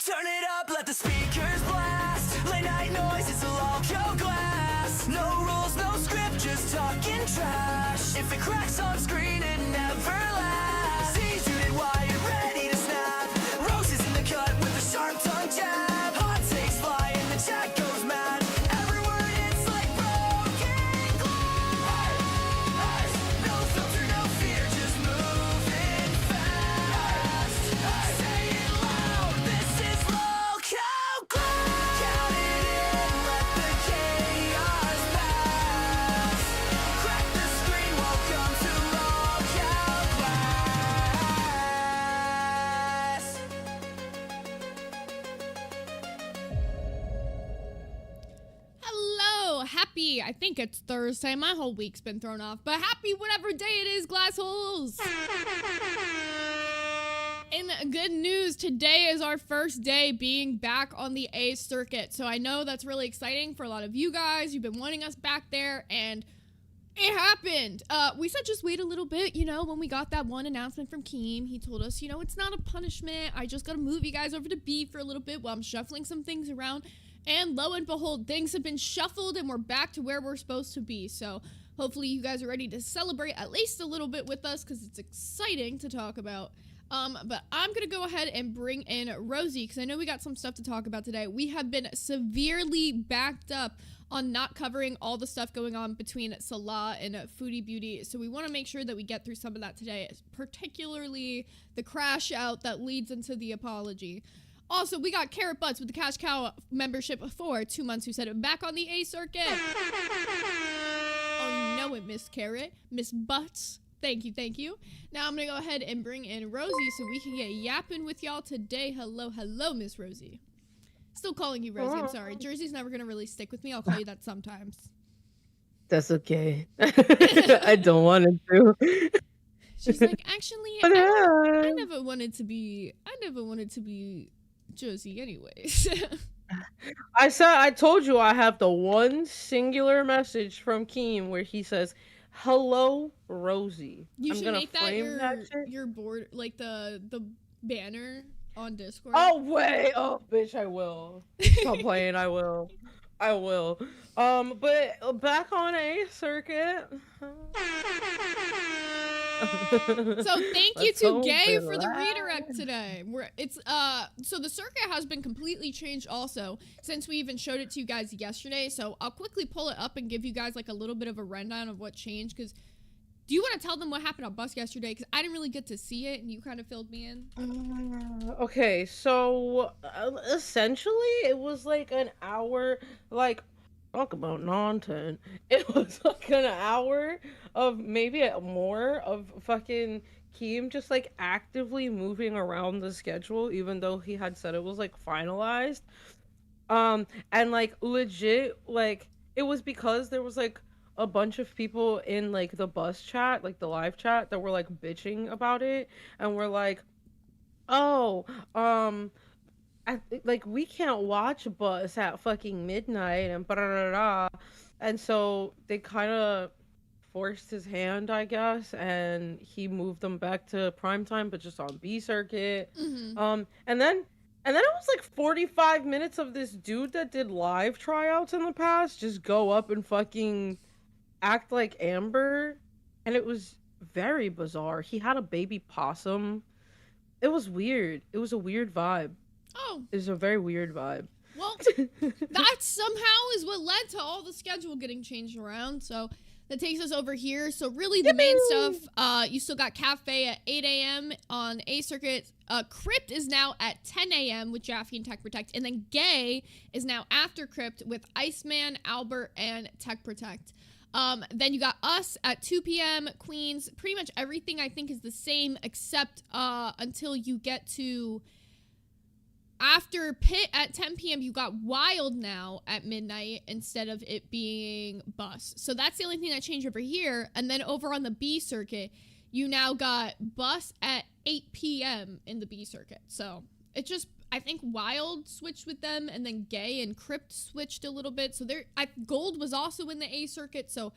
Turn it up, let the speakers blast. Late night noise, it's a local glass. No rules, no script, just talking trash. If it cracks on screen, it never lasts. Seasoned and wired, ready to snap. Roses in the cut with a sharp tongue jab. Hot takes fly and the chat goes mad. Every word, it's like broken glass. No filter, no fear, just moving fast. Say it loud, this is local glass. Count it in, let the chaos pass. Crack the screen, welcome to local glass. Hello, happy, I think it's Thursday, my whole week's been thrown off, but happy whatever day it is, glass holes! In good news, today is our first day being back on the A circuit, so I know that's really exciting for a lot of you guys. You've been wanting us back there, and it happened. We said just wait a little bit, you know, when we got that one announcement from Keem. He told us, you know, it's not a punishment. I just gotta move you guys over to B for a little bit while I'm shuffling some things around. And lo and behold, things have been shuffled and we're back to where we're supposed to be. So hopefully you guys are ready to celebrate at least a little bit with us because it's exciting to talk about. But I'm going to go ahead and bring in Rosie because I know we got some stuff to talk about today. We have been severely backed up on not covering all the stuff going on between Salah and Foodie Beauty. So we want to make sure that we get through some of that today, particularly the crash out that leads into the apology. Also, we got Carrot Butts with the Cash Cow membership for 2 months who said it back on the A circuit. Oh, you know it, Miss Carrot. Miss Butts. Thank you, thank you. Now I'm going to go ahead and bring in Rosie so we can get yapping with y'all today. Hello, hello, Miss Rosie. Still calling you Rosie, I'm sorry. Jersey's never going to really stick with me. I'll call you that sometimes. That's okay. I don't want it to. She's like, actually, I never wanted to be Josie anyways. I told you I have the one singular message from Keem where he says, "Hello, Rosie." You I'm should gonna make that frame that shit. your board, like the banner on Discord. Oh wait, oh bitch, I will. Stop playing. I will. But back on A circuit. So thank you Let's to hope Gay it for the lasts. redirect today. So the circuit has been completely changed also since we even showed it to you guys yesterday. So I'll quickly pull it up and give you guys like a little bit of a rundown of what changed. Because do you want to tell them what happened on bus yesterday? Because I didn't really get to see it and you kind of filled me in. Okay, so essentially it was like an hour, like, talk about nonsense. It was like an hour of maybe more of fucking Keem just like actively moving around the schedule, even though he had said it was like finalized. And like legit, like it was because there was like a bunch of people in like the bus chat, like the live chat, that were like bitching about it, and were like, oh, like we can't watch Bus at fucking midnight and blah, blah, blah. And so they kind of forced his hand, I guess, and he moved them back to prime time, but just on B circuit. And then it was like 45 minutes of this dude that did live tryouts in the past just go up and fucking act like Amber, and it was very bizarre. He had a baby possum. It was weird. It was a weird vibe. Oh. It's a very weird vibe. Well, that somehow is what led to all the schedule getting changed around. So that takes us over here. So really the main stuff, you still got Cafe at 8 a.m. on A circuit. Crypt is now at 10 a.m. with Jaffe and Tech Protect. And then Gay is now after Crypt with Iceman, Albert, and Tech Protect. Then you got us at 2 p.m. Queens. Pretty much everything I think is the same except until you get to... After Pit at 10 p.m., you got Wild now at midnight instead of it being Bus. So that's the only thing that changed over here. And then over on the B circuit, you now got Bus at 8 p.m. in the B circuit. So it just, I think Wild switched with them, and then Gay and Crypt switched a little bit. So Gold was also in the A circuit. So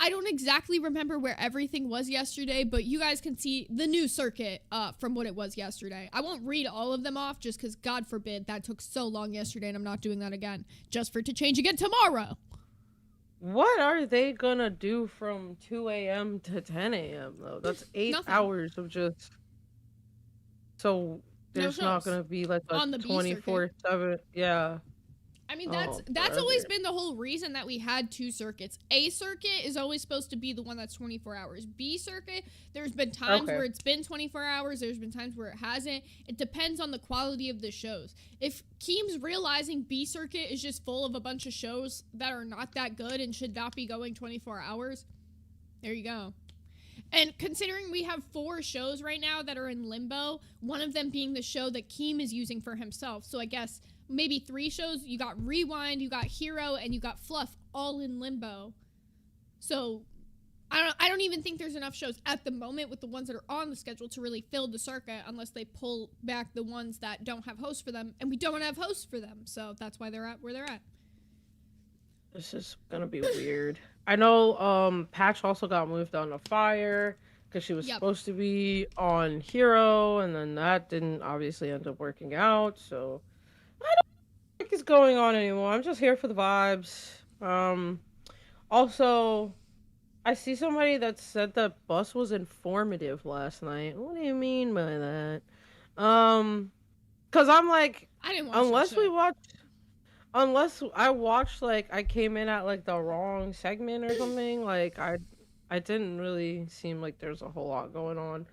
I don't exactly remember where everything was yesterday, but you guys can see the new circuit from what it was yesterday. I won't read all of them off just because, God forbid, that took so long yesterday and I'm not doing that again just for it to change again tomorrow. What are they gonna do from 2 a.m. to 10 a.m. though? That's 8 Nothing. hours of just... So there's not shows gonna be like a on the B circuit. 24/7. Yeah. I mean, that's always been the whole reason that we had two circuits. A circuit is always supposed to be the one that's 24 hours. B circuit, there's been times where it's been 24 hours. There's been times where it hasn't. It depends on the quality of the shows. If Keem's realizing B circuit is just full of a bunch of shows that are not that good and should not be going 24 hours, there you go. And considering we have 4 shows right now that are in limbo, one of them being the show that Keem is using for himself. So I guess maybe 3 shows. You got Rewind, you got Hero, and you got Fluff all in limbo. So I don't even think there's enough shows at the moment with the ones that are on the schedule to really fill the circuit unless they pull back the ones that don't have hosts for them. And we don't have hosts for them. So that's why they're at where they're at. This is gonna be weird. I know Patch also got moved on to Fire because she was supposed to be on Hero, and then that didn't obviously end up working out, so I don't think it's going on anymore. I'm just here for the vibes. Also, I see somebody that said that Bus was informative last night. What do you mean by that? Because I'm like, I didn't watch unless I watched, like, I came in at, like, the wrong segment or something, like, I didn't really seem like there's a whole lot going on.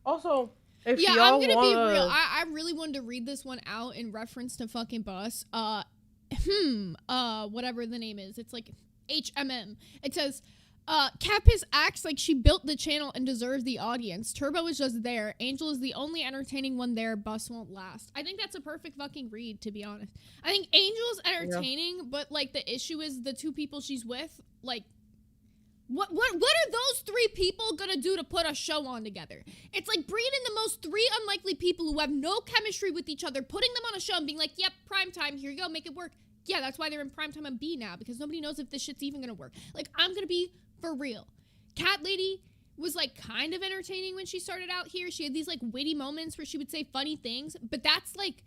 Also, if y'all I'm gonna wanna... be real. I really wanted to read this one out in reference to fucking Bus. Whatever the name is. It's like HMM. It says, Capis acts like she built the channel and deserves the audience. Turbo is just there. Angel is the only entertaining one there. Bus won't last. I think that's a perfect fucking read, to be honest. I think Angel's entertaining, but, like, the issue is the 2 people she's with, like, what are those 3 people gonna do to put a show on together? It's like bringing in the most 3 unlikely people who have no chemistry with each other, putting them on a show and being like, yep, primetime, here you go, make it work. Yeah, that's why they're in primetime on B now, because nobody knows if this shit's even gonna work. Like, I'm gonna be for real. Cat Lady was, like, kind of entertaining when she started out here. She had these, like, witty moments where she would say funny things, but that's, like,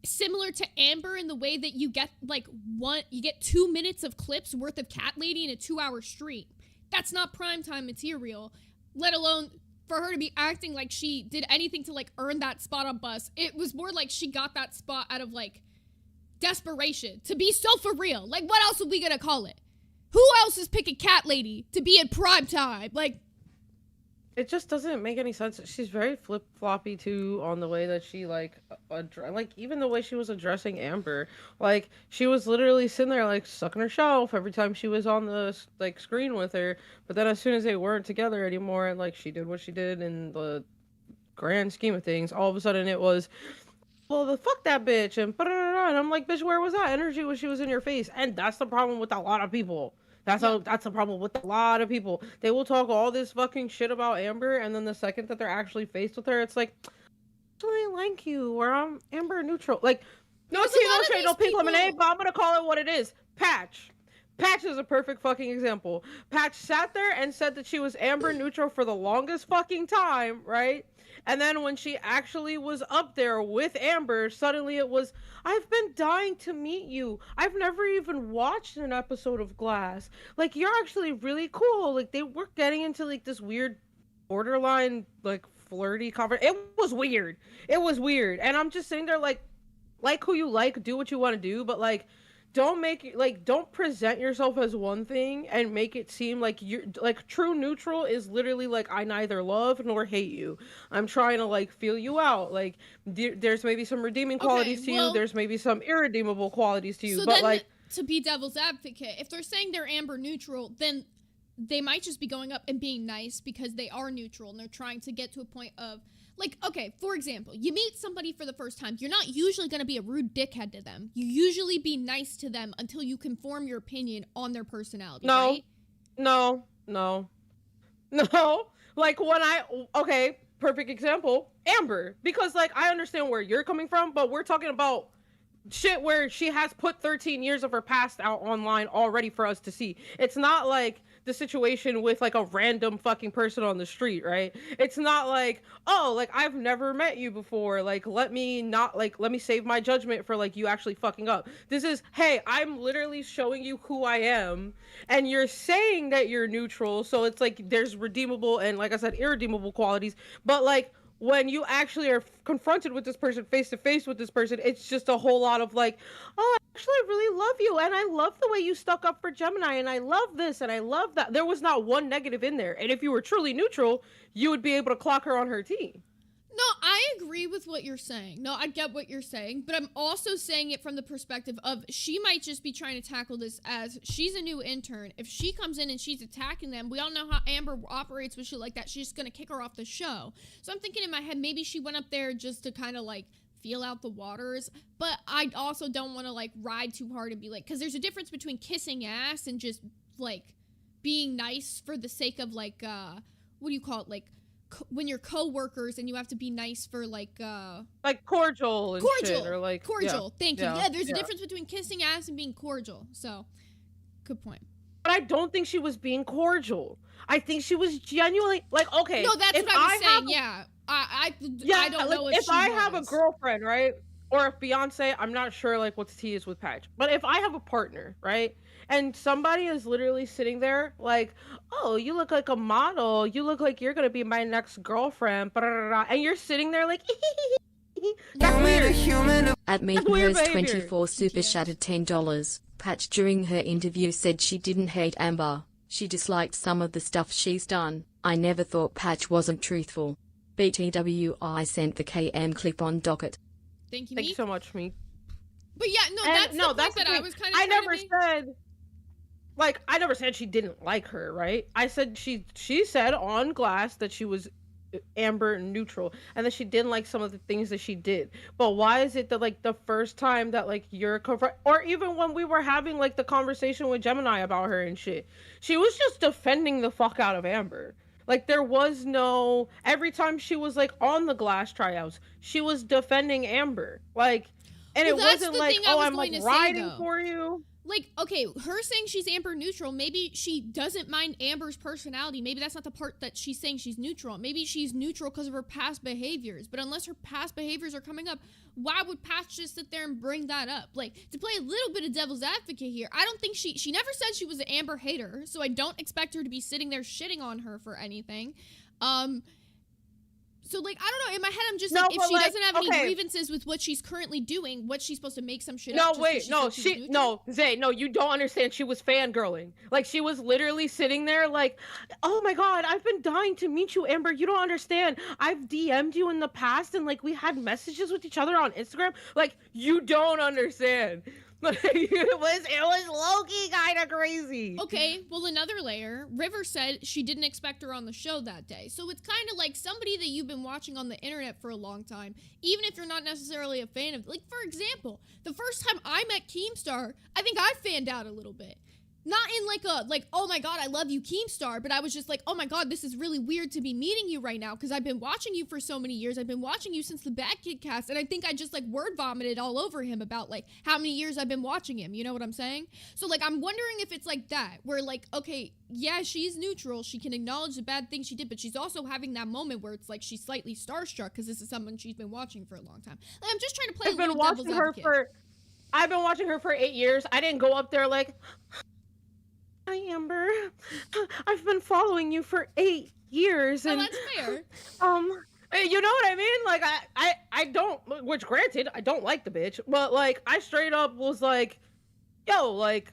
similar to Amber in the way that you get, like, you get 2 minutes of clips worth of Cat Lady in a 2-hour stream. That's not primetime material, let alone for her to be acting like she did anything to, like, earn that spot on Bus. It was more like she got that spot out of, like, desperation, to be so for real. Like, what else are we gonna call it? Who else is picking Cat Lady to be in prime time? Like, it just doesn't make any sense. She's very flip-floppy too on the way that she, like, like, even the way she was addressing Amber. Like, she was literally sitting there, like, sucking her shelf every time she was on the, like, screen with her. But then as soon as they weren't together anymore, and, like, she did what she did in the grand scheme of things, all of a sudden it was, well, the fuck that bitch, and I'm like, bitch, where was that energy when she was in your face? And that's the problem with a lot of people. That's the problem with a lot of people. They will talk all this fucking shit about Amber, and then the second that they're actually faced with her, it's like, actually, I like you, or I'm Amber neutral. Like, no tea, no shade, no pink lemonade, but I'm gonna call it what it is. Patch. Patch is a perfect fucking example. Patch sat there and said that she was Amber neutral for the longest fucking time, right? And then when she actually was up there with Amber, suddenly it was, I've been dying to meet you. I've never even watched an episode of Glass. Like, you're actually really cool. Like, they were getting into, like, this weird borderline, like, flirty conversation. It was weird. It was weird. And I'm just sitting there like who you like, do what you want to do, but, like, don't present yourself as one thing and make it seem like you're, like, true neutral is literally like, I neither love nor hate you. I'm trying to, like, feel you out. Like, there's maybe some redeeming qualities to you. There's maybe some irredeemable qualities to you. So but, then, like, to be devil's advocate, if they're saying they're Amber neutral, then they might just be going up and being nice because they are neutral and they're trying to get to a point of, like, okay, for example, you meet somebody for the first time. You're not usually going to be a rude dickhead to them. You usually be nice to them until you can form your opinion on their personality, right? No. Like, okay, perfect example, Amber. Because, like, I understand where you're coming from, but we're talking about shit where she has put 13 years of her past out online already for us to see. It's not like the situation with like a random fucking person on the street, right? It's not like, oh, like I've never met you before, like let me save my judgment for like you actually fucking up. This is, hey, I'm literally showing you who I am, and you're saying that you're neutral, so it's like there's redeemable and, like I said, irredeemable qualities, but like when you actually are confronted with this person face to face with this person, it's just a whole lot of like, oh, actually I really love you, and I love the way you stuck up for Gemini, and I love this and I love that. There was not one negative in there, and if you were truly neutral, you would be able to clock her on her team. No, I agree with what you're saying. No, I get what you're saying, but I'm also saying it from the perspective of she might just be trying to tackle this as she's a new intern. If she comes in and she's attacking them, we all know how Amber operates with shit like that. She's just gonna kick her off the show. So I'm thinking in my head, maybe she went up there just to kind of like feel out the waters, but I also don't want to like ride too hard and be like, because there's a difference between kissing ass and just like being nice for the sake of like, what do you call it? Like, when you're co-workers and you have to be nice for like cordial and shit, or like cordial. Yeah, thank you. Yeah, there's a difference between kissing ass and being cordial. So, good point. But I don't think she was being cordial. I think she was genuinely like, okay. No, that's what I was saying. Yeah, I don't know if I have a girlfriend, right, or a fiance, I'm not sure like what the tea is with Patch. But if I have a partner, right, and somebody is literally sitting there like, oh, you look like a model, you look like you're gonna be my next girlfriend, and you're sitting there like, that's weird. At Meatnose24 super shattered $10. Patch during her interview said she didn't hate Amber. She disliked some of the stuff she's done. I never thought Patch wasn't truthful. BTWI sent the KM clip on docket. Thank you, Thank you so much, me. But yeah, no, that's the point that I was kind of. I never said she didn't like her, right? I said she said on Glass that she was Amber neutral, and that she didn't like some of the things that she did. But why is it that like the first time that like you're or even when we were having like the conversation with Gemini about her and shit, she was just defending the fuck out of Amber. Like there was no, every time she was like on the Glass tryouts, she was defending Amber. Like, and it wasn't like, oh, I'm like riding for you. Like, okay, her saying she's Amber neutral, maybe she doesn't mind Amber's personality. Maybe that's not the part that she's saying she's neutral. Maybe she's neutral because of her past behaviors. But unless her past behaviors are coming up, why would Patch just sit there and bring that up? Like, to play a little bit of devil's advocate here, I don't think she never said she was an Amber hater, so I don't expect her to be sitting there shitting on her for anything. So, like, I don't know. In my head, I'm just like, if she doesn't have any grievances with what she's currently doing, what's she supposed to make some shit up? Zay, no, you don't understand. She was fangirling. Like, she was literally sitting there like, oh my God, I've been dying to meet you, Amber. You don't understand. I've DM'd you in the past, and, like, we had messages with each other on Instagram. Like, you don't understand. It was low-key kind of crazy. Okay, well, another layer. River said she didn't expect her on the show that day. So it's kind of like somebody that you've been watching on the internet for a long time, even if you're not necessarily a fan of. Like, for example, the first time I met Keemstar, I think I fanned out a little bit. Not in like oh my God, I love you, Keemstar, but I was just like, oh my God, this is really weird to be meeting you right now because I've been watching you for so many years. I've been watching you since the Bad Kid cast, and I think I just like word vomited all over him about like how many years I've been watching him. You know what I'm saying? So like I'm wondering if it's like that, where like, okay, yeah, she's neutral. She can acknowledge the bad things she did, but she's also having that moment where it's like she's slightly starstruck because this is someone she's been watching for a long time. Like, I'm just trying to play a little devil's advocate. I've been watching her for 8 years. I didn't go up there like, hi, Amber. I've been following you for 8 years. And, that's fair. You know what I mean? Like, I don't, which granted, I don't like the bitch, but like, I straight up was like, yo, like,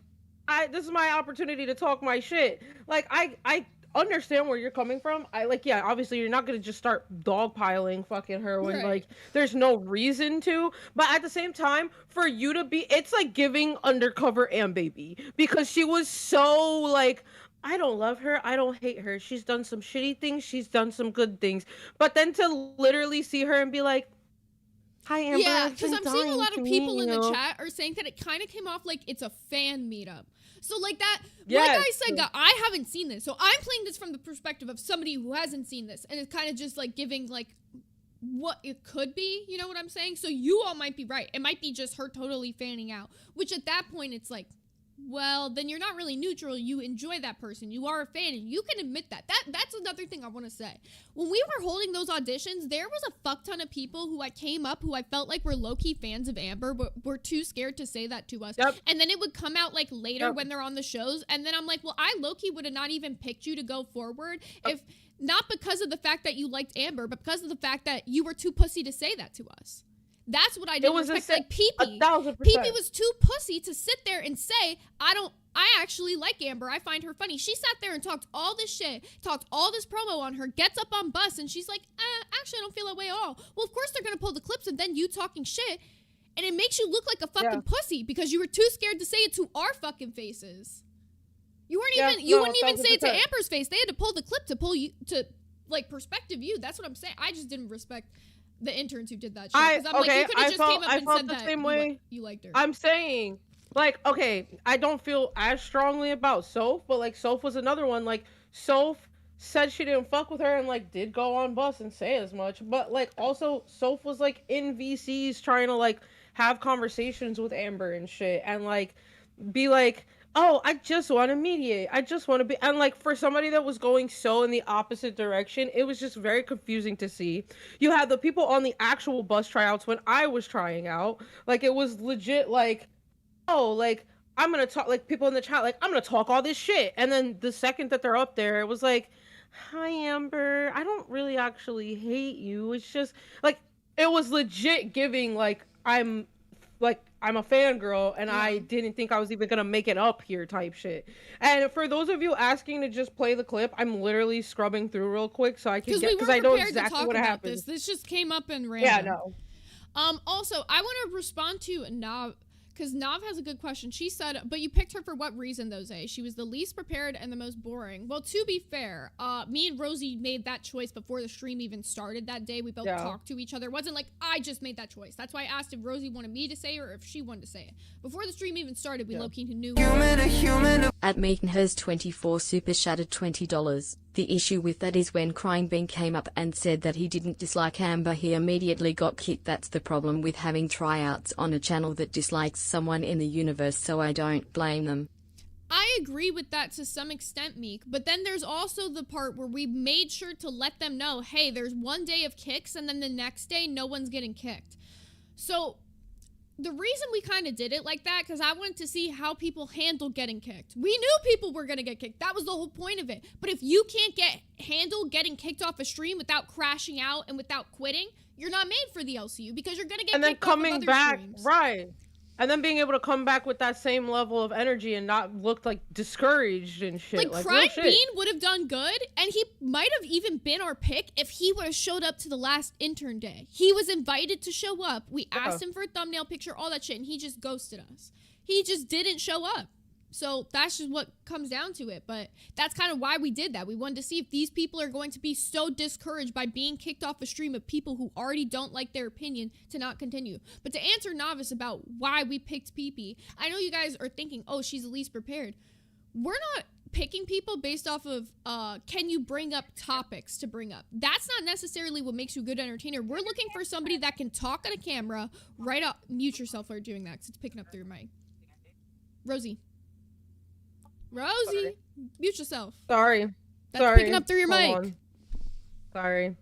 this is my opportunity to talk my shit. Like, I understand where you're coming from. Yeah, obviously you're not gonna just start dogpiling fucking her when like there's no reason to, but at the same time, for you to be, it's like giving undercover Am Baby, because she was so like, I don't love her, I don't hate her, she's done some shitty things, she's done some good things, but then to literally see her and be like, hi, Amber. Yeah, because I'm seeing a lot of people in the chat are saying that it kind of came off like it's a fan meetup. So like that, like I said, I haven't seen this. So I'm playing this from the perspective of somebody who hasn't seen this. And it's kind of just like giving like what it could be. You know what I'm saying? So you all might be right. It might be just her totally fanning out. Which at that point, it's like, well, then you're not really neutral. You enjoy that person. You are a fan, and you can admit that. That's another thing I want to say. When we were holding those auditions, there was a fuck ton of people who I came up who I felt like were low-key fans of Amber, but were too scared to say that to us. Yep. And then it would come out like later when they're on the shows, and then I'm like, well, I low-key would have not even picked you to go forward if not because of the fact that you liked Amber, but because of the fact that you were too pussy to say that to us. That's what I didn't respect. Like Pee-Pee. 1,000%. Pee-Pee was too pussy to sit there and say, I actually like Amber. I find her funny. She sat there and talked all this shit, talked all this promo on her, gets up on bus, and she's like, actually, I don't feel that way at all. Well, of course they're going to pull the clips of then you talking shit, and it makes you look like a fucking pussy because you were too scared to say it to our fucking faces. You wouldn't even say it to Amber's face. They had to pull the clip to pull you to, like, perspective you. That's what I'm saying. I just didn't respect the interns who did that shit. Because I'm like, you could have just came up and said that same way. You liked her. I'm saying, like, okay, I don't feel as strongly about Soph, but, like, Soph was another one. Like, Soph said she didn't fuck with her and, like, did go on bus and say as much. But, like, also, Soph was, like, in VCs trying to, like, have conversations with Amber and shit. And, like, be like, oh, I just want to mediate. I just want to be... And, like, for somebody that was going so in the opposite direction, it was just very confusing to see. You had the people on the actual bus tryouts when I was trying out. Like, it was legit, like, oh, like, I'm going to talk... Like, people in the chat, like, I'm going to talk all this shit. And then the second that they're up there, it was like, hi, Amber. I don't really actually hate you. It's just... Like, it was legit giving, like, I'm a fangirl, and I didn't think I was even gonna make it up here type shit. And for those of you asking to just play the clip, I'm literally scrubbing through real quick so I can get, because I know exactly what happened. This just came up in random. Yeah, no. Also, I want to respond to Nav, because Nav has a good question. She said, but you picked her for what reason, though, Zay? She was the least prepared and the most boring. Well, to be fair, me and Rosie made that choice before the stream even started that day. We both talked to each other. It wasn't like, I just made that choice. That's why I asked if Rosie wanted me to say it or if she wanted to say it. Before the stream even started, we low-key knew. At Meatonhurst24 super shattered $20. The issue with that is when Crying Bean came up and said that he didn't dislike Amber, he immediately got kicked. That's the problem with having tryouts on a channel that dislikes someone in the universe, so I don't blame them. I agree with that to some extent, Meek, but then there's also the part where we made sure to let them know, hey, there's one day of kicks and then the next day no one's getting kicked. So the reason we kind of did it like that, because I wanted to see how people handle getting kicked. We knew people were going to get kicked. That was the whole point of it. But if you can't handle getting kicked off a stream without crashing out and without quitting, you're not made for the LCU, because you're going to get kicked off of other streams. Right. And then being able to come back with that same level of energy and not look like discouraged and shit. Like Crying Bean would have done good, and he might have even been our pick if he would have showed up to the last intern day. He was invited to show up. We asked him for a thumbnail picture, all that shit, and he just ghosted us. He just didn't show up. So that's just what comes down to it. But that's kind of why we did that. We wanted to see if these people are going to be so discouraged by being kicked off a stream of people who already don't like their opinion to not continue. But to answer Novice about why we picked Pee-Pee, I know you guys are thinking, oh, she's the least prepared. We're not picking people based off of, can you bring up topics to bring up? That's not necessarily what makes you a good entertainer. We're looking for somebody that can talk on a camera, mute yourself while you're doing that, because it's picking up through your mic. Rosie, mute yourself. Sorry. That's picking up through your mic. Sorry.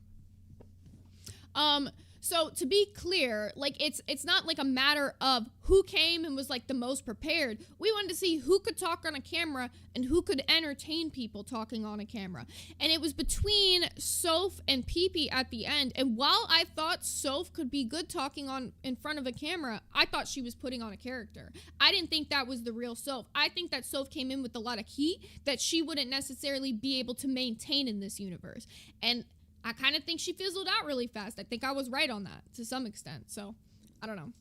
So to be clear, like it's not like a matter of who came and was like the most prepared. We wanted to see who could talk on a camera and who could entertain people talking on a camera. And it was between Soph and Pee-Pee at the end. And while I thought Soph could be good talking in front of a camera, I thought she was putting on a character. I didn't think that was the real Soph. I think that Soph came in with a lot of heat that she wouldn't necessarily be able to maintain in this universe. And I kind of think she fizzled out really fast. I think I was right on that to some extent. So, I don't know.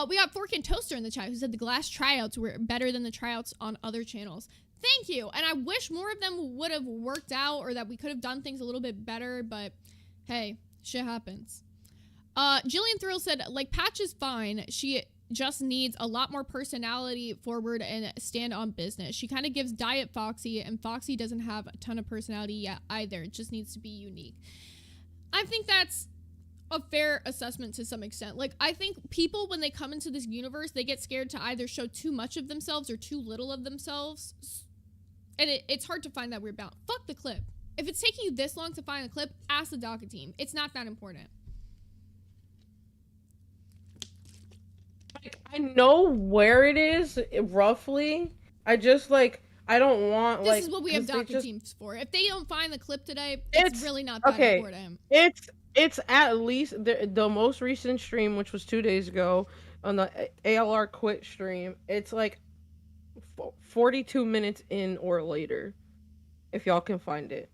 We got Fork and Toaster in the chat who said the glass tryouts were better than the tryouts on other channels. Thank you. And I wish more of them would have worked out, or that we could have done things a little bit better. But, hey, shit happens. Jillian Thrill said, like, Patch is fine. She just needs a lot more personality forward and stand on business. She kind of gives Diet Foxy, and Foxy doesn't have a ton of personality yet either. It just needs to be unique. I think that's a fair assessment to some extent. Like, I think people, when they come into this universe, they get scared to either show too much of themselves or too little of themselves. And it's hard to find that weird balance. Fuck the clip. If it's taking you this long to find the clip, ask the DACA team. It's not that important. Like, I know where it is, roughly. I just, like, I don't want, like... This is what we have 'cause DACA teams for. If they don't find the clip today, it's really not that okay, important. It's at least the most recent stream, which was 2 days ago, on the ALR quit stream. It's like 42 minutes in or later, if y'all can find it.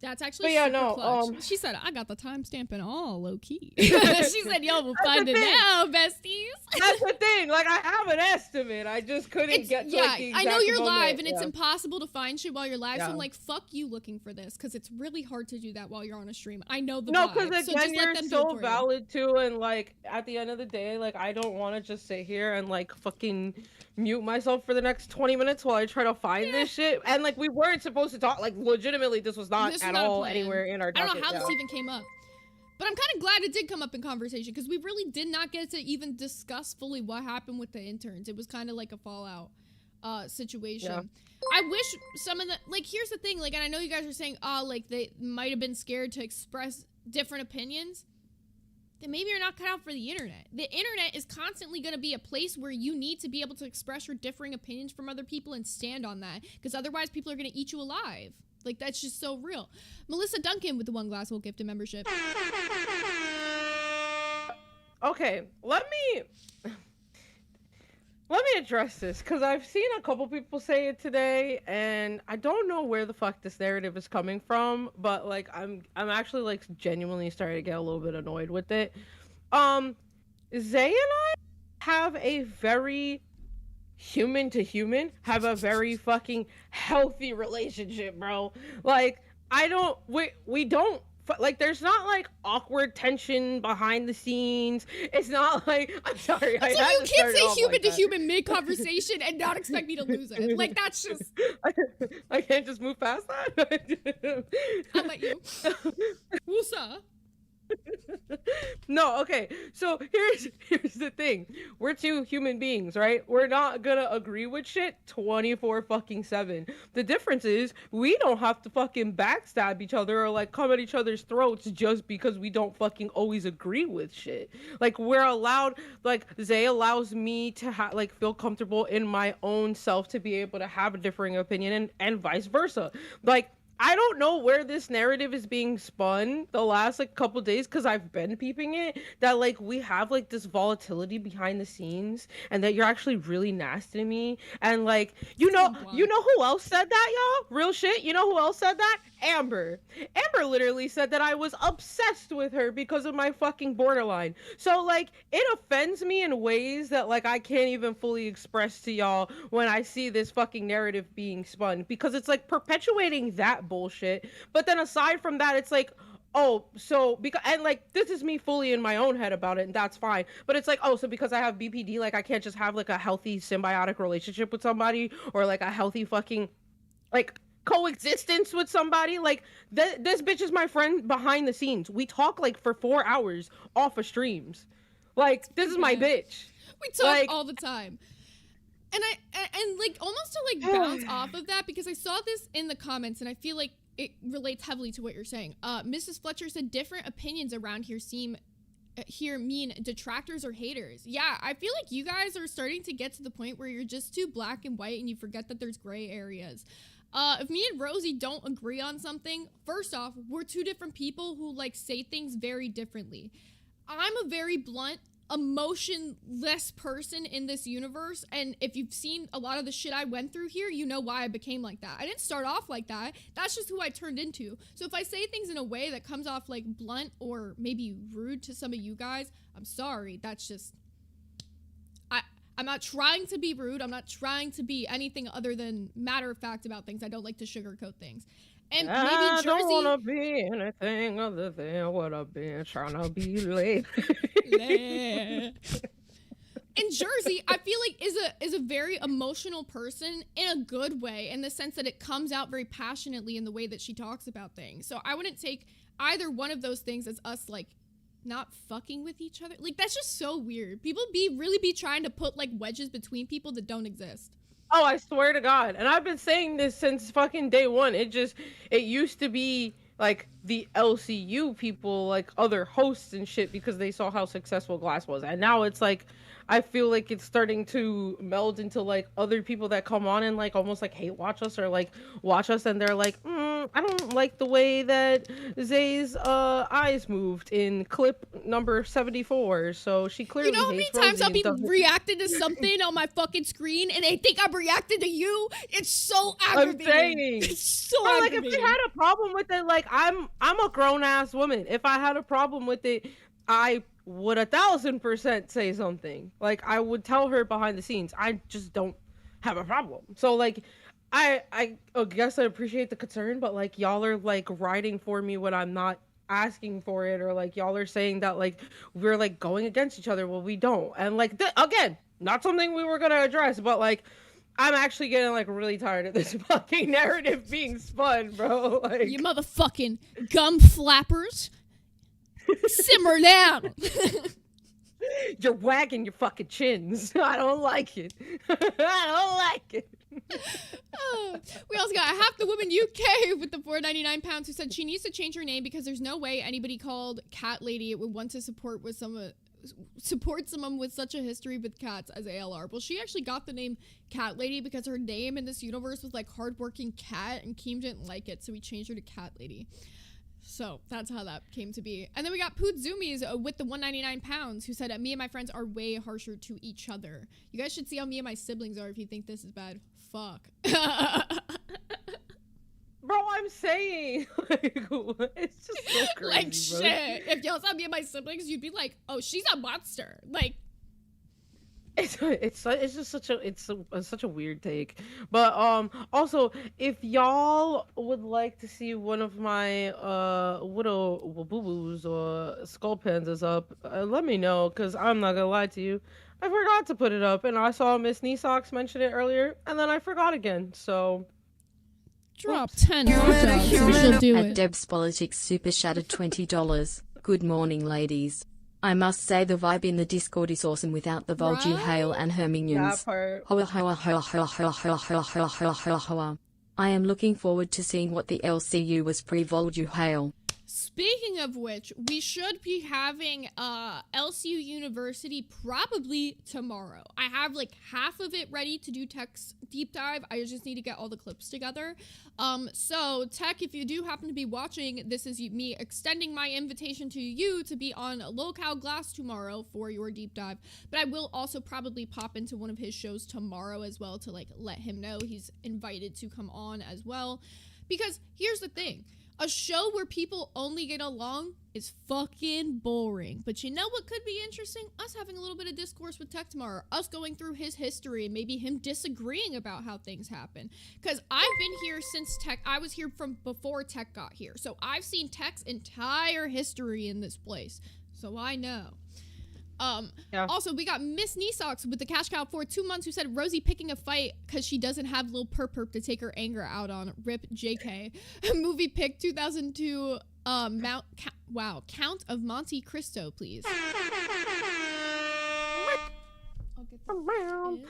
That's actually clutch. She said, I got the timestamp and all, low-key. She said, yo, we'll find it now, besties. That's the thing. Like, I have an estimate. I just couldn't get to, like, the exact I know you're moment. live, and it's impossible to find shit while you're live, so I'm like, fuck you looking for this, because it's really hard to do that while you're on a stream. I know the vibe. Because, again, you're so valid, too, and, like, at the end of the day, like, I don't want to just sit here and, like, fucking mute myself for the next 20 minutes while I try to find this shit. And, like, we weren't supposed to talk. Like, legitimately, this was not at all anywhere in our docket. I don't know how this even came up. But I'm kind of glad it did come up in conversation, because we really did not get to even discuss fully what happened with the interns. It was kind of like a fallout situation. Yeah. I wish some of the, like, here's the thing, like, and I know you guys are saying, like, they might have been scared to express different opinions. Then maybe you're not cut out for the internet. The internet is constantly going to be a place where you need to be able to express your differing opinions from other people and stand on that, because otherwise people are going to eat you alive. Like, that's just so real. Melissa Duncan with the one glass will gift a membership. Okay, let me address this, because I've seen a couple people say it today, and I don't know where the fuck this narrative is coming from, but, like, I'm actually, like, genuinely starting to get a little bit annoyed with it. Zay and I have a very human to human, have a very fucking healthy relationship, bro. Like, we don't, like, there's not, like, awkward tension behind the scenes. It's not like, I'm sorry, so you can't say human to human mid-conversation and not expect me to lose it. Like, that's just... I can't just move past that? I'll let you. Woosa. No, okay, so here's the thing. We're two human beings, right? We're not gonna agree with shit 24/7. The difference is we don't have to fucking backstab each other or, like, come at each other's throats just because we don't fucking always agree with shit. Like, we're allowed, like, Zay allows me to like feel comfortable in my own self to be able to have a differing opinion, and vice versa. Like, I don't know where this narrative is being spun the last, like, couple days, because I've been peeping it, that, like, we have, like, this volatility behind the scenes, and that you're actually really nasty to me, and, like, you know who else said that, y'all? Real shit. You know who else said that? Amber literally said that I was obsessed with her because of my fucking borderline. So, like, it offends me in ways that, like, I can't even fully express to y'all when I see this fucking narrative being spun, because it's, like, perpetuating that bullshit. But then aside from that, it's like, oh, so because, and, like, this is me fully in my own head about it, and that's fine, but it's like, oh, so because I have BPD, like, I can't just have, like, a healthy symbiotic relationship with somebody, or, like, a healthy fucking, like, coexistence with somebody. Like, this bitch is my friend behind the scenes. We talk, like, for 4 hours off of streams. Like, this is my bitch. We talk, like, all the time. And like, almost to, like, bounce off of that, because I saw this in the comments, and I feel like it relates heavily to what you're saying. Mrs. Fletcher said different opinions around here mean detractors or haters. Yeah, I feel like you guys are starting to get to the point where you're just too black and white, and you forget that there's gray areas. If me and Rosie don't agree on something, first off, we're two different people who, like, say things very differently. I'm a very blunt, emotionless person in this universe, and if you've seen a lot of the shit I went through here, you know why I became like that. I didn't start off like that. That's just who I turned into. So if I say things in a way that comes off, like, blunt or maybe rude to some of you guys, I'm sorry. That's just... I'm not trying to be rude. I'm not trying to be anything other than matter of fact about things. I don't like to sugarcoat things. And maybe Jersey... I don't want to be anything other than what I've been trying to be lately. And Jersey, I feel like is a very emotional person in a good way, in the sense that it comes out very passionately in the way that she talks about things. So I wouldn't take either one of those things as us, like, not fucking with each other. Like, that's just so weird. People really be trying to put, like, wedges between people that don't exist. Oh, I swear to God. And I've been saying this since fucking day one. It used to be, like, the LCU people, like, other hosts and shit, because they saw how successful Glass was. And now it's, like, I feel like it's starting to meld into, like, other people that come on and, like, almost, like, hate watch us, or, like, watch us and they're like, I don't like the way that Zay's eyes moved in clip number 74, so she clearly You know how many hates times Rosie I'll be and stuff. reacting to something on my fucking screen and they think I'm reacting to you? It's so I'm aggravating. saying. It's so Bro, like, aggravating. if you had a problem with it, like, I'm a grown-ass woman. If I had a problem with it, I would 1,000% say something. Like, I would tell her behind the scenes. I just don't have a problem. So, like, I guess I appreciate the concern, but, like, y'all are, like, riding for me when I'm not asking for it, or, like, y'all are saying that, like, we're, like, going against each other. Well, we don't. And, like, again, not something we were gonna address, but, like, I'm actually getting, like, really tired of this fucking narrative being spun, bro. Like, You motherfucking gum flappers. Simmer down. you're wagging your fucking chins. I don't like it. I don't like it. We also got half the woman UK with the £4.99 who said she needs to change her name because there's no way anybody called Cat Lady would want to support someone with such a history with cats as ALR. Well, she actually got the name Cat Lady because her name in this universe was like hardworking cat, and Keem didn't like it, so we changed her to Cat Lady. So that's how that came to be. And then we got Poot Zoomies with the £199 who said, me and my friends are way harsher to each other. You guys should see how me and my siblings are if you think this is bad. Fuck. Bro, I'm saying, like, it's just so crazy, Like, bro. shit. If y'all saw me and my siblings, you'd be like, oh, she's a monster. Like, It's just such a weird take. But also, if y'all would like to see one of my widow boo-boos or skull pandas up, let me know, because I'm not gonna lie to you, I forgot to put it up, and I saw Miss Kneesocks mention it earlier, and then I forgot again. So drop 10 hot dogs and she'll do At it. Deb's Politics Super Shattered $20. Good morning, ladies. I must say the vibe in the Discord is awesome without the Volgy Right? Hale and her minions. that part. Hoa hoa hoa hoa hoa hoa hoa hoa hoa hoa hoa. I am looking forward to seeing what the LCU was pre-Volgy Hale. Speaking of which, we should be having LCU University probably tomorrow. I have like half of it ready to do Tech's deep dive. I just need to get all the clips together. So Tech, if you do happen to be watching, this is me extending my invitation to you to be on Locale Glass tomorrow for your deep dive. But I will also probably pop into one of his shows tomorrow as well to like let him know he's invited to come on as well. Because here's the thing. A show where people only get along is fucking boring. But you know what could be interesting? Us having a little bit of discourse with Tech tomorrow. Us going through his history and maybe him disagreeing about how things happen. Because I've been here since Tech. I was here from before Tech got here. So I've seen Tech's entire history in this place. So I know. Yeah. Also, we got Miss Kneesocks with the cash cow for 2 months who said Rosie picking a fight because she doesn't have Lil Perp to take her anger out on. Rip JK. Movie pick 2002 Count of Monte Cristo, please. I'll get this in.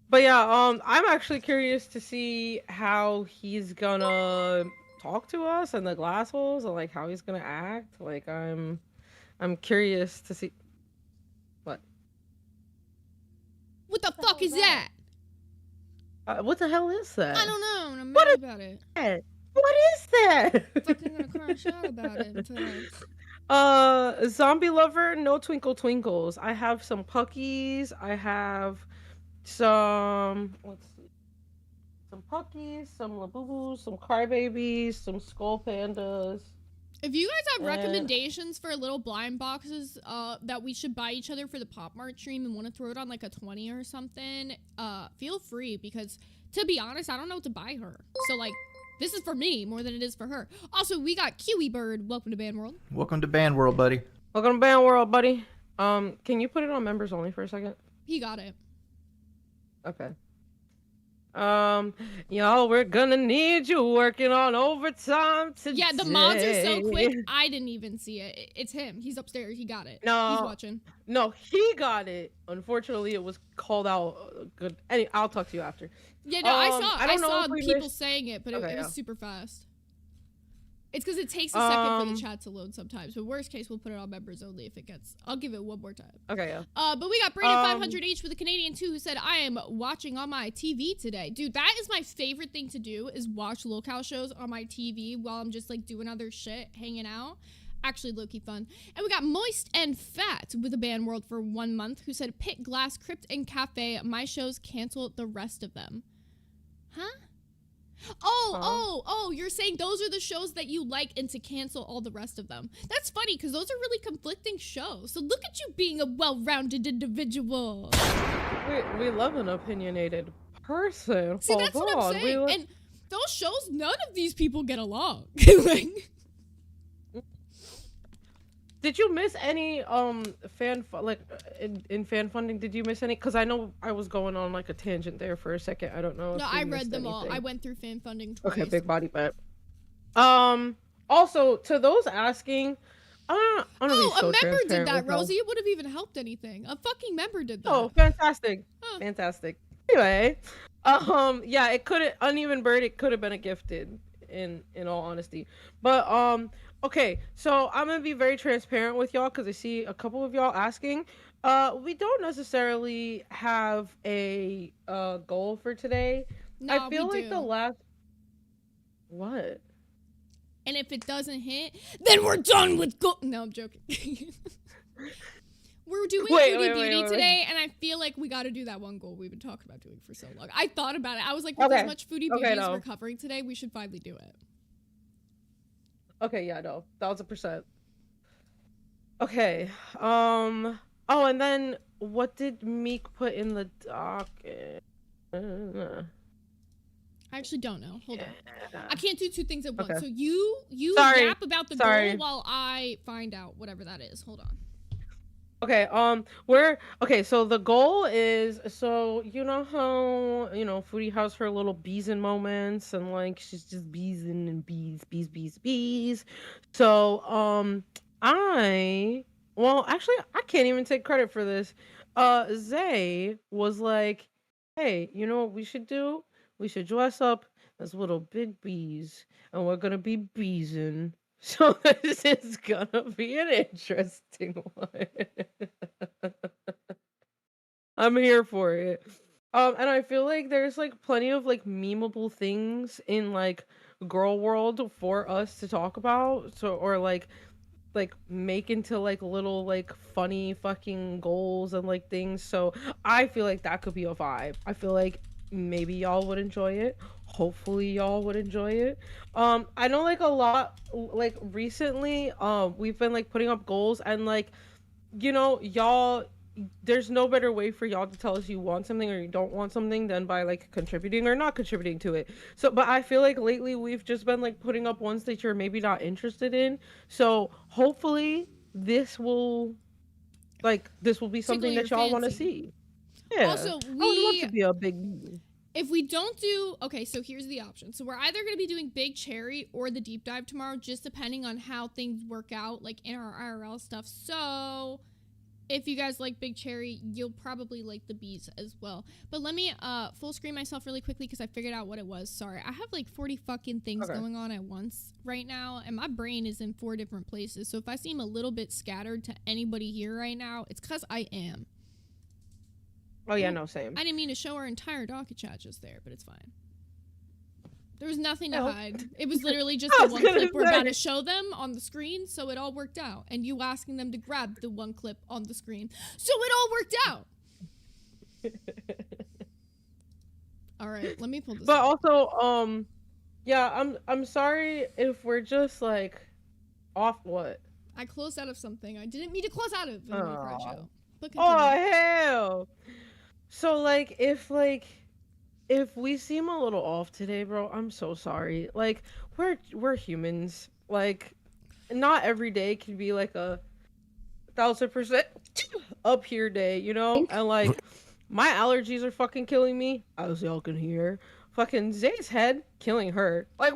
But yeah, I'm actually curious to see how he's gonna talk to us and the glass holes, and like how he's gonna act. Like I'm curious to see. What the fuck is that? What the hell is that? I don't know, and I'm What mad is about it. What is that? Fucking gonna crash out about it. In fact. Zombie lover, no twinkle twinkles. I have some puckies. I have some, let's see, some puckies, some labubus, some crybabies, some skull pandas. If you guys have recommendations for little blind boxes that we should buy each other for the Pop Mart stream and want to throw it on like a 20 or something, feel free, because to be honest, I don't know what to buy her. So like, this is for me more than it is for her. Also, we got Kiwi Bird. Welcome to Band World. Welcome to Band World, buddy. Welcome to Band World, buddy. Can you put it on members only for a second? He got it. Okay. Y'all, we're gonna need you working on overtime today. Yeah, the mods are so quick. I didn't even see it. It's him. He's upstairs. He got it. No, he's watching. No, he got it. Unfortunately, it was called out. Good. Anyway, I'll talk to you after. Yeah, no, I saw people missed... saying it, but okay, it was super fast. It's because it takes a second for the chat to load sometimes. But worst case, we'll put it on members only if it gets. I'll give it one more time. Okay, yeah. But we got Brandon 500H with a Canadian too, who said, "I am watching on my TV today, dude. That is my favorite thing to do is watch locale shows on my TV while I'm just like doing other shit, hanging out. Actually, low-key fun." And we got Moist and Fat with a Band World for 1 month, who said, "Pit, Glass, Crypt, and Cafe. My shows cancel the rest of them." Huh? Oh, you're saying those are the shows that you like and to cancel all the rest of them. That's funny because those are really conflicting shows. So look at you being a well-rounded individual. We love an opinionated person. See, that's what I'm saying. And those shows, none of these people get along. Like, did you miss any in fan funding? Did you miss any? Because I know I was going on like a tangent there for a second. I don't know. No, I read them all. I went through fan funding twice. Okay, big body bet. Also, to those asking, a member did that, Rosie. It would have even helped anything. A fucking member did that. Oh, fantastic. Fantastic. Anyway, yeah, it could have uneven bird. It could have been a gifted. In all honesty, but okay, so I'm gonna be very transparent with y'all because I see a couple of y'all asking. We don't necessarily have a goal for today. No, I feel like the last what? And if it doesn't hit, then we're done with No, I'm joking. We're doing Foodie Beauty today, and I feel like we got to do that one goal we've been talking about doing for so long. I thought about it. I was like, with as much Foodie Beauty as we're covering today, we should finally do it. Okay, yeah, no. 1000%. Okay. Oh, and then what did Meek put in the docket? I actually don't know. Hold on. I can't do two things at once. Okay. So you yap about the goal while I find out whatever that is. Hold on. Okay, so the goal is, so you know how, Foodie has her little bees and moments and like she's just beesing and bees. So, actually I can't even take credit for this. Zay was like, "Hey, you know what we should do? We should dress up as little big bees and we're gonna be beesing." So this is gonna be an interesting one. I'm here for it. And I feel like there's like plenty of like memeable things in like girl world for us to talk about. So or like make into like little like funny fucking goals and like things. So I feel like that could be a vibe. I feel like maybe y'all would enjoy it. Hopefully y'all would enjoy it. I know like a lot like recently we've been like putting up goals and like y'all, there's no better way for y'all to tell us you want something or you don't want something than by like contributing or not contributing to it. So but I feel like lately we've just been like putting up ones that you're maybe not interested in. So hopefully this will be something that y'all want to see. Yeah. Also, I would love to be a big... If we don't do... Okay, so here's the option. So we're either going to be doing Big Cherry or the Deep Dive tomorrow, just depending on how things work out, like in our IRL stuff. So if you guys like Big Cherry, you'll probably like the bees as well. But let me full screen myself really quickly because I figured out what it was. Sorry, I have like 40 fucking things going on at once right now, and my brain is in 4 different places. So if I seem a little bit scattered to anybody here right now, it's because I am. Oh yeah, no, same. I didn't mean to show our entire docket chat just there, but it's fine. There was nothing to hide. It was literally just the one clip we're about to show them on the screen, so it all worked out. And you asking them to grab the one clip on the screen, so it all worked out. All right, let me pull this. But also, yeah, I'm sorry if we're just like off. What? I closed out of something. I didn't mean to close out of. But oh hell. So like if we seem a little off today, bro, I'm so sorry. Like we're humans. Like not every day can be like a 1000% up here day, you know? And like My allergies are fucking killing me, as y'all can hear. Fucking Zay's head killing her. Like,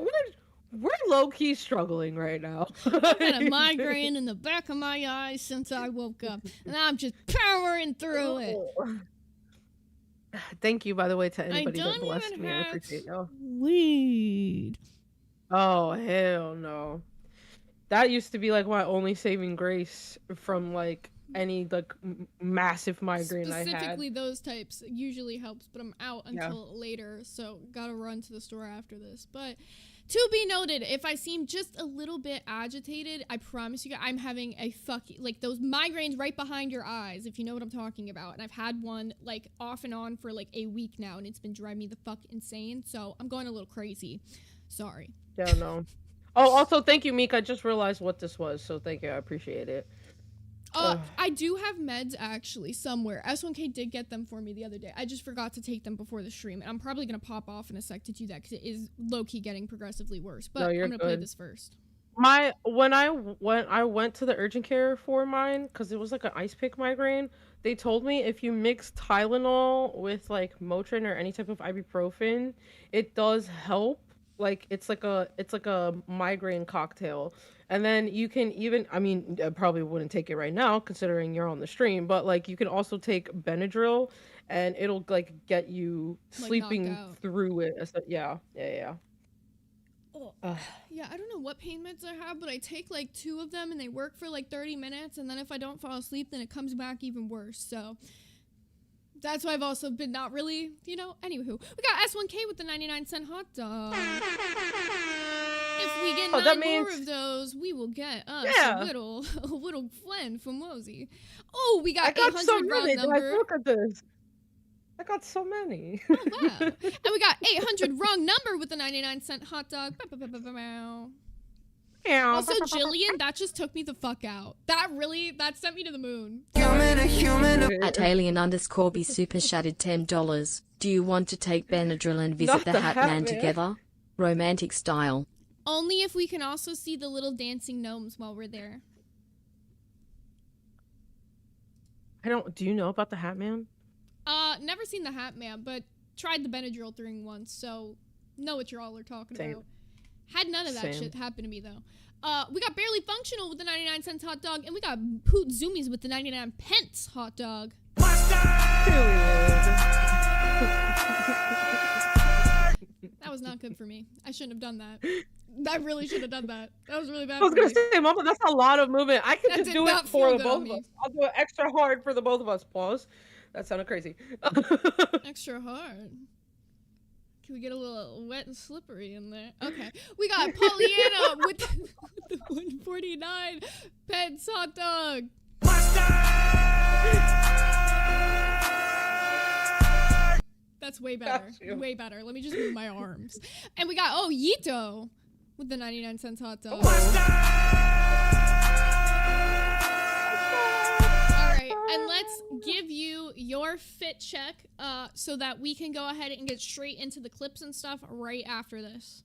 we're low key struggling right now. I've had a migraine in the back of my eyes since I woke up, and I'm just powering through it. Thank you, by the way, to anybody that blessed me. I appreciate y'all. Weed. Oh, hell no. That used to be like my only saving grace from like any like massive migraine I had. Specifically those types usually helps, but I'm out until later, so gotta run to the store after this. But to be noted, if I seem just a little bit agitated, I promise you guys, I'm having a like those migraines right behind your eyes, if you know what I'm talking about. And I've had one like off and on for like a week now, and it's been driving me the fuck insane. So I'm going a little crazy. Sorry. Yeah, no. Oh, also, thank you, Meek. I just realized what this was, so thank you. I appreciate it. I do have meds, actually, somewhere. S1K did get them for me the other day. I just forgot to take them before the stream, and I'm probably going to pop off in a sec to do that, because it is low-key getting progressively worse. But I'm going to play this first. When I went to the urgent care for mine, because it was like an ice pick migraine, they told me if you mix Tylenol with, like, Motrin or any type of ibuprofen, it does help. Like it's like a migraine cocktail, and then you can even, I mean, I probably wouldn't take it right now considering you're on the stream, but like you can also take Benadryl and it'll like get you like sleeping through it. Yeah. Oh, yeah, I don't know what pain meds I have, but I take like 2 of them and they work for like 30 minutes, and then if I don't fall asleep, then it comes back even worse. So that's why I've also been not really, you know, anywho. We got S1K with the 99-cent hot dog. If we get 9 more of those, we will get us a little flen from Wozy. Oh, we got 800 so round many. number. Look at this. I got so many. Oh, wow. And we got 800 wrong number with the 99-cent hot dog. Also, Jillian, that just took me the fuck out. That sent me to the moon. At alien_b super shattered $10. Do you want to take Benadryl and visit the Hat Man together? Romantic style. Only if we can also see the little dancing gnomes while we're there. Do you know about the Hat Man? Never seen the Hat Man, but tried the Benadryl thing once, so know what you all are talking about. Had none of that shit happen to me, though. We got Barely Functional with the 99-cent hot dog, and we got Poot Zoomies with the 99-pence hot dog. That was not good for me. I shouldn't have done that. I really should have done that. That was really bad. I was going to say, Mama, that's a lot of movement. I could just do it for the both of us. I'll do it extra hard for the both of us. Pause. That sounded crazy. Extra hard. Can we get a little wet and slippery in there? Okay. We got Pollyanna with the 149 pence hot dog. That's way better. Way better. Let me just move my arms. And we got, Yito with the 99-cent hot dog. And let's give you your fit check so that we can go ahead and get straight into the clips and stuff right after this.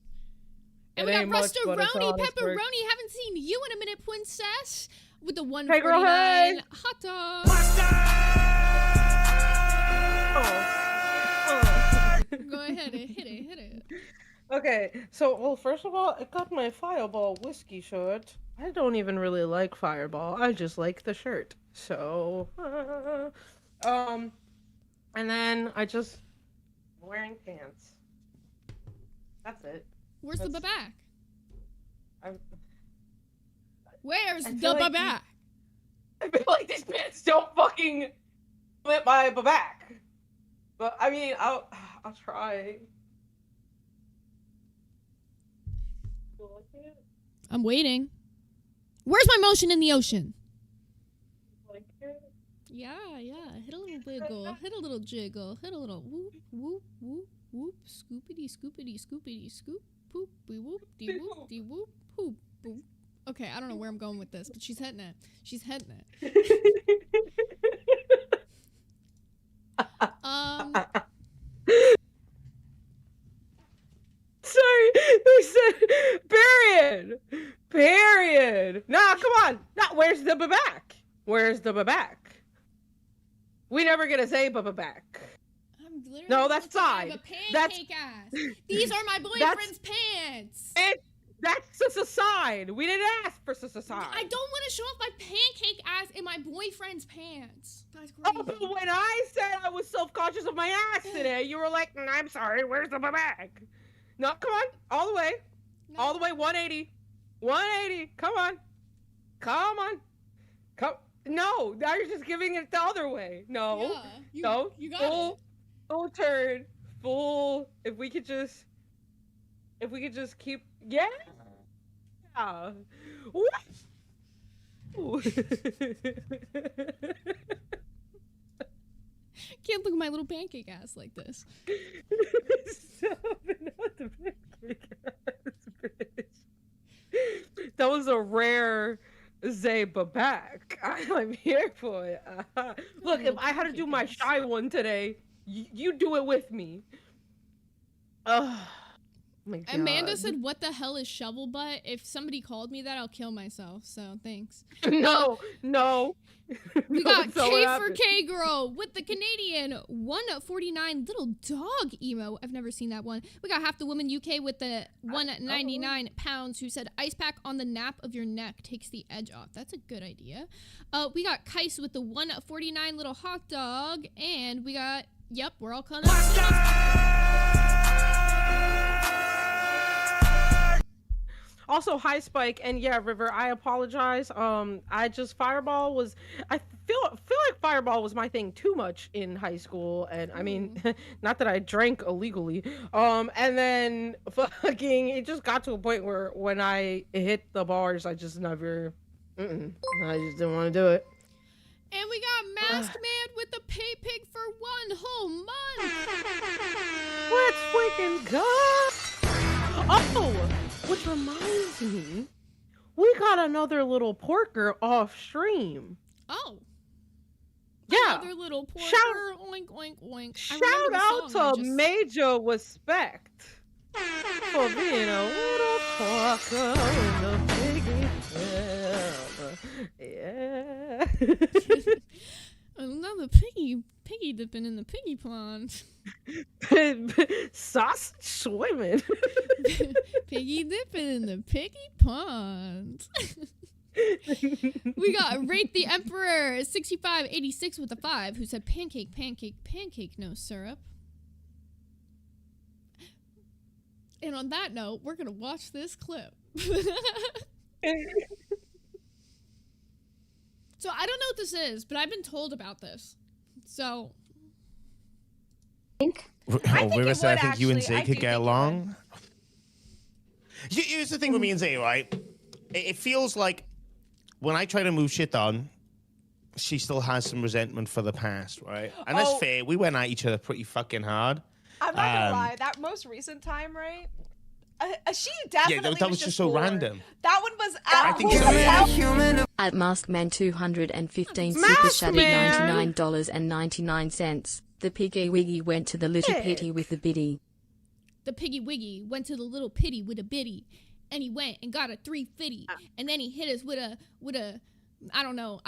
And we got Rustaroni, Pepperoni, haven't seen you in a minute, Princess, with the 149 hot dog. Go ahead and hit it. Okay, so, well, first of all, I got my Fireball whiskey shirt. I don't even really like Fireball. I just like the shirt. So, and then I'm wearing pants. That's it. Where's the back? Where's the back? I feel like these pants don't fucking fit my back. But, I mean, I'll try. I'm waiting. Where's my motion in the ocean? Yeah. Hit a little wiggle. Hit a little jiggle. Hit a little whoop, whoop, whoop, whoop. Scoopity, scoopity, scoopity, scoop. Poop, wee whoop, dee whoop, dee whoop, poop, boop. Okay, I don't know where I'm going with this, but she's hitting it. Sorry, they said period. Nah, come on. Where's the back? We never get a Zaba back. I'm literally No, that's supposed to have side. a That's pancake ass. These are my boyfriend's pants. That's a side. We didn't ask for a side. I don't want to show off my pancake ass in my boyfriend's pants. That's Oh, crazy. but when I said I was self-conscious of my ass today, you were like, I'm sorry, where's the bag? No, come on, all the way. No. All the way, 180. 180, come on. Come on. Come. No, now you're just giving it the other way. No, Yeah, no, you got full, it. full turn, full. If we could just keep, yeah. Woo. Can't look at my little pancake ass like this. Stop it, not the pancake ass, bitch. That was a rare Zaba back. I'm here for it. Look, if I had to do my shy one today, you do it with me. Oh my God. Amanda said, "What the hell is shovel butt? If somebody called me that, I'll kill myself." So thanks. No. We No, got that's not K what for happened. K girl with the Canadian 149 little dog emo. I've never seen that one. We got Half the Woman UK with the 199 pounds who said ice pack on the nape of your neck takes the edge off. That's a good idea. We got Kais with the 149 little hot dog, and we got we're all caught up. Also, hi Spike, and yeah, River, I apologize. I just Fireball was. I feel like Fireball was my thing too much in high school, and I mean, not that I drank illegally. And then fucking, it just got to a point where when I hit the bars, I just never. I just didn't want to do it. And we got Masked Man with the pay pig for 1 whole month. Let's freaking go! Oh, which reminds me, we got another little porker off stream. Oh. Yeah. Another little porker. Shout- Oink, oink, oink. Shout out to Major Respect for being a little porker in the piggy field. Yeah. Another piggy dipping in the piggy pond. Sausage swimming. Piggy dipping in the piggy pond. We got Rate the Emperor 6586 with a 5 who said pancake, no syrup. And on that note, we're gonna watch this clip. So I don't know what this is, but I've been told about this. So Oh, Rivers, I think you and Zay could get along. Here's the thing with me and Zay, right? It feels like when I try to move shit on, she still has some resentment for the past, right? And that's fair. We went at each other pretty fucking hard. I'm not gonna lie. That most recent time, right? She definitely that was just so bored. random. That one was I think At Maskman 215 super Maskman! shatty $99.99. The piggy wiggy went to the little pitty with the biddy. the piggy wiggy went to the little pitty with a biddy, and he went and got a 350, and then he hit us with a I don't know.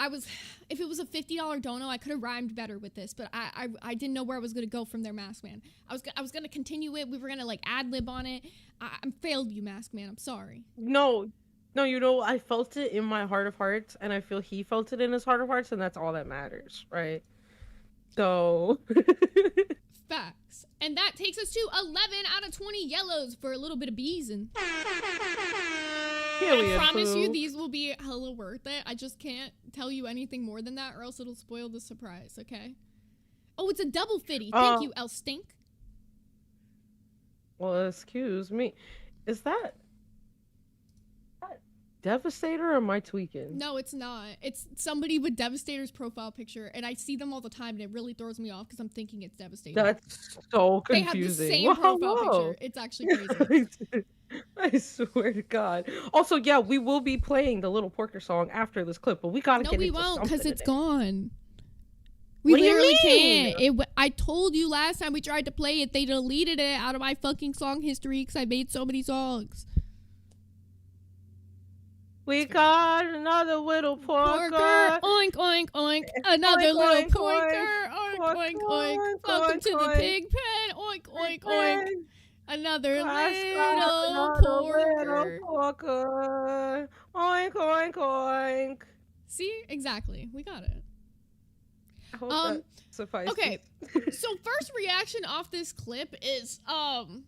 If it was a $50 dono, I could have rhymed better with this, but I didn't know where I was gonna go from there, Mask Man. I was gonna continue it. We were gonna like ad lib on it. I failed you, Mask Man. I'm sorry. No, you know, I felt it in my heart of hearts, and I feel he felt it in his heart of hearts, and that's all that matters, right? So. Facts. And that takes us to 11 out of 20 yellows for a little bit of bees. And I promise you these will be hella worth it. I just can't tell you anything more than that, or else it'll spoil the surprise, okay? Oh, it's a double fitty. Thank you, El Stink. Well, excuse me. Is that Devastator or am I tweaking? No, it's not. It's somebody with Devastator's profile picture, and I see them all the time, and it really throws me off because I'm thinking it's Devastator. That's so They have confusing. the same profile picture. It's actually crazy. I swear to God. Also, yeah, we will be playing the Little Porker song after this clip, but we gotta No, get we into won't, because something it's today. gone. We What do you literally mean? can't. I told you last time we tried to play it, they deleted it out of my fucking song history because I made so many songs. We got another little porker. Porker, oink, oink, oink. Another Oink, little oink, porker, oink, oink. Welcome to the pig pen. Oink, oink, oink. Another little porker. Oink, oink, oink. See? Exactly. We got it. I hope that suffices. Okay. So first reaction off this clip is, when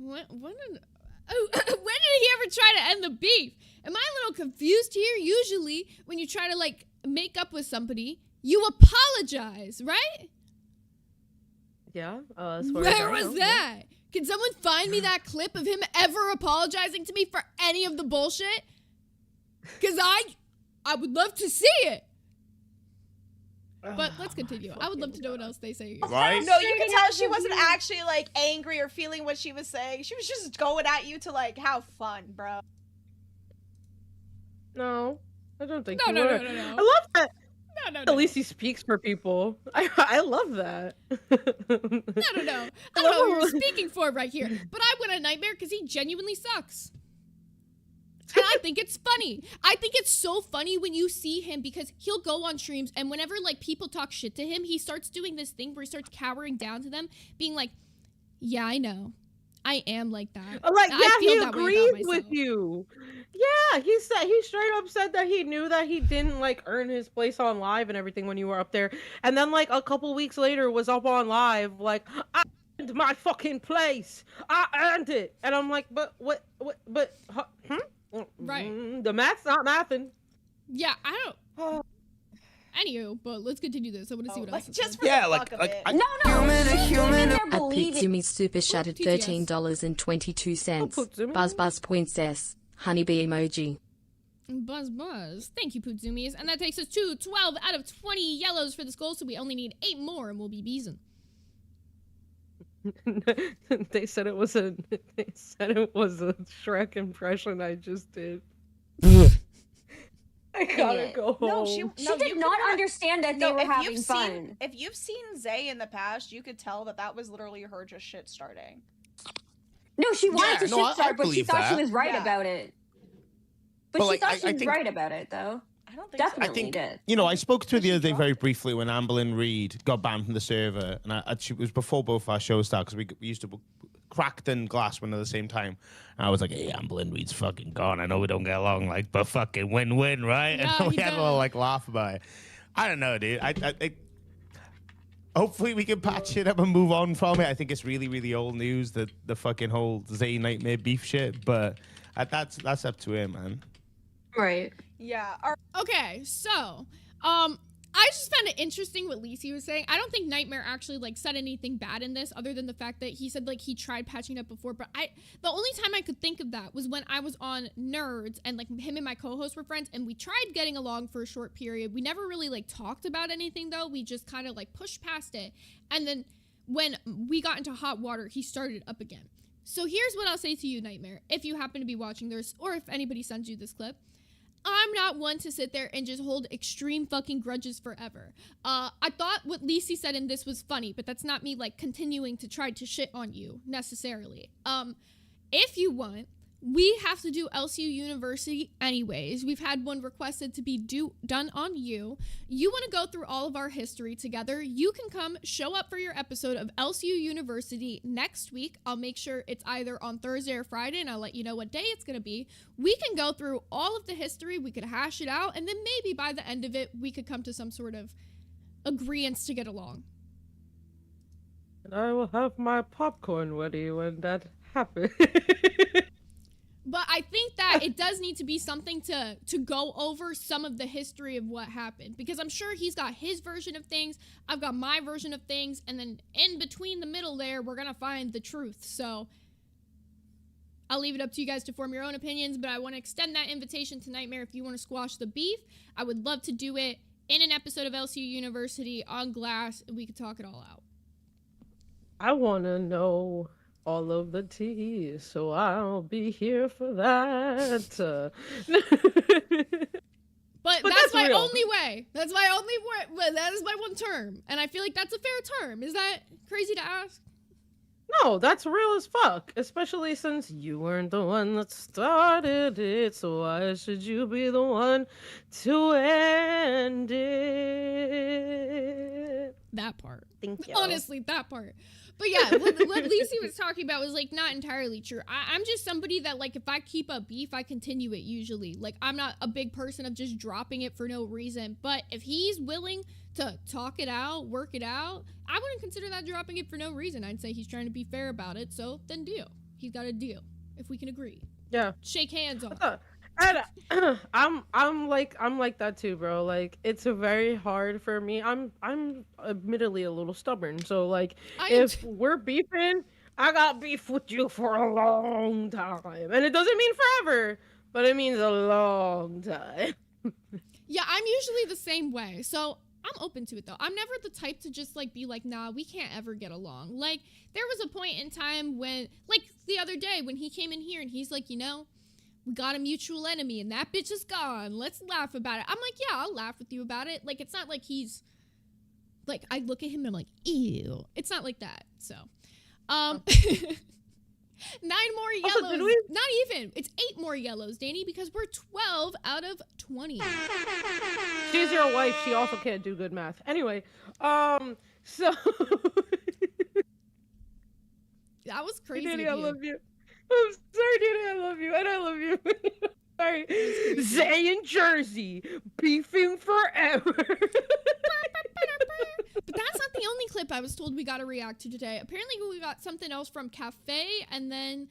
did he ever try to end the beef? Am I a little confused here? Usually, when you try to, like, make up with somebody, you apologize, right? Yeah. Where was that? Can someone find me that clip of him ever apologizing to me for any of the bullshit? Because I would love to see it. But let's continue. I would love to know what else they say. Right? No, you can tell she wasn't actually like angry or feeling what she was saying. She was just going at you to like have fun, bro. No, I don't think No. I love that. No. At least he speaks for people. I love that. No. I don't know who you're speaking for right here. But I want a nightmare because he genuinely sucks. And I think it's funny. I think it's so funny when you see him because he'll go on streams and whenever like people talk shit to him, he starts doing this thing where he starts cowering down to them, being like, yeah, I know. I am like that. Like, I yeah, feel he that way agrees about with myself." you. Yeah, he straight up said that he knew that he didn't like earn his place on live and everything when you were up there. And then like a couple weeks later was up on live like, I earned my fucking place. I earned it. And I'm like, but Right. The math's not mathing. Yeah, I don't. Anywho, but let's continue this. I want to see what else. is Just there. for Yeah, the like- fuck of like, it. I- No, human. They're At believing. Pizumi Super Shattered TTS. $13.22. Pizumi. Buzz Princess. Honeybee emoji. Buzz. Thank you, Pootzumies. And that takes us to 12 out of 20 yellows for this goal, so we only need 8 more and we'll be beezing. They said it was a Shrek impression I just did. I gotta go home. No, she She no, did you not cannot- understand that they No, were if having you've fun. seen if you've seen Zay in the past, you could tell that was literally her just shit starting. No, she wanted to no, I shit start, but she believe thought she that. was right Yeah. about it. But But, she like, thought I she was think- right about it, though. I don't think Definitely I think, did. you know, I spoke to her the Was other she day very drunk? briefly when Amberlynn Reed got banned from the server. And it was before both our shows started because we used to cracked and glass one at the same time. And I was like, hey, Amberlynn Reed's fucking gone. I know we don't get along, like, but fucking win-win, right? Yeah, And he we had to all, did. like, laugh about it. I don't know, dude. Hopefully we can patch it up and move on from it. I think it's really, really old news, that the fucking whole Zay Nightmare beef shit. But that's up to him, man. Right. Yeah. Okay, so, I just found it interesting what Lacey was saying. I don't think Nightmare actually, like, said anything bad in this other than the fact that he said, like, he tried patching up before. But the only time I could think of that was when I was on Nerds and, like, him and my co-host were friends and we tried getting along for a short period. We never really, like, talked about anything, though. We just kind of, like, pushed past it. And then when we got into hot water, he started up again. So here's what I'll say to you, Nightmare, if you happen to be watching this or if anybody sends you this clip. I'm not one to sit there and just hold extreme fucking grudges forever. I thought what Lacey said in this was funny, but that's not me, like, continuing to try to shit on you, necessarily. If you want, we have to do LCU University anyways. We've had one requested to be done on you. You want to go through all of our history together, you can come show up for your episode of LCU University next week. I'll make sure it's either on Thursday or Friday, and I'll let you know what day it's going to be. We can go through all of the history, we could hash it out, and then maybe by the end of it, we could come to some sort of agreeance to get along. And I will have my popcorn ready when that happens. But I think that it does need to be something to go over some of the history of what happened. Because I'm sure he's got his version of things, I've got my version of things, and then in between the middle there, we're going to find the truth. So I'll leave it up to you guys to form your own opinions, but I want to extend that invitation to Nightmare. If you want to squash the beef, I would love to do it in an episode of LCU University on glass, and we could talk it all out. I want to know all of the tea, so I'll be here for that. But But that's that's my real. only way. That's my only way. But that is my one term. And I feel like that's a fair term. Is that crazy to ask? No, that's real as fuck. Especially since you weren't the one that started it, so why should you be the one to end it? That part. Thank you. Honestly, that part. But yeah, what Lacey was talking about was like not entirely true. I'm just somebody that like if I keep up beef, I continue it usually. Like I'm not a big person of just dropping it for no reason. But if he's willing to talk it out, work it out, I wouldn't consider that dropping it for no reason. I'd say he's trying to be fair about it. So then deal. He's got a deal. If we can agree. Yeah. Shake hands on. And I'm like that too, bro. Like it's very hard for me. I'm admittedly a little stubborn. So like if we're beefing, I got beef with you for a long time. And it doesn't mean forever, but it means a long time. Yeah, I'm usually the same way. So I'm open to it though. I'm never the type to just like be like, nah, we can't ever get along. Like there was a point in time when, like the other day when he came in here and he's like, you know, we got a mutual enemy and that bitch is gone. Let's laugh about it. I'm like, yeah, I'll laugh with you about it. Like, it's not like he's, like, I look at him and I'm like, ew. It's not like that. So, 9 more yellows. Also, Not even. It's 8 more yellows, Danny, because we're 12 out of 20. She's your wife. She also can't do good math. Anyway, so. That was crazy. Danny, of I you. love you. I'm sorry, Danny, I love you, and I love you. Sorry. Zay in Jersey, beefing forever. But that's not the only clip I was told we got to react to today. Apparently we got something else from Cafe, and then,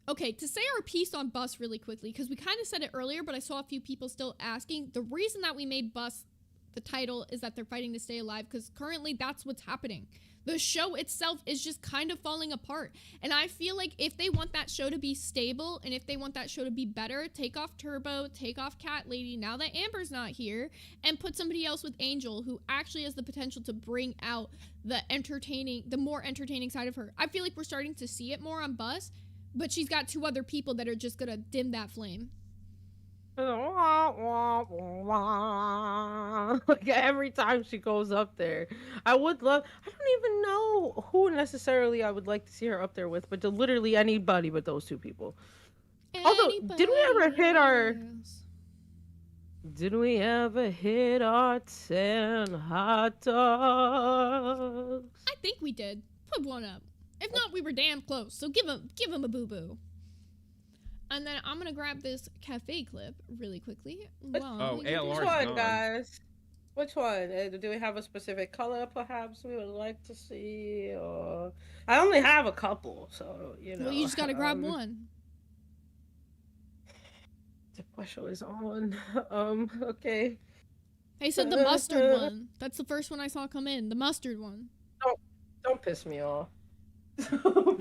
okay, to say our piece on Bus really quickly, because we kind of said it earlier, but I saw a few people still asking. The reason that we made Bus the title is that they're fighting to stay alive, because currently that's what's happening. The show itself is just kind of falling apart. And I feel like if they want that show to be stable and if they want that show to be better, take off Turbo, take off Cat Lady, now that Amber's not here, and put somebody else with Angel who actually has the potential to bring out the more entertaining side of her. I feel like we're starting to see it more on Bus, but she's got 2 other people that are just gonna dim that flame. Like every time she goes up there, I don't even know who necessarily I would like to see her up there with, but literally anybody but those 2 people. Also, did we ever hit our 10 hot dogs? I think we did. Put one up. If not, we were damn close. So give him a boo-boo. And then I'm gonna grab this cafe clip really quickly. ALR. Which one, guys? Which one? Do we have a specific color, perhaps, we would like to see? Or I only have a couple, so you know. Well, you just gotta grab one. The pressure is on. Okay. Hey, said the mustard one. That's the first one I saw come in. The mustard one. Don't piss me off.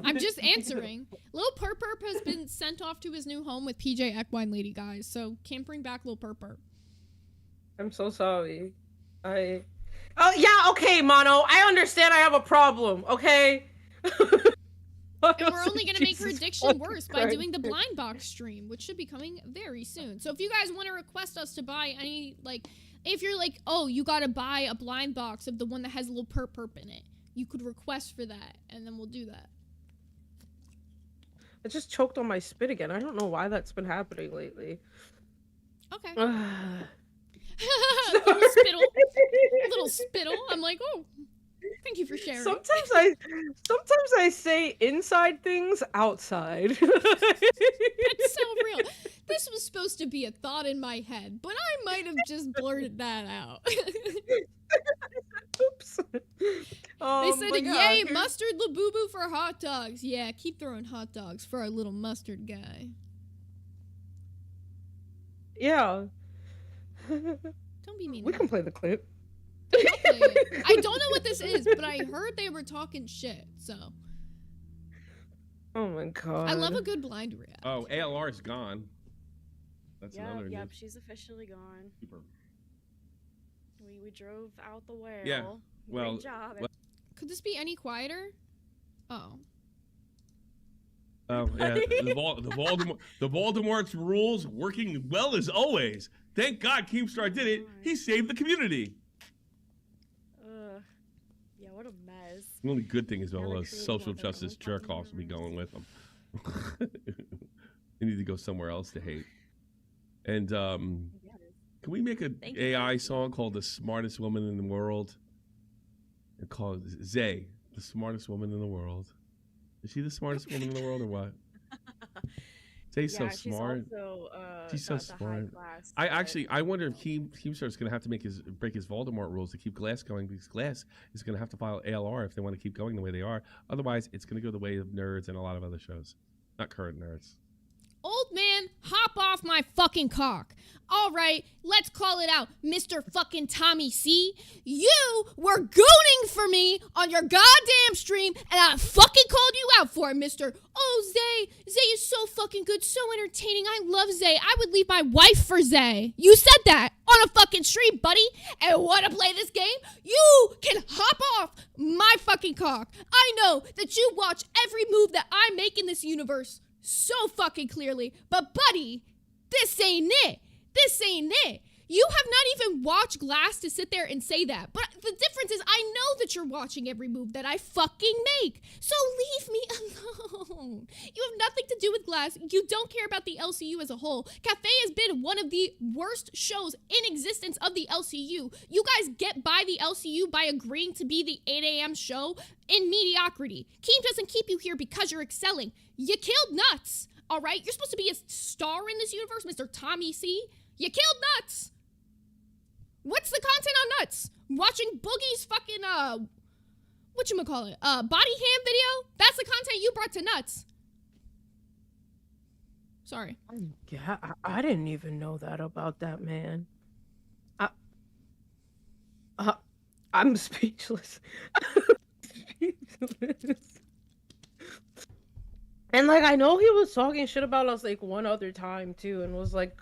I'm just answering. Lil Perp has been sent off to his new home with PJ Equine Lady, guys. So can't bring back Lil Perp. I'm so sorry. Oh yeah, okay, Mono. I understand I have a problem, okay? And we're only gonna make her addiction worse by doing the blind box stream, which should be coming very soon. So if you guys want to request us to buy any, like, if you're like, oh, you gotta buy a blind box of the one that has Lil Perp in it, you could request for that, and then we'll do that. I just choked on my spit again. I don't know why that's been happening lately. Okay. little spittle. I'm like, oh, thank you for sharing. Sometimes I say inside things outside. That's so real. This was supposed to be a thought in my head, but I might have just blurted that out. Oops. They said, yay, mustard Labubu for hot dogs. Yeah, keep throwing hot dogs for our little mustard guy. Yeah. Don't be mean. We can play the clip. I don't know what this is, but I heard they were talking shit, so. Oh my god. I love a good blind react. Oh, ALR's gone. That's another Yep, news. she's officially gone. Super. We drove out the whale. Yeah, well, Great job. Could this be any quieter? Oh. Oh yeah, the Voldemort's rules working well as always. Thank God Keemstar did it. He saved the community. Yeah, what a mess. The only good thing is all Now they're those creating social all their justice own jerk offs will be going with them. They need to go somewhere else to hate. And can we make an AI song called "The Smartest Woman in the World"? and call Zay the smartest woman in the world. Is she the smartest woman in the world or what? Zay's so smart. She's so smart. I wonder if Keemstar's going to have to break his Voldemort rules to keep Glass going, because Glass is going to have to file ALR if they want to keep going the way they are. Otherwise, it's going to go the way of nerds and a lot of other shows. Not current nerds. Old man, hop off my fucking cock. All right, let's call it out, Mr. fucking Tommy C. You were gooning for me on your goddamn stream, and I fucking called you out for it, Mr. Oh, Zay is so fucking good, so entertaining. I love Zay. I would leave my wife for Zay. You said that on a fucking stream, buddy. And want to play this game? You can hop off my fucking cock. I know that you watch every move that I make in this universe so fucking clearly, but buddy, this ain't it. This ain't it. You have not even watched Glass to sit there and say that. But the difference is I know that you're watching every move that I fucking make. So leave me alone. You have nothing to do with Glass. You don't care about the LCU as a whole. Cafe has been one of the worst shows in existence of the LCU. You guys get by the LCU by agreeing to be the 8 a.m. show in mediocrity. Keem doesn't keep you here because you're excelling. You killed Nuts, all right? You're supposed to be a star in this universe, Mr. Tommy C. You killed Nuts. What's the content on Nuts? Watching Boogie's fucking, whatchamacallit, body ham video? That's the content you brought to Nuts. Sorry. Yeah, I didn't even know that about that man. I'm speechless. Speechless. And like, I know he was talking shit about us like one other time too, and was like,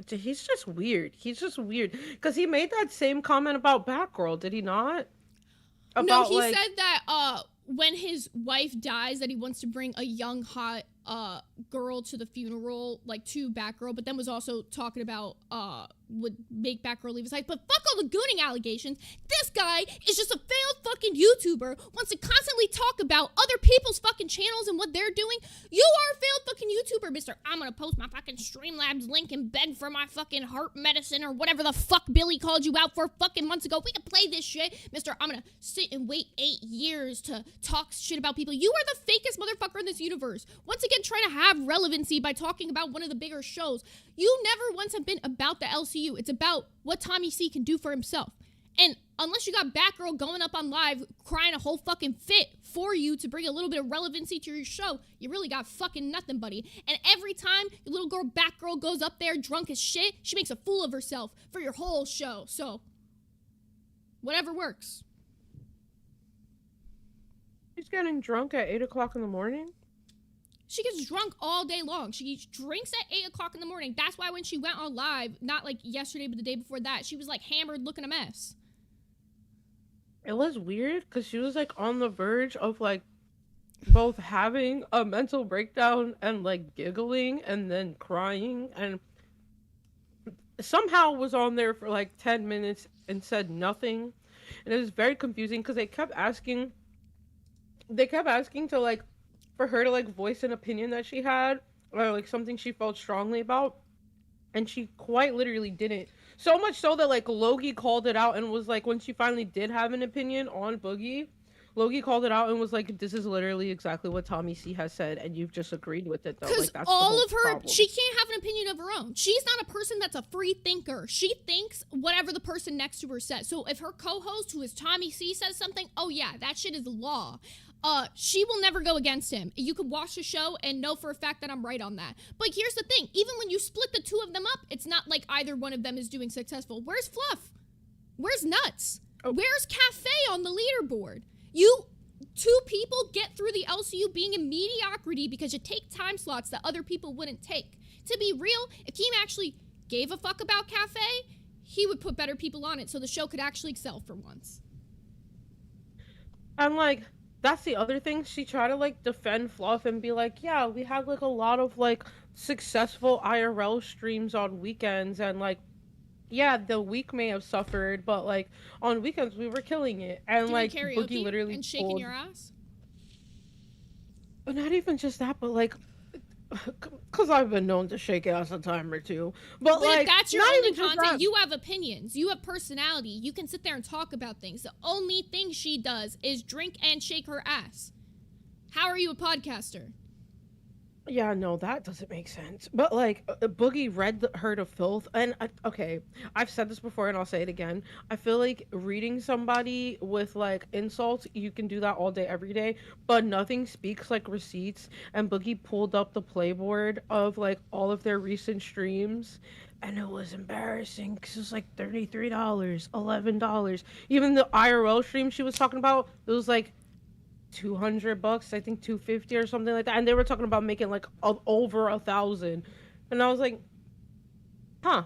he's just weird. He's just weird because he made that same comment about Batgirl, did he not? No, he said that when his wife dies, that he wants to bring a young hot girl to the funeral, like to Batgirl, but then was also talking about would make Batgirl leave his life. But fuck all the gooning allegations. This guy is just a failed fucking YouTuber, wants to constantly talk about other people's fucking channels and what they're doing. You are a failed fucking YouTuber, Mr. I'm gonna post my fucking Streamlabs link and beg for my fucking heart medicine or whatever the fuck Billy called you out for fucking months ago. We can play this shit, Mr. I'm gonna sit and wait 8 years to talk shit about people. You are the fakest motherfucker in this universe. Once again, trying to have relevancy by talking about one of the bigger shows. You never once have been about the LCU. It's about what Tommy C can do for himself. And unless you got Batgirl going up on live crying a whole fucking fit for you to bring a little bit of relevancy to your show, you really got fucking nothing, buddy. And every time your little girl Batgirl goes up there drunk as shit, she makes a fool of herself for your whole show. So, whatever works. She's getting drunk at 8 o'clock in the morning? She gets drunk all day long. She drinks at 8 o'clock in the morning. That's why when she went on live, not like yesterday, but the day before that, she was like hammered looking a mess. It was weird because she was like on the verge of like both having a mental breakdown and like giggling and then crying, and somehow was on there for like 10 minutes and said nothing. And it was very confusing because they kept asking to like for her to like voice an opinion that she had or like something she felt strongly about, and she quite literally didn't. So much so that like Logie called it out and was like, when she finally did have an opinion on Boogie, Logie called it out and was like, this is literally exactly what Tommy C has said, and you've just agreed with it though. Because like, all of her problem. She can't have an opinion of her own. She's not a person that's a free thinker. She thinks whatever the person next to her says. So if her co-host, who is Tommy C, says something, oh yeah, that shit is law. She will never go against him. You could watch the show and know for a fact that I'm right on that. But here's the thing. Even when you split the two of them up, it's not like either one of them is doing successful. Where's Fluff? Where's Nuts? Oh. Where's Cafe on the leaderboard? You two people get through the LCU being in mediocrity because you take time slots that other people wouldn't take. To be real, if Keem actually gave a fuck about Cafe, he would put better people on it so the show could actually excel for once. I'm like... That's the other thing. She tried to like defend Fluff and be like, yeah, we had like a lot of like successful IRL streams on weekends, and like, yeah, the week may have suffered, but like on weekends we were killing it. And doing like karaoke Boogie literally and shaking your ass. But not even just that, but like because I've been known to shake ass a time or two. But But like, if that's your not only even just content, that. you have opinions, you have personality, you can sit there and talk about things. The only thing she does is drink and shake her ass. How are you a podcaster? Yeah, no, that doesn't make sense. But like, Boogie read her to filth, and okay, I've said this before, and I'll say it again. I feel like reading somebody with like insults, you can do that all day, every day, but nothing speaks like receipts. And Boogie pulled up the playboard of like all of their recent streams, and it was embarrassing because it was like $33, $11. Even the IRL stream she was talking about, it was like $200, I think 250 or something like that, and they were talking about making like over 1,000, and I was like, huh,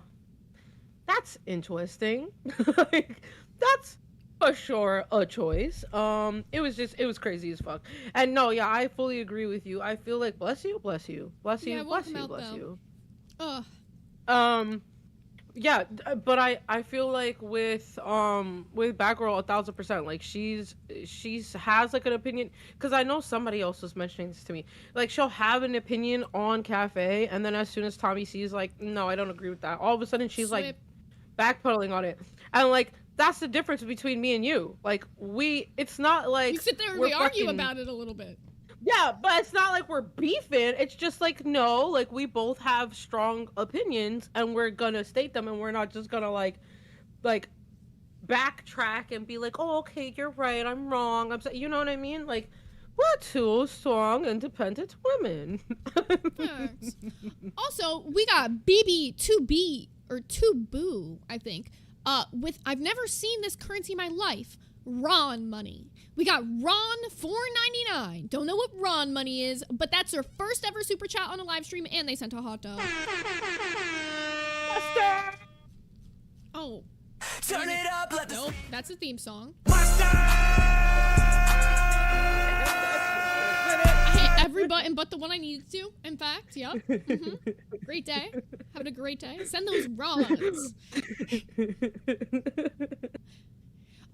that's interesting. Like, that's for sure a choice. It was crazy as fuck. And no, yeah, I fully agree with you. I feel like bless you, bless you, bless you, Yeah, bless welcome you, out, bless though. you. Ugh. Yeah, but I feel like with Batgirl 1,000%, like she's has like an opinion, because I know somebody else was mentioning this to me, like she'll have an opinion on Cafe, and then as soon as Tommy sees like, no, I don't agree with that, all of a sudden she's like backpedaling on it, and like that's the difference between me and you. Like it's not like You sit there and we're we argue fucking- about it a little bit. Yeah, but it's not like we're beefing. It's just like, no, like we both have strong opinions and we're gonna state them, and we're not just gonna like backtrack and be like, oh, okay, you're right, I'm wrong. You know what I mean? Like, we're two strong, independent women. Thanks. Also, we got BB2B or 2Boo, I think. With I've never seen this currency in my life. Ron money. We got Ron $4.99. Don't know what Ron money is, but that's their first ever super chat on a live stream, and they sent a hot dog. Oh. Turn it up, let the Nope, that's a theme song. Buster! I hit every button but the one I needed to. In fact, yep. Great day. Having a great day. Send those Rons.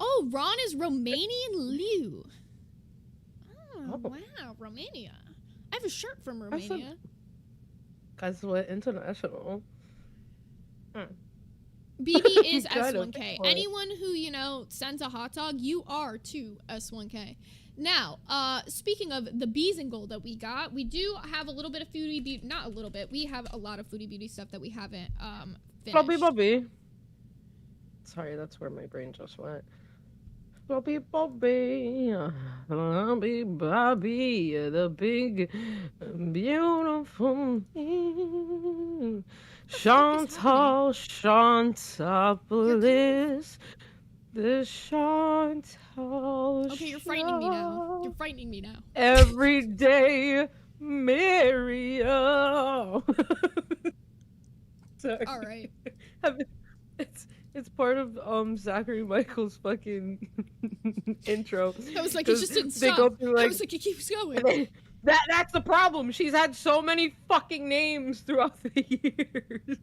Oh, Ron is Romanian Liu. Oh, wow, Romania. I have a shirt from Romania. Guys, what international? BB is Kind of. S1K. Anyone who, sends a hot dog, you are too S1K. Now, speaking of the bees and gold that we got, we do have a little bit of foodie beauty. Not a little bit. We have a lot of foodie beauty stuff that we haven't finished. Bobby. Sorry, that's where my brain just went. Bobby, the big, beautiful Chantopolis, the Chantal. Okay, you're frightening me now. You're frightening me now. Every day, Mario. Sorry. All right. It's part of Zachary Michael's fucking intro. I was like, it just didn't stop. Go through, I was like, it keeps going. That's the problem. She's had so many fucking names throughout the years.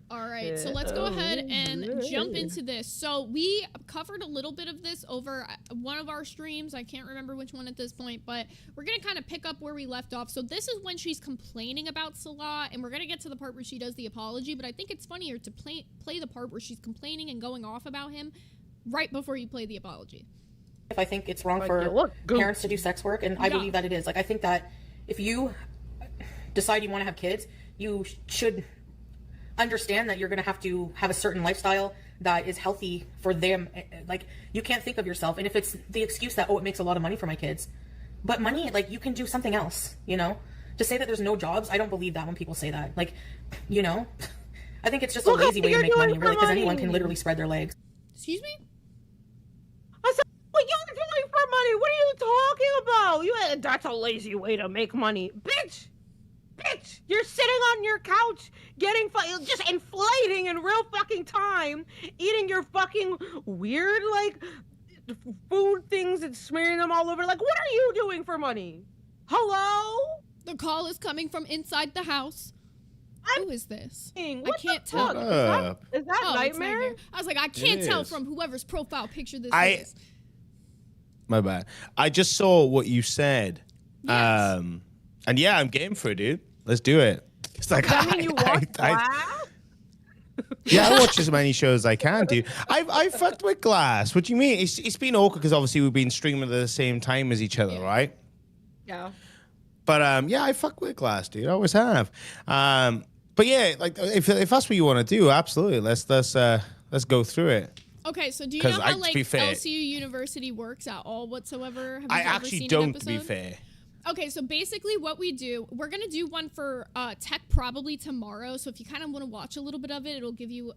All right, so let's go ahead and jump into this. So we covered a little bit of this over one of our streams. I can't remember which one at this point, but we're going to kind of pick up where we left off. So this is when she's complaining about Salah, and we're going to get to the part where she does the apology, but I think it's funnier to play the part where she's complaining and going off about him right before you play the apology. If I think it's wrong for parents to do sex work, and I believe that it is. Like, I think that if you decide you want to have kids, you should understand that you're going to have a certain lifestyle that is healthy for them. Like, you can't think of yourself, and if it's the excuse that, oh, it makes a lot of money for my kids, but money, like, you can do something else, to say that there's no jobs, I don't believe that when people say that. Like, I think it's just a lazy way to make money, really, because anyone can literally spread their legs. Excuse me? I said, what you're doing for money? What are you talking about? That's a lazy way to make money. Bitch, you're sitting on your couch just inflating in real fucking time, eating your fucking weird, like, food things and smearing them all over. Like, what are you doing for money? Hello? The call is coming from inside the house. Who is this? I What can't the tell. fuck? Is that Oh, it's Nightmare? I was like, I can't tell is. from whoever's profile picture this is. My bad. I just saw what you said. Yes. And yeah, I'm game for it, dude. Let's do it. It's like, Does that mean you watch Glass? yeah, I watch as many shows as I can, dude. I fucked with Glass. What do you mean? It's been awkward because obviously we've been streaming at the same time as each other, right? Yeah. But yeah, I fuck with Glass, dude. I always have. But yeah, like if that's what you want to do, absolutely. Let's go through it. Okay, so do you know how like fair, LCU University works at all whatsoever? Have you I ever actually seen don't, an to episode? be fair. Okay, so basically what we do, we're going to do one for tech probably tomorrow. So if you kind of want to watch a little bit of it, it'll give you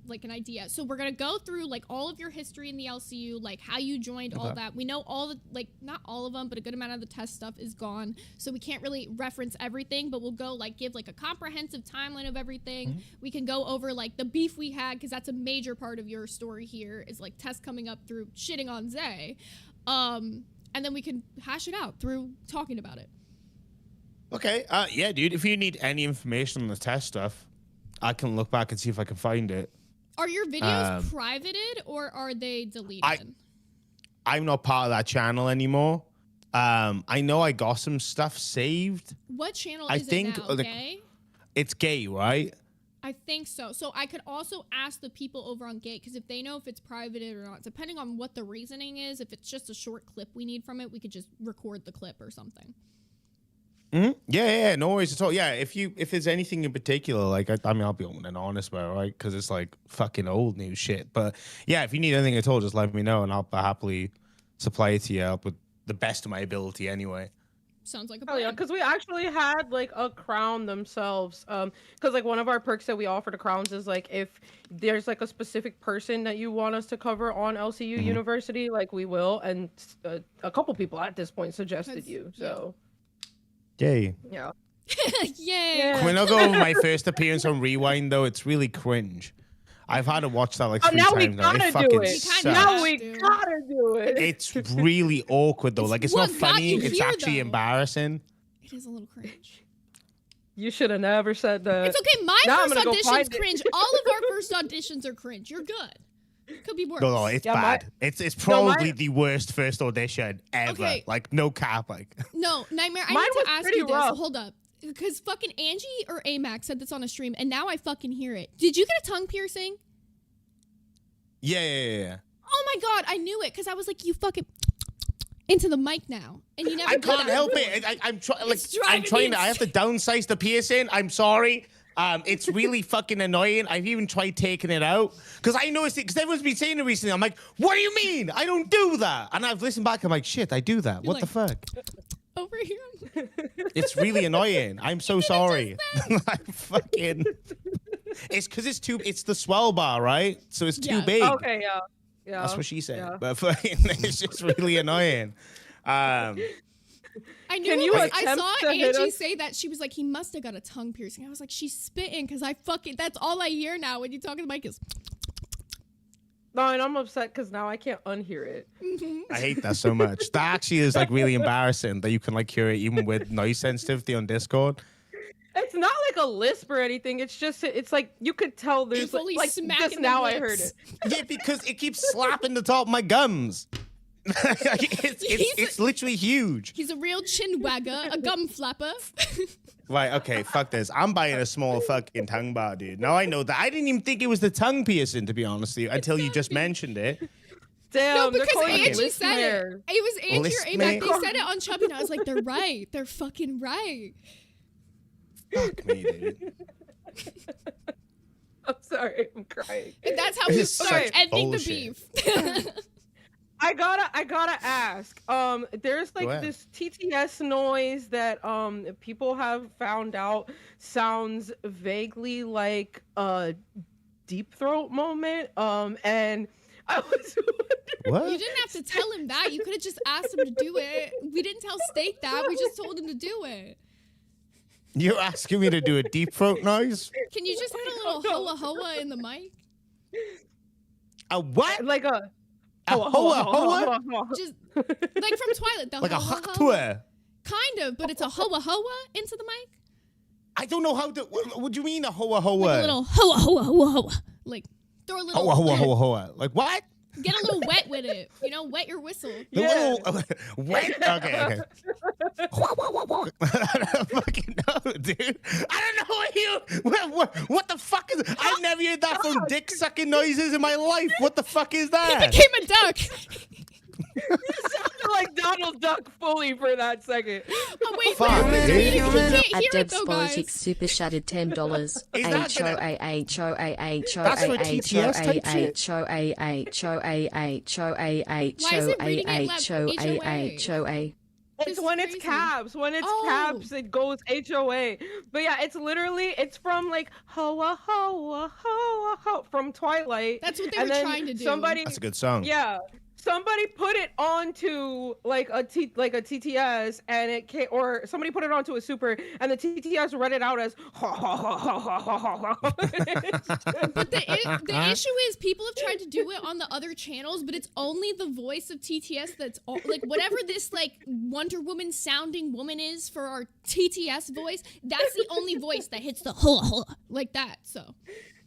like an idea. So we're going to go through like all of your history in the LCU, like how you joined, all that. We know all the, like not all of them, but a good amount of the test stuff is gone. So we can't really reference everything, but we'll go like give like a comprehensive timeline of everything. We can go over like the beef we had, because that's a major part of your story here is like Tess coming up through shitting on Zay. And then we can hash it out through talking about it. Okay. Yeah, dude. If you need any information on the test stuff, I can look back and see if I can find it. Are your videos privated or are they deleted? I'm not part of that channel anymore. I know I got some stuff saved. What channel is it now? Gay? It's gay, right? I think so. So I could also ask the people over on Gate, because if they know if it's privated or not, depending on what the reasoning is, if it's just a short clip we need from it, we could just record the clip or something. Yeah, no worries at all. Yeah, if there's anything in particular, like I mean, I'll be open and honest about it, right? Because it's like fucking old news shit. But yeah, if you need anything at all, just let me know, and I'll happily supply it to you with the best of my ability, anyway. Sounds like a plan. Oh yeah, because we actually had like a crown themselves. Because like one of our perks that we offer to crowns is like if there's like a specific person that you want us to cover on LCU University, like we will. And a couple people at this point suggested you. So. Yay. Yeah. Yay. Can we not go over my first appearance on Rewind though? It's really cringe. I've had to watch that like 3 now times we now. gotta It fucking do it. sucks. Now we gotta do it. It's really awkward though. Like it's not funny. It's here, actually though. Embarrassing. It is a little cringe. You should have never said that. It's okay. My Now first I'm gonna go audition's find it. cringe. All of our first auditions are cringe. You're good. Could be worse. No, it's bad. It's probably the worst first audition ever. Okay. Like no cap. Like No, Nightmare, I Mine need was to ask pretty you this. rough. Hold up. Because fucking Angie or Amax said this on a stream, and now I fucking hear it. Did you get a tongue piercing? Yeah. Oh my god, I knew it, because I was like, you fucking into the mic now. And you never I did can't that. help it. I'm trying. Like It's driving I'm trying me to. I have to downsize the piercing. I'm sorry. It's really fucking annoying. I've even tried taking it out because I noticed it because everyone's been saying it recently. I'm like, what do you mean? I don't do that. And I've listened back. I'm like, shit, I do that. You're What the fuck? Over here. It's really annoying. I'm so sorry. I'm fucking. It's because it's too. It's the swell bar, right? So it's too big. Okay, yeah. That's what she said. Yeah. But fucking, it's just really annoying. I knew Can it you was, I attempt saw to hit Angie us? say that. She was like, he must have got a tongue piercing. I was like, she's spitting because I fucking, that's all I hear now when you talk to the mic is. No, and I'm upset because now I can't unhear it. I hate that so much. That actually is like really embarrassing that you can like hear it even with noise sensitivity on Discord. It's not like a lisp or anything. It's just, it's like you could tell there's fully like smacking just the now I lips. heard it. Yeah, because it keeps slapping the top of my gums. it's literally huge. He's a real chin wagger, a gum flapper. Right, okay, fuck this. I'm buying a small fucking tongue bar, dude. Now I know that. I didn't even think it was the tongue piercing, to be honest with you, until you just mentioned it. Damn, No, they're because calling it Angie said it. listener. It was Angie or List Amac. me. They said it on Chubby, and I was like, they're right. They're fucking right. Fuck me, dude. I'm sorry, I'm crying. And that's how we This is start such ending bullshit. I gotta ask. There's like ahead. this TTS noise that people have found out sounds vaguely like a deep throat moment. And I was What? You didn't have to tell him that. You could have just asked him to do it. We didn't tell Steak that. We just told him to do it. You're asking me to do a deep throat noise? Can you just hit a little hoa hoa in the mic? A what? like a hoa? Just like from Twilight. The Like a hoa huck hoa. to her? Kind of, but it's a hoa hoa into the mic. I don't know how to. What do you mean a hoa hoa? Like a little hoa hoa hoa hoa. Like throw a little. Hoa hoa hoa hoa. Like what? Get a little wet with it. You know, wet your whistle. The little wet. Okay. I don't fucking know, dude. I don't know what the fuck is. I've never heard that from dick sucking noises in my life. What the fuck is that? He became a duck. You sounded like Donald Duck fully for that second. Oh wait, Fuck, wait, dude. you can't At hear it Deb's though, Politics guys. super shattered $10. That's for TTS type shit. It's when it's cabs. When it's cabs, it goes HOA. But yeah, it's literally, it's from like hoa hoa hoa hoa from Twilight. That's what they were trying to do. That's a good song. Yeah. Somebody put it onto like a TTS and it came, or somebody put it onto a super and the TTS read it out as ha ha ha ha ha ha ha. But the issue is people have tried to do it on the other channels, but it's only the voice of TTS that's like whatever this like Wonder Woman sounding woman is for our TTS voice. That's the only voice that hits the hula hula like that. So.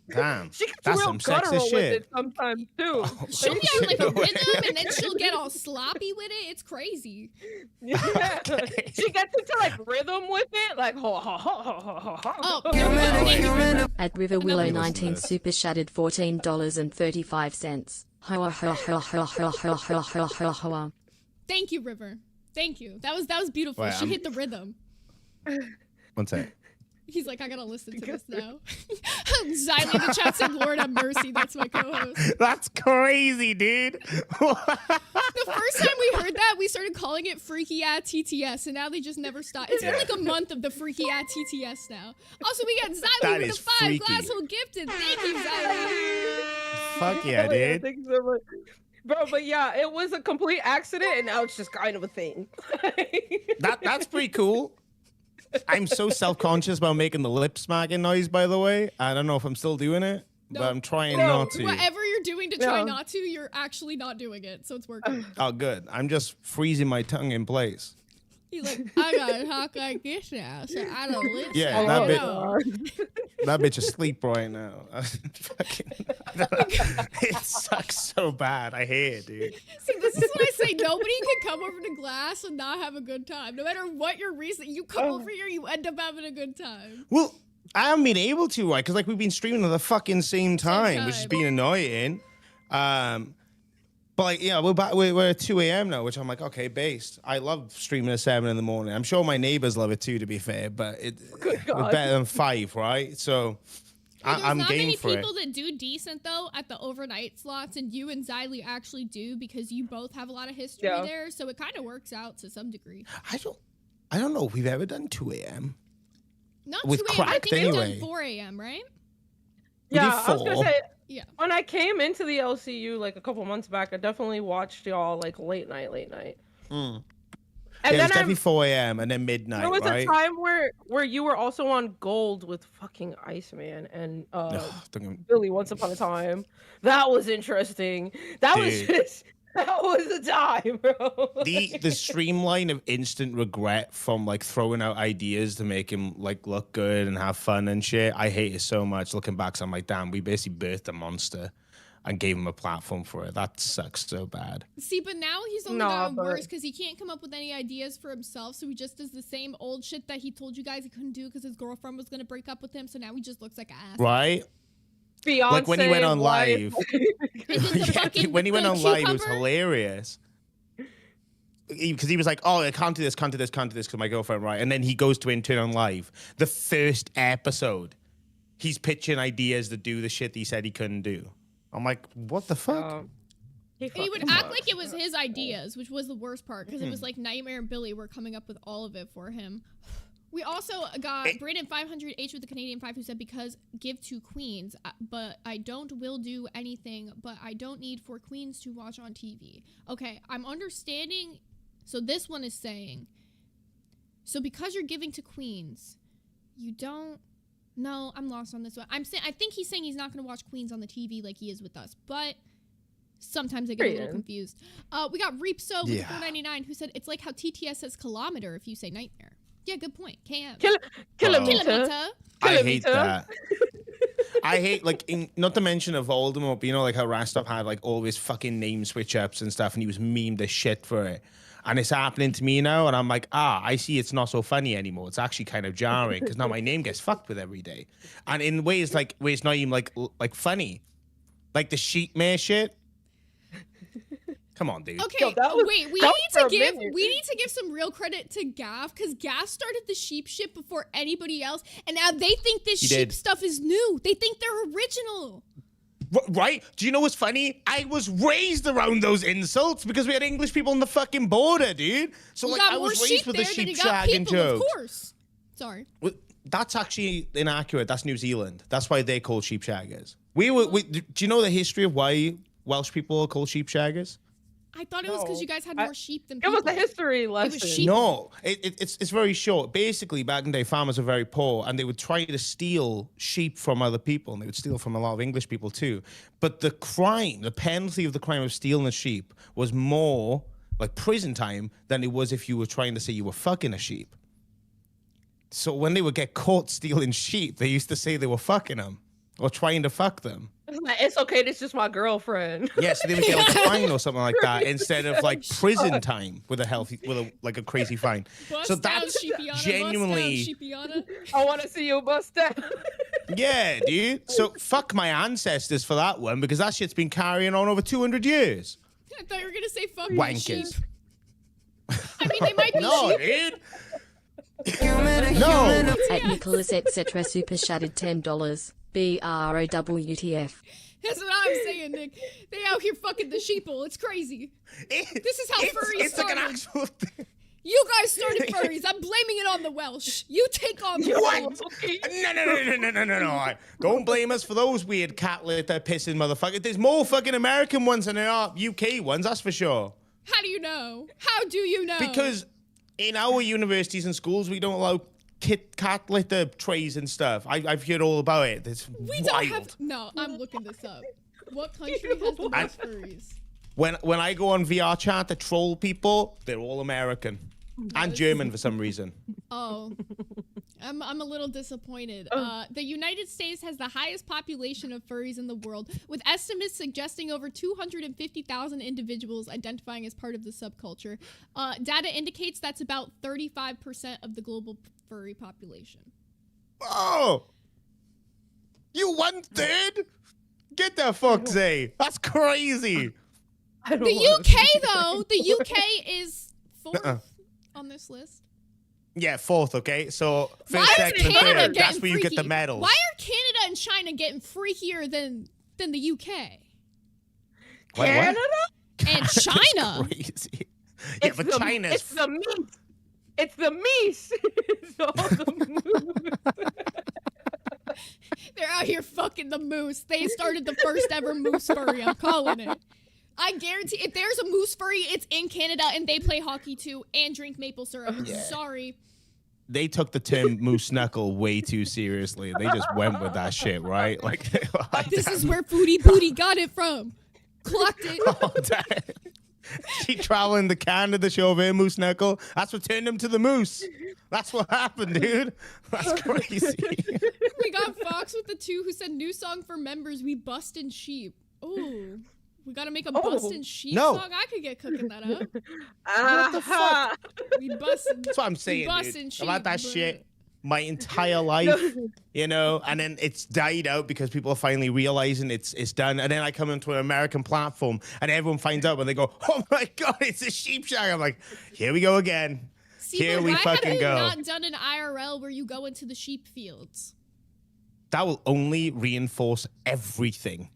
Damn, she gets that's real some guttural sexist with shit. it sometimes too. She'll be on like a rhythm and then she'll get all sloppy with it. It's crazy. Yeah. She gets into like rhythm with it, like ha ha ha ha ha ha. Oh, At River Willow 19 super shattered $14.35. Hoa hoa hoa hoa hoa hoa hoa hoa hoa. Thank you, River. Thank you. That was beautiful. Wait, she hit the rhythm. One sec. He's like, I gotta listen to this now. Xylee in the chat said, Lord have mercy. That's my co-host. That's crazy, dude. The first time we heard that, we started calling it Freaky At TTS, and now they just never stop. It's been like a month of the Freaky At TTS now. Also, we got Xylee with the 5 freaky. glassful gifted. Thank you, Xylee. Fuck yeah, dude. Thank you so much. Bro, but yeah, it was a complete accident, and now it's just kind of a thing. That's pretty cool. I'm so self-conscious about making the lip smacking noise, by the way. I don't know if I'm still doing it, but I'm trying not to. Whatever you're doing to try not to, you're actually not doing it, so it's working. Oh, good. I'm just freezing my tongue in place. He's like, I gotta talk like this now, so I don't listen. Yeah, that bitch asleep right now. It sucks so bad. I hate it, dude. See, this is what I say. Nobody can come over to Glass and not have a good time. No matter what your reason, you come over here, you end up having a good time. Well, I haven't been able to, right? Because like we've been streaming at the fucking same time, which has been annoying. But like, yeah, we're at 2 a.m. now, which I'm like, okay, based. I love streaming at 7 in the morning. I'm sure my neighbors love it too, to be fair, but it's better than 5, right? So I'm game for it. There's not many people that do decent though at the overnight slots, and you and Xylee actually do because you both have a lot of history there, so it kind of works out to some degree. I don't know if we've ever done 2 a.m. Not with 2 a.m. I think anyway. we've done 4 a.m. right? Yeah, I was gonna say. Yeah. When I came into the LCU like a couple months back, I definitely watched y'all like late night. And then it was definitely 4 a.m. and then midnight. There was right? a time where you were also on Gold with fucking Iceman and Billy Once Upon a Time. That was interesting. That was a time, bro. The streamline of instant regret from like throwing out ideas to make him like look good and have fun and shit. I hate it so much. Looking back, so I'm like, damn, we basically birthed a monster and gave him a platform for it. That sucks so bad. See, but now he's only gotten worse because he can't come up with any ideas for himself. So he just does the same old shit that he told you guys he couldn't do because his girlfriend was gonna break up with him. So now he just looks like ass. Right? Beyonce, like when he went on live. When he went on live, it was cucumber? hilarious. Because he was like, oh, I can't do this because my girlfriend, right? And then he goes to Intern on live. The first episode, he's pitching ideas to do the shit he said he couldn't do. I'm like, what the fuck? He would act like it was his ideas, which was the worst part because it was like Nightmare and Billy were coming up with all of it for him. We also got Brandon 500H with the Canadian 5 who said, because give to queens, but I will do anything, but I don't need for queens to watch on TV. Okay, I'm understanding. So this one is saying, so because you're giving to queens, you don't. No, I'm lost on this one. I think he's saying he's not going to watch queens on the TV like he is with us, but sometimes I get a little confused. We got Reapso with $4.99 who said, it's like how TTS says kilometer if you say nightmare. Yeah, good point. KM. Kilometer. I hate that. I hate, like, not to mention of Voldemort, but you know, like how Rastov had like all his fucking name switch ups and stuff, and he was memed as shit for it. And it's happening to me now, and I'm like, I see it's not so funny anymore. It's actually kind of jarring because now my name gets fucked with every day, and in ways like where it's not even like funny, like the sheep mare shit. Come on, dude. Okay, Yo, wait. We need to give some real credit to Gav, because Gav started the sheep shit before anybody else, and now they think this sheep stuff is new. They think they're original. Right? Do you know what's funny? I was raised around those insults because we had English people on the fucking border, dude. So like, I was raised with the sheep shagging joke. Of course. Sorry. Well, that's actually inaccurate. That's New Zealand. That's why they're called sheep shaggers. Do you know the history of why Welsh people are called sheep shaggers? I thought it was because you guys had more sheep than people. It was a history lesson. No, it's very short. Basically, back in the day, farmers were very poor, and they would try to steal sheep from other people, and they would steal from a lot of English people too. But the penalty of the crime of stealing a sheep was more like prison time than it was if you were trying to say you were fucking a sheep. So when they would get caught stealing sheep, they used to say they were fucking them or trying to fuck them. It's okay, this is just my girlfriend. Yeah, so they would get like a fine or something like that instead of like prison time with a crazy fine. So that's genuinely. I want to see you bust down. Yeah, dude. So fuck my ancestors for that one, because that shit's been carrying on over 200 years. I thought you were gonna say fuck wankers. Sheep. I mean, they might be no, sheep. Dude. No. At Nicholas etc. super shattered $10. BROWTF. That's what I'm saying, Nick. They out here fucking the sheeple. It's crazy. This is how furries started. Like an actual thing. You guys started furries. I'm blaming it on the Welsh. You take on the What? No. Don't blame us for those weird cat litter pissing motherfuckers. There's more fucking American ones than there are UK ones, that's for sure. How do you know? How do you know? Because in our universities and schools, we don't allow cat litter trays and stuff. I've heard all about it. It's wild. Don't have. No, I'm looking this up. What country has the most furries? When I go on VR chat to troll people, they're all American and German for some reason. Oh, I'm a little disappointed. The United States has the highest population of furries in the world, with estimates suggesting over 250,000 individuals identifying as part of the subculture. Data indicates that's about 35% of the global furry population. Oh! You 1/3? Get the fuck, Zay. That's crazy. The UK, though, the UK is fourth on this list. Yeah, fourth, okay? So, first, second, and third, that's where you get the medals. Why are Canada and China getting freakier than the UK? Canada? And China? Crazy. Yeah, but China's... It's the meat. It's the meat. It's all the moose. They're out here fucking the moose. They started the first ever moose furry. I'm calling it. I guarantee if there's a moose furry, it's in Canada, and they play hockey too and drink maple syrup. Yeah. Sorry. They took the term moose knuckle way too seriously. They just went with that shit, right? Like this is where Foodie Booty got it from. Clocked it. Oh, she traveling to Canada to show their moose knuckle. That's what turned them to the moose. That's what happened, dude. That's crazy. We got Fox with the 2 who said new song for members. We bustin' sheep. Ooh. We gotta make a bustin' sheep song. I could get cooking that up. What the fuck? We bustin'. That's what I'm saying, dude. Sheep, about that shit my entire life, you know, and then it's died out because people are finally realizing it's done. And then I come into an American platform and everyone finds out when they go, oh my God, it's a sheep shag. I'm like, here we go again. See, here we fucking go. Why have you not done an IRL where you go into the sheep fields? That will only reinforce everything.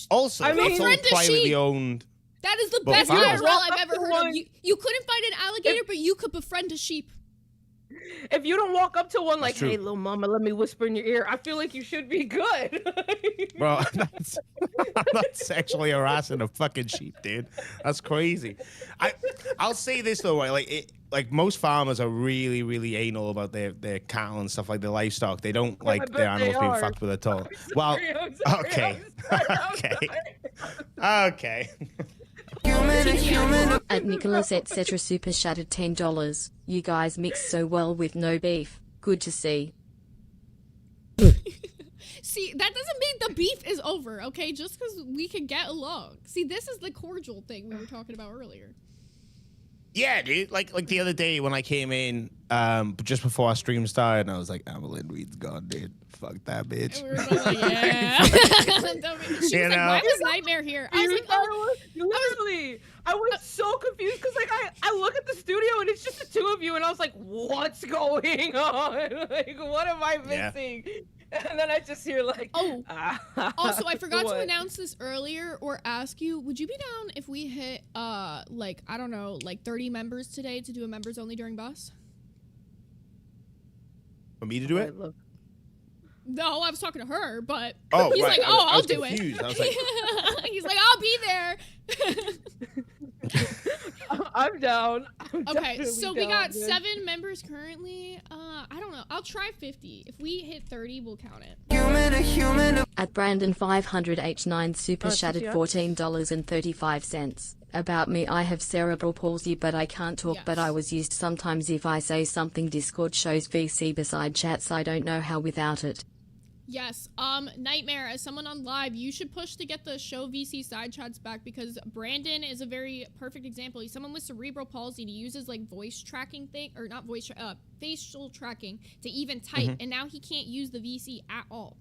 Also, I mean, it's all privately owned. That is the best IRL I've ever heard of. You couldn't find an alligator, but you could befriend a sheep. If you don't walk up to one like, hey, little mama, let me whisper in your ear, I feel like you should be good. Bro, I'm not sexually harassing a fucking sheep, dude. That's crazy. I'll say this, though, right? Like most farmers are really, really anal about their cattle and stuff, like their livestock. They don't like their animals being fucked with at all. Well, okay. Okay. At Nicholas etc. super shattered $10. You guys mix so well with no beef. Good to see. See, that doesn't mean the beef is over, okay? Just because we can get along. See, this is the cordial thing we were talking about earlier. Yeah, dude. Like the other day when I came in, just before our stream started, and I was like, Amber Lindweed's gone, dude. Fuck that bitch. And we were both like, yeah. She was like, why was Nightmare here? I was like, oh. Literally, I was so confused because like I look at the studio and it's just the two of you, and I was like, what's going on? Like, what am I missing? Yeah. And then I just hear like, oh. Also, I forgot to announce this earlier or ask you, would you be down if we hit like, I don't know, like 30 members today to do a members only during bus? For me to do it? No, I was talking to her, but oh, he's right. like, oh, I'll do confused. it. I was like, he's like, I'll be there. I'm down. Okay, so we got 7 members currently. I don't know. I'll try 50. If we hit 30, we'll count it. At Brandon 500H9 super shattered $14.35. About me, I have cerebral palsy, but I can't talk. Yes. But I was used sometimes if I say something. Discord shows VC beside chats. I don't know how without it. Yes, Nightmare, as someone on live, you should push to get the show VC side chats back because Brandon is a very perfect example. He's someone with cerebral palsy and he uses like voice tracking thing, or not voice, facial tracking to even type, and now he can't use the VC at all.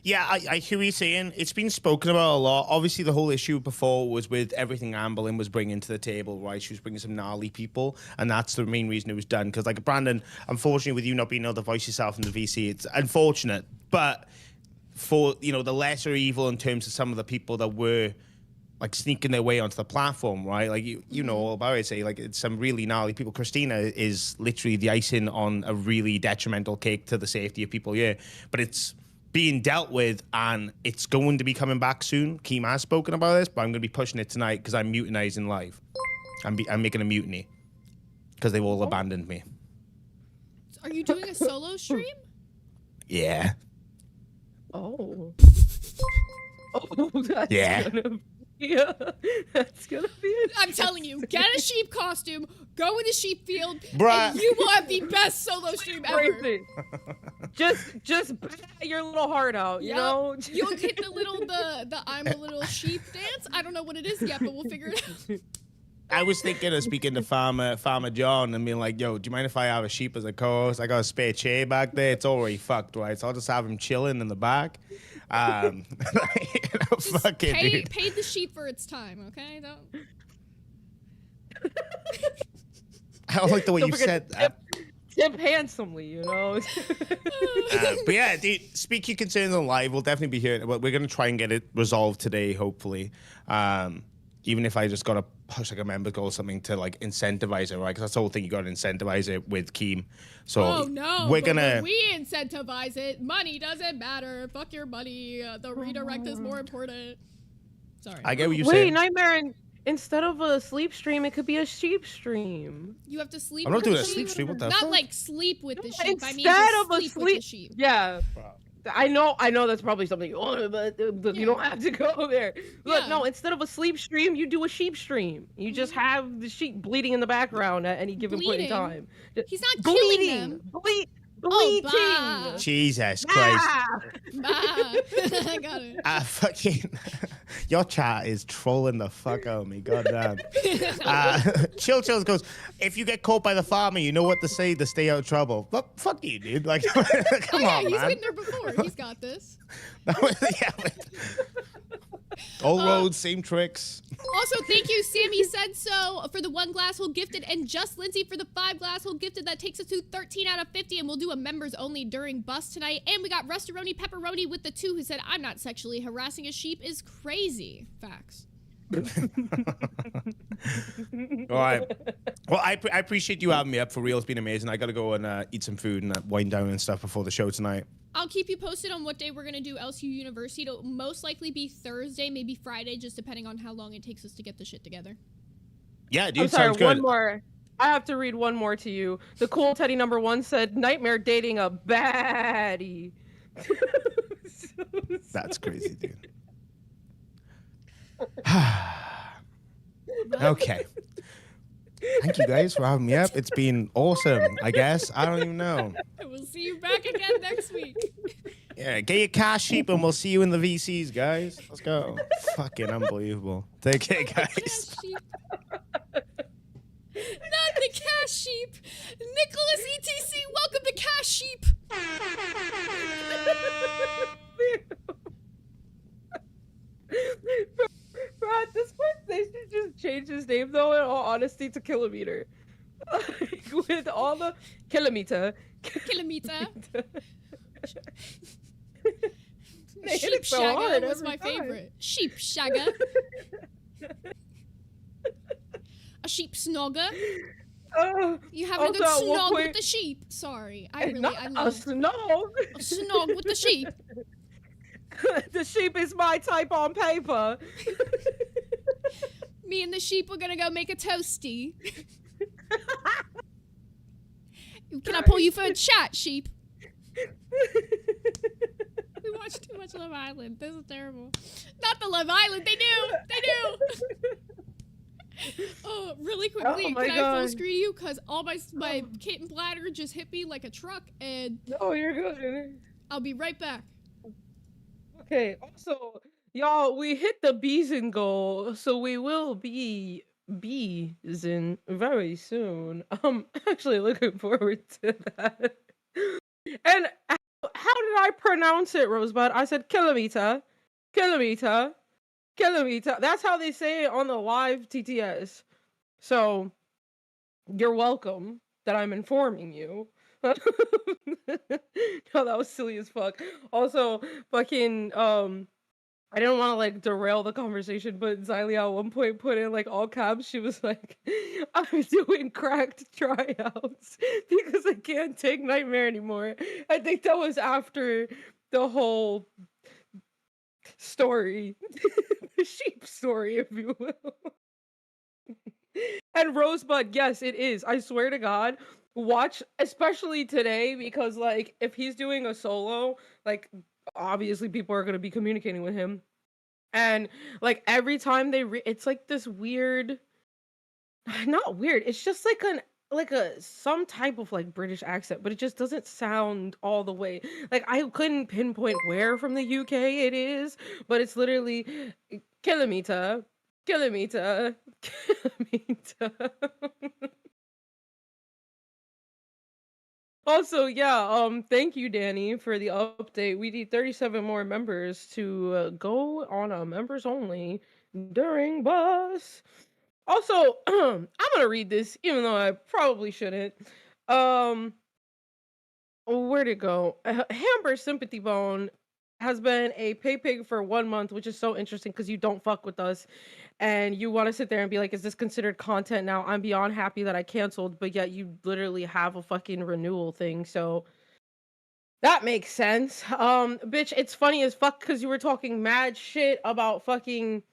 Yeah, I hear what you're saying. It's been spoken about a lot. Obviously, the whole issue before was with everything Amberlynn was bringing to the table, right? She was bringing some gnarly people, and that's the main reason it was done. Because, like, Brandon, unfortunately, with you not being able to voice yourself in the VC, it's unfortunate. But for, you know, the lesser evil in terms of some of the people that were, like, sneaking their way onto the platform, right? Like, you know all about it, say, like, it's some really gnarly people. Christina is literally the icing on a really detrimental cake to the safety of people here. But it's being dealt with, and it's going to be coming back soon. Keem has spoken about this, but I'm going to be pushing it tonight because I'm mutinizing live. I'm making a mutiny because they've all abandoned me. Are you doing a solo stream? Yeah. Oh. Oh, that's that's gonna be it. I'm telling you, get a sheep costume, go in the sheep field, bruh, and you will have the best solo stream ever. Just bat your little heart out, you know? You'll get the I'm a little sheep dance. I don't know what it is yet, but we'll figure it out. I was thinking of speaking to Farmer John and being like, yo, do you mind if I have a sheep as a co-host? I got a spare chair back there. It's already fucked, right? So I'll just have him chilling in the back. Fuck it, pay the sheep for its time, okay? Don't. I don't like the way you said that. Tip handsomely, you know? But yeah, dude, speak your concerns on live. We'll definitely be here. We're going to try and get it resolved today, hopefully. Even if I just got to push like a member goal or something to like incentivize it, right? Because that's the whole thing. You got to incentivize it with Keem. So we're going to... we incentivize it. Money doesn't matter. Fuck your money. The redirect is more important. Sorry. I get what you're saying. Wait, Nightmare, instead of a sleep stream, it could be a sheep stream. You have to sleep I'm not with doing the a sleep stream. What the Not fuck? like sleep with the sheep. I mean, Instead of a sleep with the sheep. Yeah. I know that's probably something you want, but you don't have to go there. Look, no, instead of a sleep stream, you do a sheep stream. You just have the sheep bleeding in the background at any given point in time. He's not killing them. Bleeding. Jesus Christ. I got it. Fucking, your chat is trolling the fuck out of me. Goddamn. Chill goes, if you get caught by the farmer, you know what to say to stay out of trouble. But fuck you, dude. Like, come on, he's man. been there before. He's got this. Old roads, same tricks. Also, thank you, Sammy Said So, for the 1 glass hole gifted, and Just Lindsay for the 5 glass hole gifted. That takes us to 13 out of 50, and we'll do a members only during bus tonight. And we got Rustaroni Pepperoni with the 2 who said, I'm not sexually harassing a sheep is crazy. Facts. All right. Well, I appreciate you having me up. For real, it's been amazing. I got to go and eat some food and wind down and stuff before the show tonight. I'll keep you posted on what day we're going to do LCU University. It'll most likely be Thursday, maybe Friday, just depending on how long it takes us to get the shit together. Yeah, dude, I'm sorry, sounds good. one more. I have to read one more to you. The cool Teddy #1 said, Nightmare dating a baddie. That's crazy, dude. Okay. Thank you guys for having me up. It's been awesome, I guess. I don't even know. We'll see you back again next week. Yeah, get your cash sheep and we'll see you in the VCs, guys. Let's go. Fucking unbelievable. Take care, guys. Not the cash sheep. Nicholas ETC, welcome to Cash Sheep. Bro, at this point, they should just change his name, though, in all honesty, to Kilometer. Like, with all the Kilometer. Kilometer. They hit Sheep it so Shagger hard was every my time. favorite. Sheep Shagger. A sheep snogger. You having a good also, at one snog point- with the sheep? Sorry, I Not love a snog. a snog with the sheep. The sheep is my type on paper. Me and the sheep are gonna go make a toasty. Can I pull you for a chat, sheep? We watched too much Love Island. This is terrible. Not the Love Island. They do. They do. Oh, really quickly, Oh my can I full God. screen you? Because all my kitten bladder just hit me like a truck, and No, you're good. I'll be right back. Okay, also, y'all, we hit the Beeson goal, so we will be Beeson very soon. I'm actually looking forward to that. And how did I pronounce it, Rosebud? I said kilometer, kilometer, kilometer. That's how they say it on the live TTS. So, you're welcome that I'm informing you. No, that was silly as fuck. Also, fucking, I didn't want to, like, derail the conversation, but Xylia at one point put in, like, all caps. She was like, I'm doing cracked tryouts because I can't take Nightmare anymore. I think that was after the whole story. The sheep story, if you will. And Rosebud, yes, it is. I swear to God. Watch, especially today, because, like, if he's doing a solo, like, obviously people are going to be communicating with him. And, like, every time they it's like this weird, not weird, it's just like some type of, like, British accent, but it just doesn't sound all the way. Like, I couldn't pinpoint where from the UK it is, but it's literally kilometer, kilometer, kilometer. Also, yeah, thank you, Danny, for the update. We need 37 more members to go on a members only during bus. Also, I'm gonna read this, even though I probably shouldn't. Where'd it go? Hamber Sympathy Bone has been a pay pig for 1 month, which is so interesting because you don't fuck with us. And you want to sit there and be like, is this considered content now? I'm beyond happy that I canceled, but yet you literally have a fucking renewal thing. So that makes sense. Bitch, it's funny as fuck because you were talking mad shit about fucking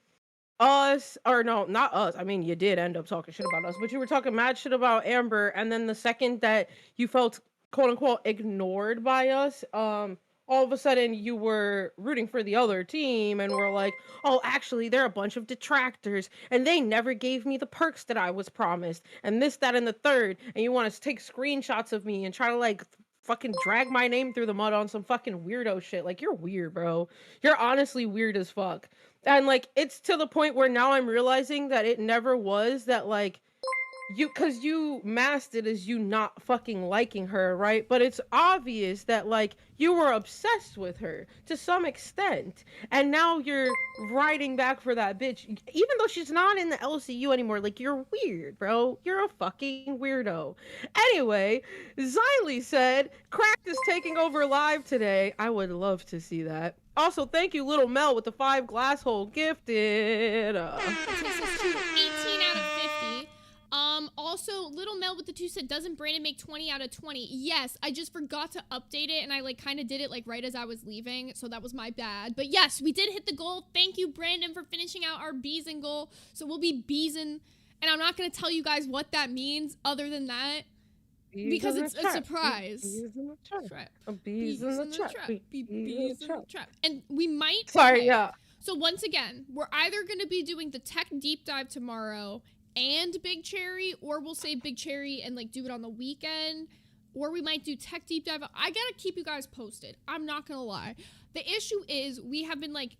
us, or no, not us. I mean, you did end up talking shit about us, but you were talking mad shit about Amber. And then the second that you felt quote unquote ignored by us, all of a sudden you were rooting for the other team and were like, oh, actually, they're a bunch of detractors and they never gave me the perks that I was promised and this, that, and the third. And you want to take screenshots of me and try to, like, fucking drag my name through the mud on some fucking weirdo shit. Like, you're weird, bro. You're honestly weird as fuck. And, like, it's to the point where now I'm realizing that it never was that, like, because you masked it as you not fucking liking her, right? But it's obvious that, like, you were obsessed with her to some extent. And now you're riding back for that bitch. Even though she's not in the LCU anymore, like, you're weird, bro. You're a fucking weirdo. Anyway, Xylee said, Cracked is taking over live today. I would love to see that. Also, thank you, Little Mel, with the 5 glass hole gifted. 18 out of 50. Also, Little Mel with the 2 said, doesn't Brandon make 20 out of 20? Yes, I just forgot to update it, and I, like, kind of did it, like, right as I was leaving, so that was my bad. But yes, we did hit the goal. Thank you, Brandon, for finishing out our Beeson goal. So we'll be Beeson, and I'm not going to tell you guys what that means other than that, because it's a surprise. Bees in the trap. Bees in the trap. Bees in the trap. And we might... Sorry, okay. yeah. So once again, we're either going to be doing the tech deep dive tomorrow and Big Cherry, or we'll save Big Cherry and, like, do it on the weekend, or we might do tech deep dive. I gotta keep you guys posted. I'm not gonna lie. The issue is we have been like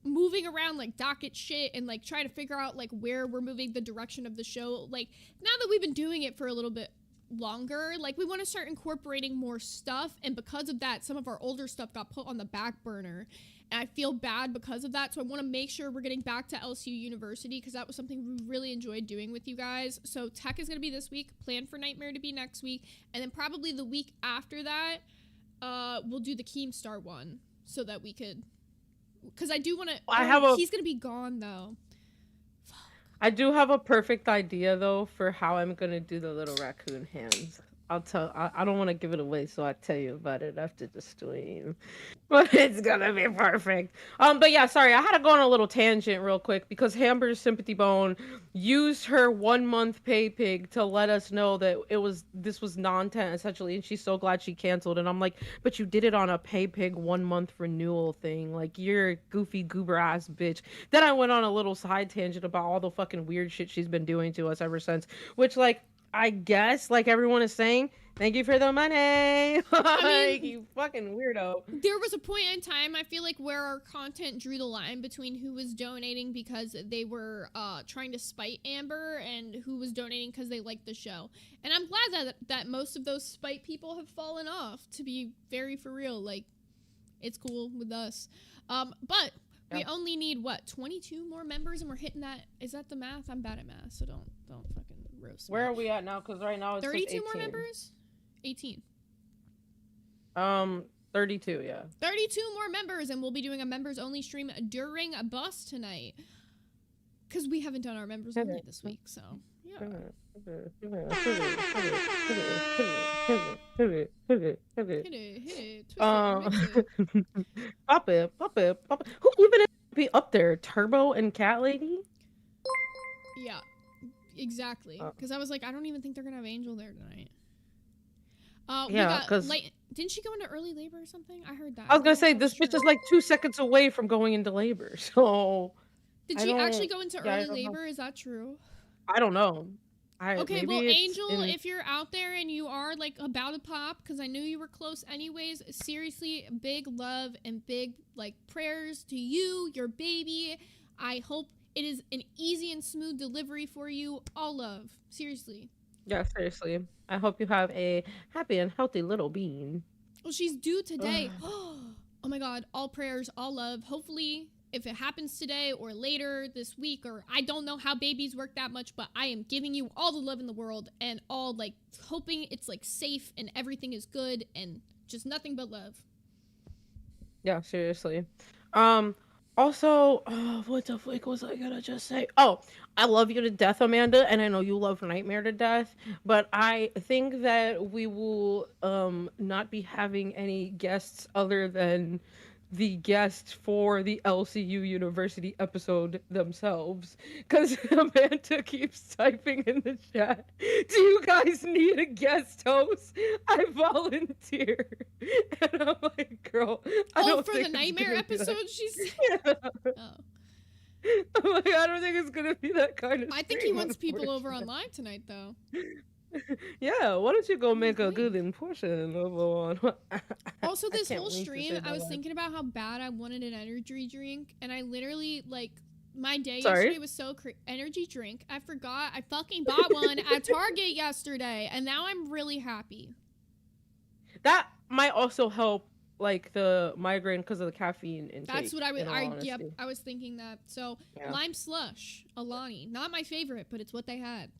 moving around like docket shit and like trying to figure out like where we're moving the direction of the show. Like now that we've been doing it for a little bit longer, like we want to start incorporating more stuff, and because of that some of our older stuff got put on the back burner, and I feel bad because of that. So I want to make sure we're getting back to LCU University because that was something we really enjoyed doing with you guys. So tech is going to be this week, plan for Nightmare to be next week, and then probably the week after that we'll do the Keemstar one so that we could, because I do want to he's going to be gone though. I do have a perfect idea though for how I'm gonna do the little raccoon hands. I don't want to give it away, so I'll tell you about it after the stream. But it's gonna be perfect. But yeah, sorry, I had to go on a little tangent real quick because Hambur's Sympathy Bone used her 1 month pay pig to let us know that this was non-10 essentially, and she's so glad she canceled. And I'm like, but you did it on a pay pig 1 month renewal thing. Like, you're a goofy goober ass bitch. Then I went on a little side tangent about all the fucking weird shit she's been doing to us ever since, which, like, I guess, like everyone is saying, thank you for the money. Like, you fucking weirdo. There was a point in time, I feel like, where our content drew the line between who was donating because they were trying to spite Amber and who was donating because they liked the show. And I'm glad that most of those spite people have fallen off, to be very for real. Like, it's cool with us. But we only need, 22 more members, and we're hitting that. Is that the math? I'm bad at math, so don't fucking roast me. Where are we at now? Because right now it's 32 more members? 18. 32, yeah. 32 more members, and we'll be doing a members only stream during a bus tonight. Because we haven't done our members only this week, so yeah. Pop it. Who even be up there? Turbo and Cat Lady? Yeah, exactly. Because I was like, I don't even think they're gonna have Angel there tonight. Yeah, because didn't she go into early labor or something? I heard that. I was gonna say this bitch is like 2 seconds away from going into labor. So did she actually go into early labor? Is that true? I don't know. Okay, well, Angel, if you're out there and you are like about to pop, because I knew you were close anyways, seriously, big love and big like prayers to you, your baby. I hope it is an easy and smooth delivery for you. All love, seriously. Yeah, seriously. I hope you have a happy and healthy little bean. Well, she's due today. Oh my God, all prayers, all love. Hopefully, if it happens today or later this week, or I don't know how babies work that much, but I am giving you all the love in the world and all like hoping it's like safe and everything is good and just nothing but love. Yeah, seriously. Also, what the fuck was I gonna just say? Oh, I love you to death, Amanda, and I know you love Nightmare to death, but I think that we will not be having any guests other than the guests for the LCU University episode themselves, because Amanda keeps typing in the chat, do you guys need a guest host? I volunteer. And I'm like, girl, I don't for think the Nightmare episode, she's... Yeah. Oh. I'm like, I don't think it's gonna be that kind of I think he wants people over online tonight, though. Yeah, why don't you go make a good impression of one? Also, this whole stream, I was thinking about how bad I wanted an energy drink, and I literally, like, my day yesterday was so energy drink. I forgot I fucking bought one at Target yesterday, and now I'm really happy. That might also help, like, the migraine because of the caffeine intake. That's what I was thinking that. So, lime slush, Alani. Not my favorite, but it's what they had.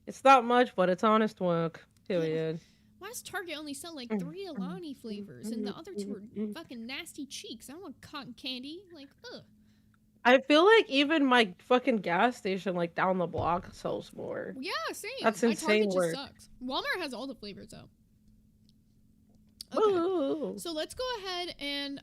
It's not much, but it's honest work. Period. Why does Target only sell like 3 Alani flavors and the other 2 are fucking nasty cheeks? I don't want cotton candy. Like, ugh. I feel like even my fucking gas station, like down the block, sells more. Yeah, same. That's insane. My Target just sucks. Walmart has all the flavors though. Okay. Ooh. So let's go ahead and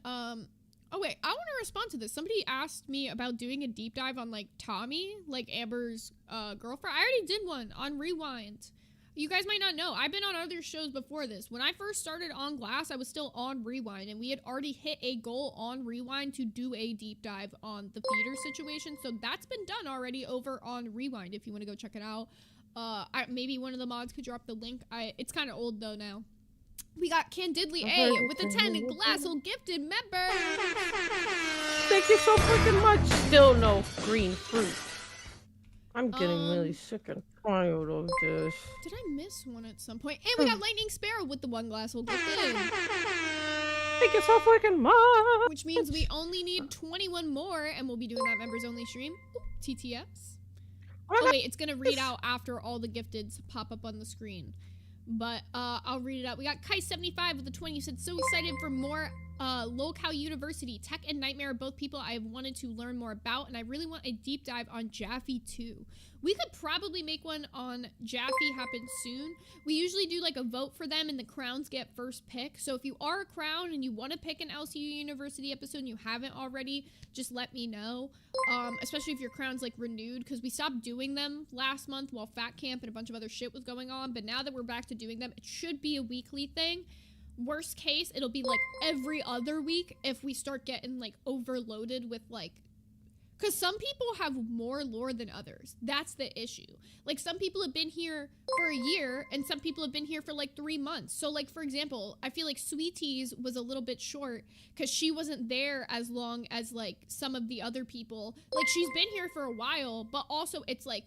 oh wait, I want to respond to this. Somebody asked me about doing a deep dive on like Tommy, like Amber's girlfriend. I already did one on Rewind. You guys might not know, I've been on other shows before this. When I first started on Glass, I was still on Rewind, and we had already hit a goal on Rewind to do a deep dive on the feeder situation. So that's been done already over on Rewind if you want to go check it out. maybe one of the mods could drop the link. It's kind of old though now. We got Candidly A with a 10 Glassel gifted member. Thank you so freaking much. Still no green fruit. I'm getting really sick and tired of this. Did I miss one at some point? And we got Lightning Sparrow with the 1 Glassel gifted. Thank you so freaking much. Which means we only need 21 more, and we'll be doing that members only stream. Oop, TTS. Oh wait, it's gonna read out after all the gifteds pop up on the screen. But I'll read it out. We got Kai75 with the 20. You said, so excited for more Locale University. Tech and Nightmare are both people I have wanted to learn more about, and I really want a deep dive on Jaffe too. We could probably make one on Jaffe happen soon. We usually do like a vote for them, and the crowns get first pick. So if you are a crown and you want to pick an LCU University episode and you haven't already, just let me know. Especially if your crown's like renewed, because we stopped doing them last month while Fat Camp and a bunch of other shit was going on. But now that we're back to doing them, it should be a weekly thing. Worst case, it'll be like every other week if we start getting like overloaded with like, because some people have more lore than others. That's the issue. Like some people have been here for a year and some people have been here for like 3 months. So like, for example, I feel like Sweeties was a little bit short because she wasn't there as long as like some of the other people. Like she's been here for a while, but also it's like,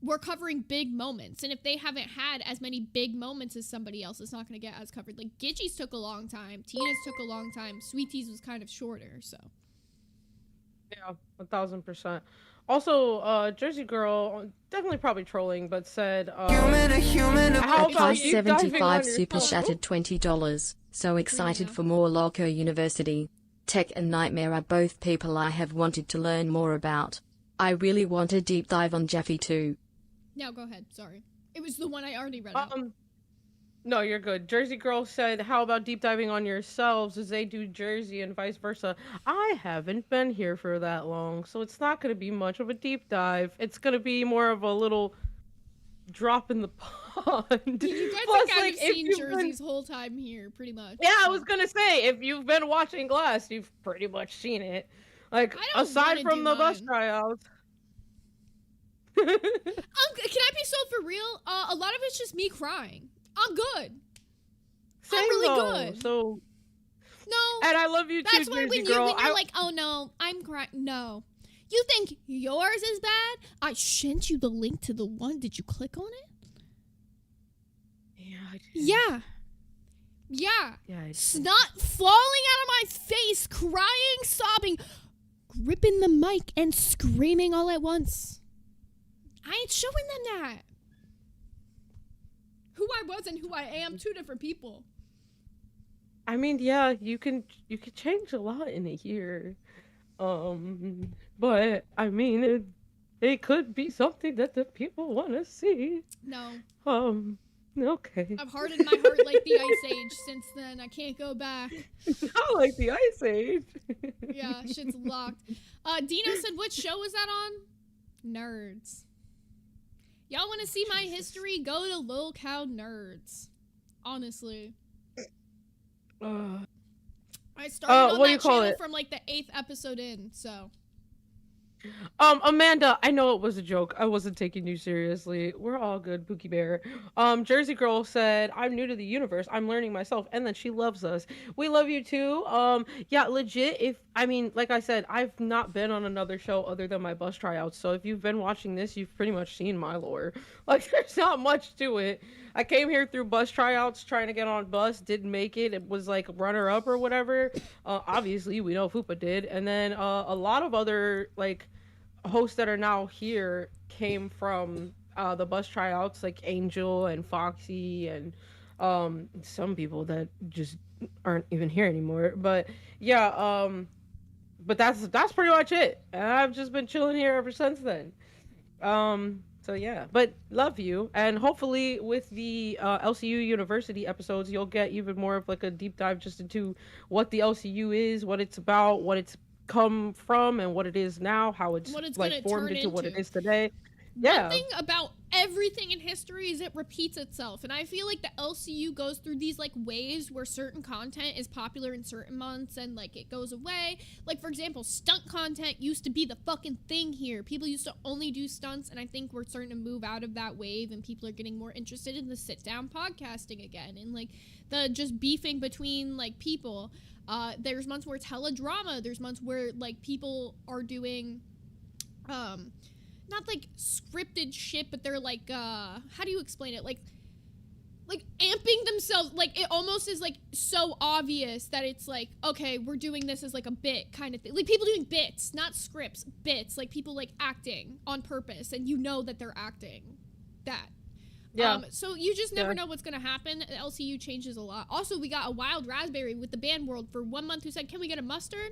we're covering big moments, and if they haven't had as many big moments as somebody else, it's not going to get as covered. Like Gidgie's took a long time, Tina's took a long time, Sweeties was kind of shorter. So yeah, 1000%. Also, Jersey Girl, definitely probably trolling, but said, how about you 75 super shattered $20. So excited for more Loco University. Tech and Nightmare are both people I have wanted to learn more about. I really want a deep dive on Jaffe too. Now go ahead, sorry. It was the one I already read out. No, you're good. Jersey Girl said, how about deep diving on yourselves as they do Jersey and vice versa? I haven't been here for that long, so it's not going to be much of a deep dive. It's going to be more of a little drop in the pond. You guys have kind of seen Jersey's whole time here, pretty much. Yeah, I was going to say, if you've been watching Glass, you've pretty much seen it. Like, aside from the bus tryouts. Can I be so for real? A lot of it's just me crying. I'm good. Same I'm really though, good. So no, and I love you too, that's when Jersey Girl. When you're like, oh no, I'm crying. No, you think yours is bad? I sent you the link to the one. Did you click on it? Yeah, I did. Yeah. Yeah. Snot falling out of my face, crying, sobbing, gripping the mic and screaming all at once. I ain't showing them that. Who I was and who I am, 2 different people. I mean, yeah, you can change a lot in a year. But I mean, it could be something that the people want to see. No. Okay. I've hardened my heart like the Ice Age since then. I can't go back. Not like the Ice Age. Yeah, shit's locked. Dino said, what show was that on? Nerds. Y'all want to see my history? Go to Lil Cow Nerds. Honestly. I started on that channel from like the 8th episode in, so. Amanda, I know it was a joke. I wasn't taking you seriously. We're all good, Pookie Bear. Jersey Girl said, I'm new to the universe. I'm learning myself. And then she loves us. We love you too. Yeah, legit. Like I said, I've not been on another show other than my bus tryouts. So if you've been watching this, you've pretty much seen my lore. Like, there's not much to it. I came here through bus tryouts, trying to get on bus, didn't make it. It was like runner up or whatever. Obviously, we know Fupa did. And then a lot of other like hosts that are now here came from the bus tryouts, like Angel and Foxy and some people that just aren't even here anymore. But yeah, but that's pretty much it. And I've just been chilling here ever since then. So yeah, but love you, and hopefully with the LCU University episodes, you'll get even more of like a deep dive just into what the LCU is, what it's about, what it's come from, and what it is now, how it's like formed into what it is today. Yeah. One thing about everything in history is it repeats itself, and I feel like the LCU goes through these like waves where certain content is popular in certain months and like it goes away. Like for example, stunt content used to be the fucking thing here. People used to only do stunts, and I think we're starting to move out of that wave and people are getting more interested in the sit down podcasting again and like the just beefing between like people. There's months where it's hella drama. There's months where like people are doing not like scripted shit, but they're like how do you explain it, like amping themselves, like it almost is like so obvious that it's like, okay, we're doing this as like a bit kind of thing, like people doing bits, not scripts, bits, like people like acting on purpose and you know that they're acting that. Yeah. So you just never know what's gonna happen. The LCU changes a lot. Also, we got a wild raspberry with the band world for 1 month who said, can we get a mustard?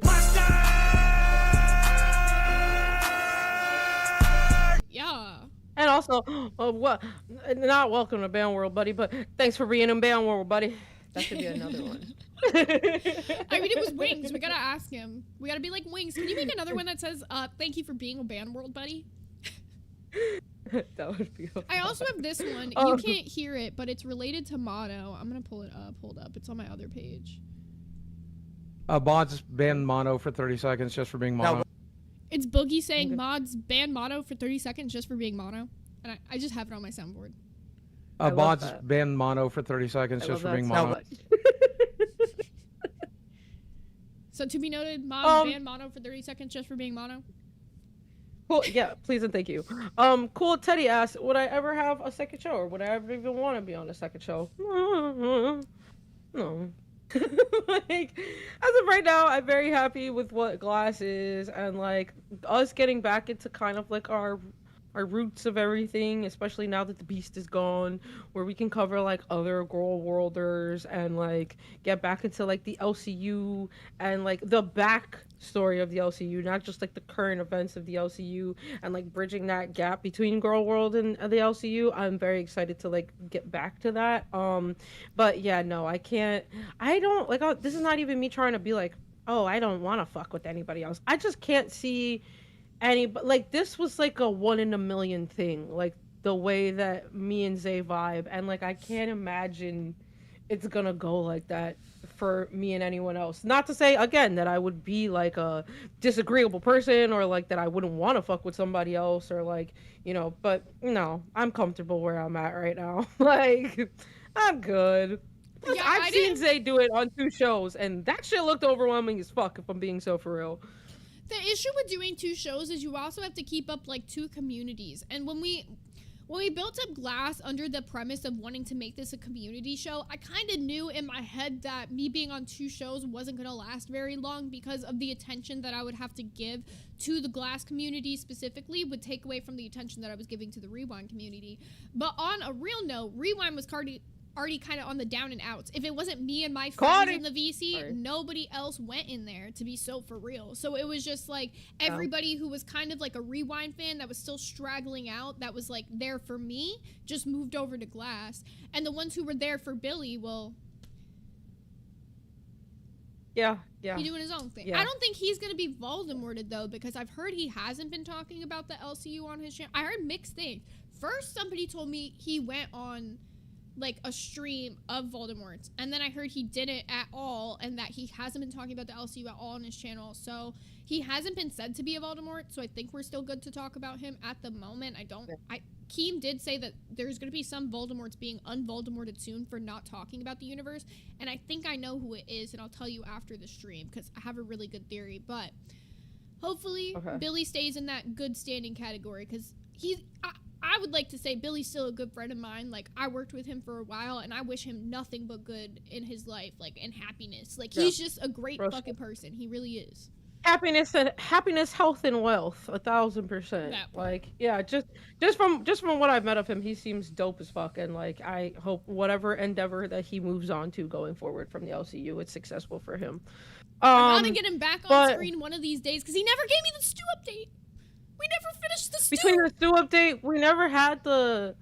Yeah. And also, what? Not welcome to Band World, buddy, but thanks for being in Band World, buddy. That should be another one. I mean, it was Wings. We gotta ask him. We gotta be like, Wings, can you make another one that says, thank you for being a Band World, buddy? That would be. I also have this one. You can't hear it, but it's related to Mono. I'm gonna pull it up. Hold up. It's on my other page. Mods ban Mono for 30 seconds just for being Mono. It's Boogie saying mods ban Mono for 30 seconds just for being Mono. And I just have it on my soundboard. Mods ban Mono for 30 seconds just for being Mono. So to be noted, mods ban Mono for 30 seconds just for being Mono. Cool. Yeah, please and thank you. Cool. Teddy asked, would I ever have a second show, or would I ever even want to be on a second show? No. Like, as of right now, I'm very happy with what Glass is, and like us getting back into kind of like our roots of everything, especially now that the Beast is gone, where we can cover like other girl worlders and like get back into like the LCU and like the back story of the LCU, not just like the current events of the LCU, and like bridging that gap between Girl World and the LCU. I'm very excited to like get back to that. But yeah, no, I don't like, this is not even me trying to be like, oh, I don't want to fuck with anybody else. I just can't see like, this was like a 1 in a million thing, like the way that me and Zay vibe, and like I can't imagine it's gonna go like that for me and anyone else. Not to say again that I would be like a disagreeable person, or like that I wouldn't want to fuck with somebody else, or like, you know, but no, I'm comfortable where I'm at right now. Like, I'm good. Yeah, I've seen Zay do it on 2 shows, and that shit looked overwhelming as fuck, if I'm being so for real. The issue with doing 2 shows is you also have to keep up like 2 communities. And when we built up Glass under the premise of wanting to make this a community show, I kind of knew in my head that me being on 2 shows wasn't going to last very long, because of the attention that I would have to give to the Glass community specifically would take away from the attention that I was giving to the Rewind community. But on a real note, Rewind was already kind of on the down and outs. If it wasn't me and my friends in the VC, nobody else went in there, to be so for real. So it was just like everybody who was kind of like a Rewind fan that was still straggling out, that was like there for me, just moved over to Glass. And the ones who were there for Billy, well, yeah, he's doing his own thing. Yeah. I don't think he's gonna be Voldemorted though, because I've heard he hasn't been talking about the LCU on his channel. I heard mixed things. First, somebody told me he went on like a stream of Voldemort's, and then I heard he didn't at all, and that he hasn't been talking about the LCU at all on his channel. So he hasn't been said to be a Voldemort, so I think we're still good to talk about him at the moment. Keem did say that there's going to be some Voldemorts being unvoldemorted soon for not talking about the universe, and I think I know who it is, and I'll tell you after the stream, because I have a really good theory. But hopefully Billy stays in that good standing category, because I would like to say Billy's still a good friend of mine. Like, I worked with him for a while, and I wish him nothing but good in his life, like, and happiness. Like, he's just a great fucking person. He really is. Happiness, health, and wealth, 1,000%. Like, yeah, just from what I've met of him, he seems dope as fuck, and like, I hope whatever endeavor that he moves on to going forward from the LCU, it's successful for him. I gotta get him back on screen one of these days, because he never gave me the stew update. We never finished the stew. Between the stew update, we never had the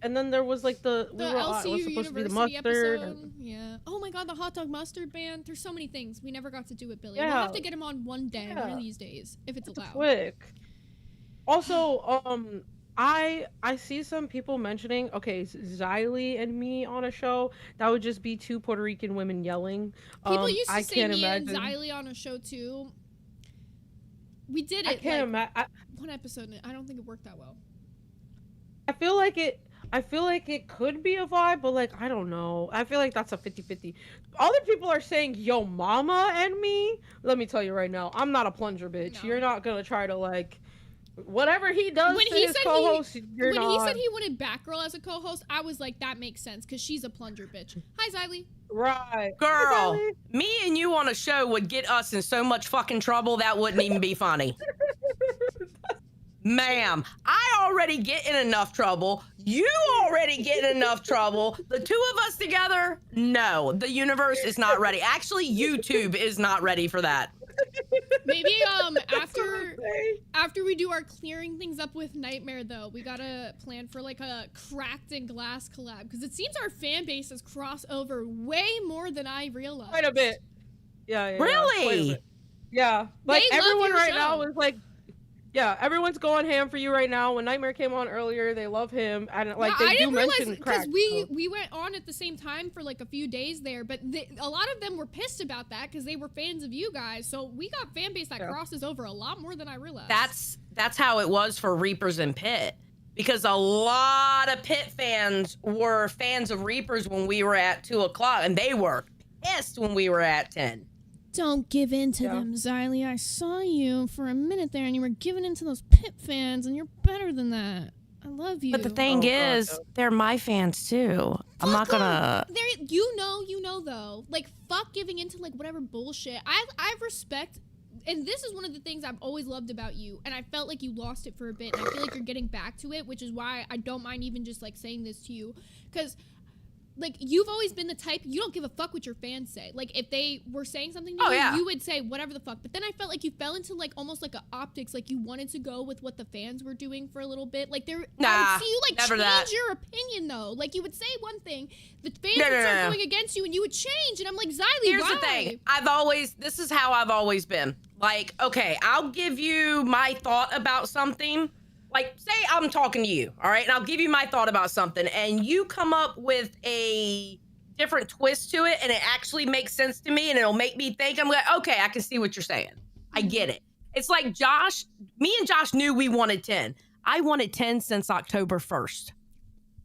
and then there was like the LCU was supposed to be the mustard. Episode. Yeah. Oh my god, the hot dog mustard band. There's so many things we never got to do with Billy. Yeah. We'll have to get him on one day, one of these days, if it's allowed. Quick. Also, I see some people mentioning, okay, Xylee and me on a show, that would just be two Puerto Rican women yelling. People used to I say can't me imagine. and Xylee on a show too. We did it. I can't imagine. One episode, and I don't think it worked that well. I feel like it could be a vibe, but like I don't know. I feel like that's a 50-50. Other people are saying yo mama and me. Let me tell you right now, I'm not a plunger bitch. No. You're not gonna try to like whatever he does to his co-host. He said he wanted Batgirl as a co-host, I was like, that makes sense because she's a plunger bitch. Hi, Xylee. Right. Girl, me and you on a show would get us in so much fucking trouble that wouldn't even be funny. Ma'am, I already get in enough trouble. You already get in enough trouble. The two of us together, no. The universe is not ready. Actually, YouTube is not ready for that. Maybe after we do our clearing things up with Nightmare, though, we gotta plan for like a Cracked and Glass collab because it seems our fan base has crossed over way more than I realized. Quite a bit. Yeah. Really? Yeah. Like everyone right now is like. Yeah, everyone's going ham for you right now. When Nightmare came on earlier, they love him, and like they do mention Crack. Because we went on at the same time for like a few days there, but a lot of them were pissed about that because they were fans of you guys. So we got fan base that crosses over a lot more than I realized. That's how it was for Reapers and Pit, because a lot of Pit fans were fans of Reapers when we were at 2 o'clock, and they were pissed when we were at 10. Don't give in to them, Xylee. I saw you for a minute there, and you were giving in to those Pit fans, and you're better than that. I love you. But the thing is, they're my fans too. I'm not gonna. You know, though. Like, fuck giving into like whatever bullshit. I respect, and this is one of the things I've always loved about you. And I felt like you lost it for a bit, and I feel like you're getting back to it, which is why I don't mind even just like saying this to you, because. Like, you've always been the type, you don't give a fuck what your fans say. Like, if they were saying something to you, you would say whatever the fuck. But then I felt like you fell into, like, almost like a optics. Like, you wanted to go with what the fans were doing for a little bit. Like, I would see you, like, change your opinion, though. Like, you would say one thing, the fans would start going against you, and you would change. And I'm like, Xylee, Here's the thing. This is how I've always been. Like, okay, I'll give you my thought about something. Like, say I'm talking to you, all right? And I'll give you my thought about something, and you come up with a different twist to it, and it actually makes sense to me, and it'll make me think. I'm like, okay, I can see what you're saying. I get it. It's like me and Josh knew we wanted 10. I wanted 10 since October 1st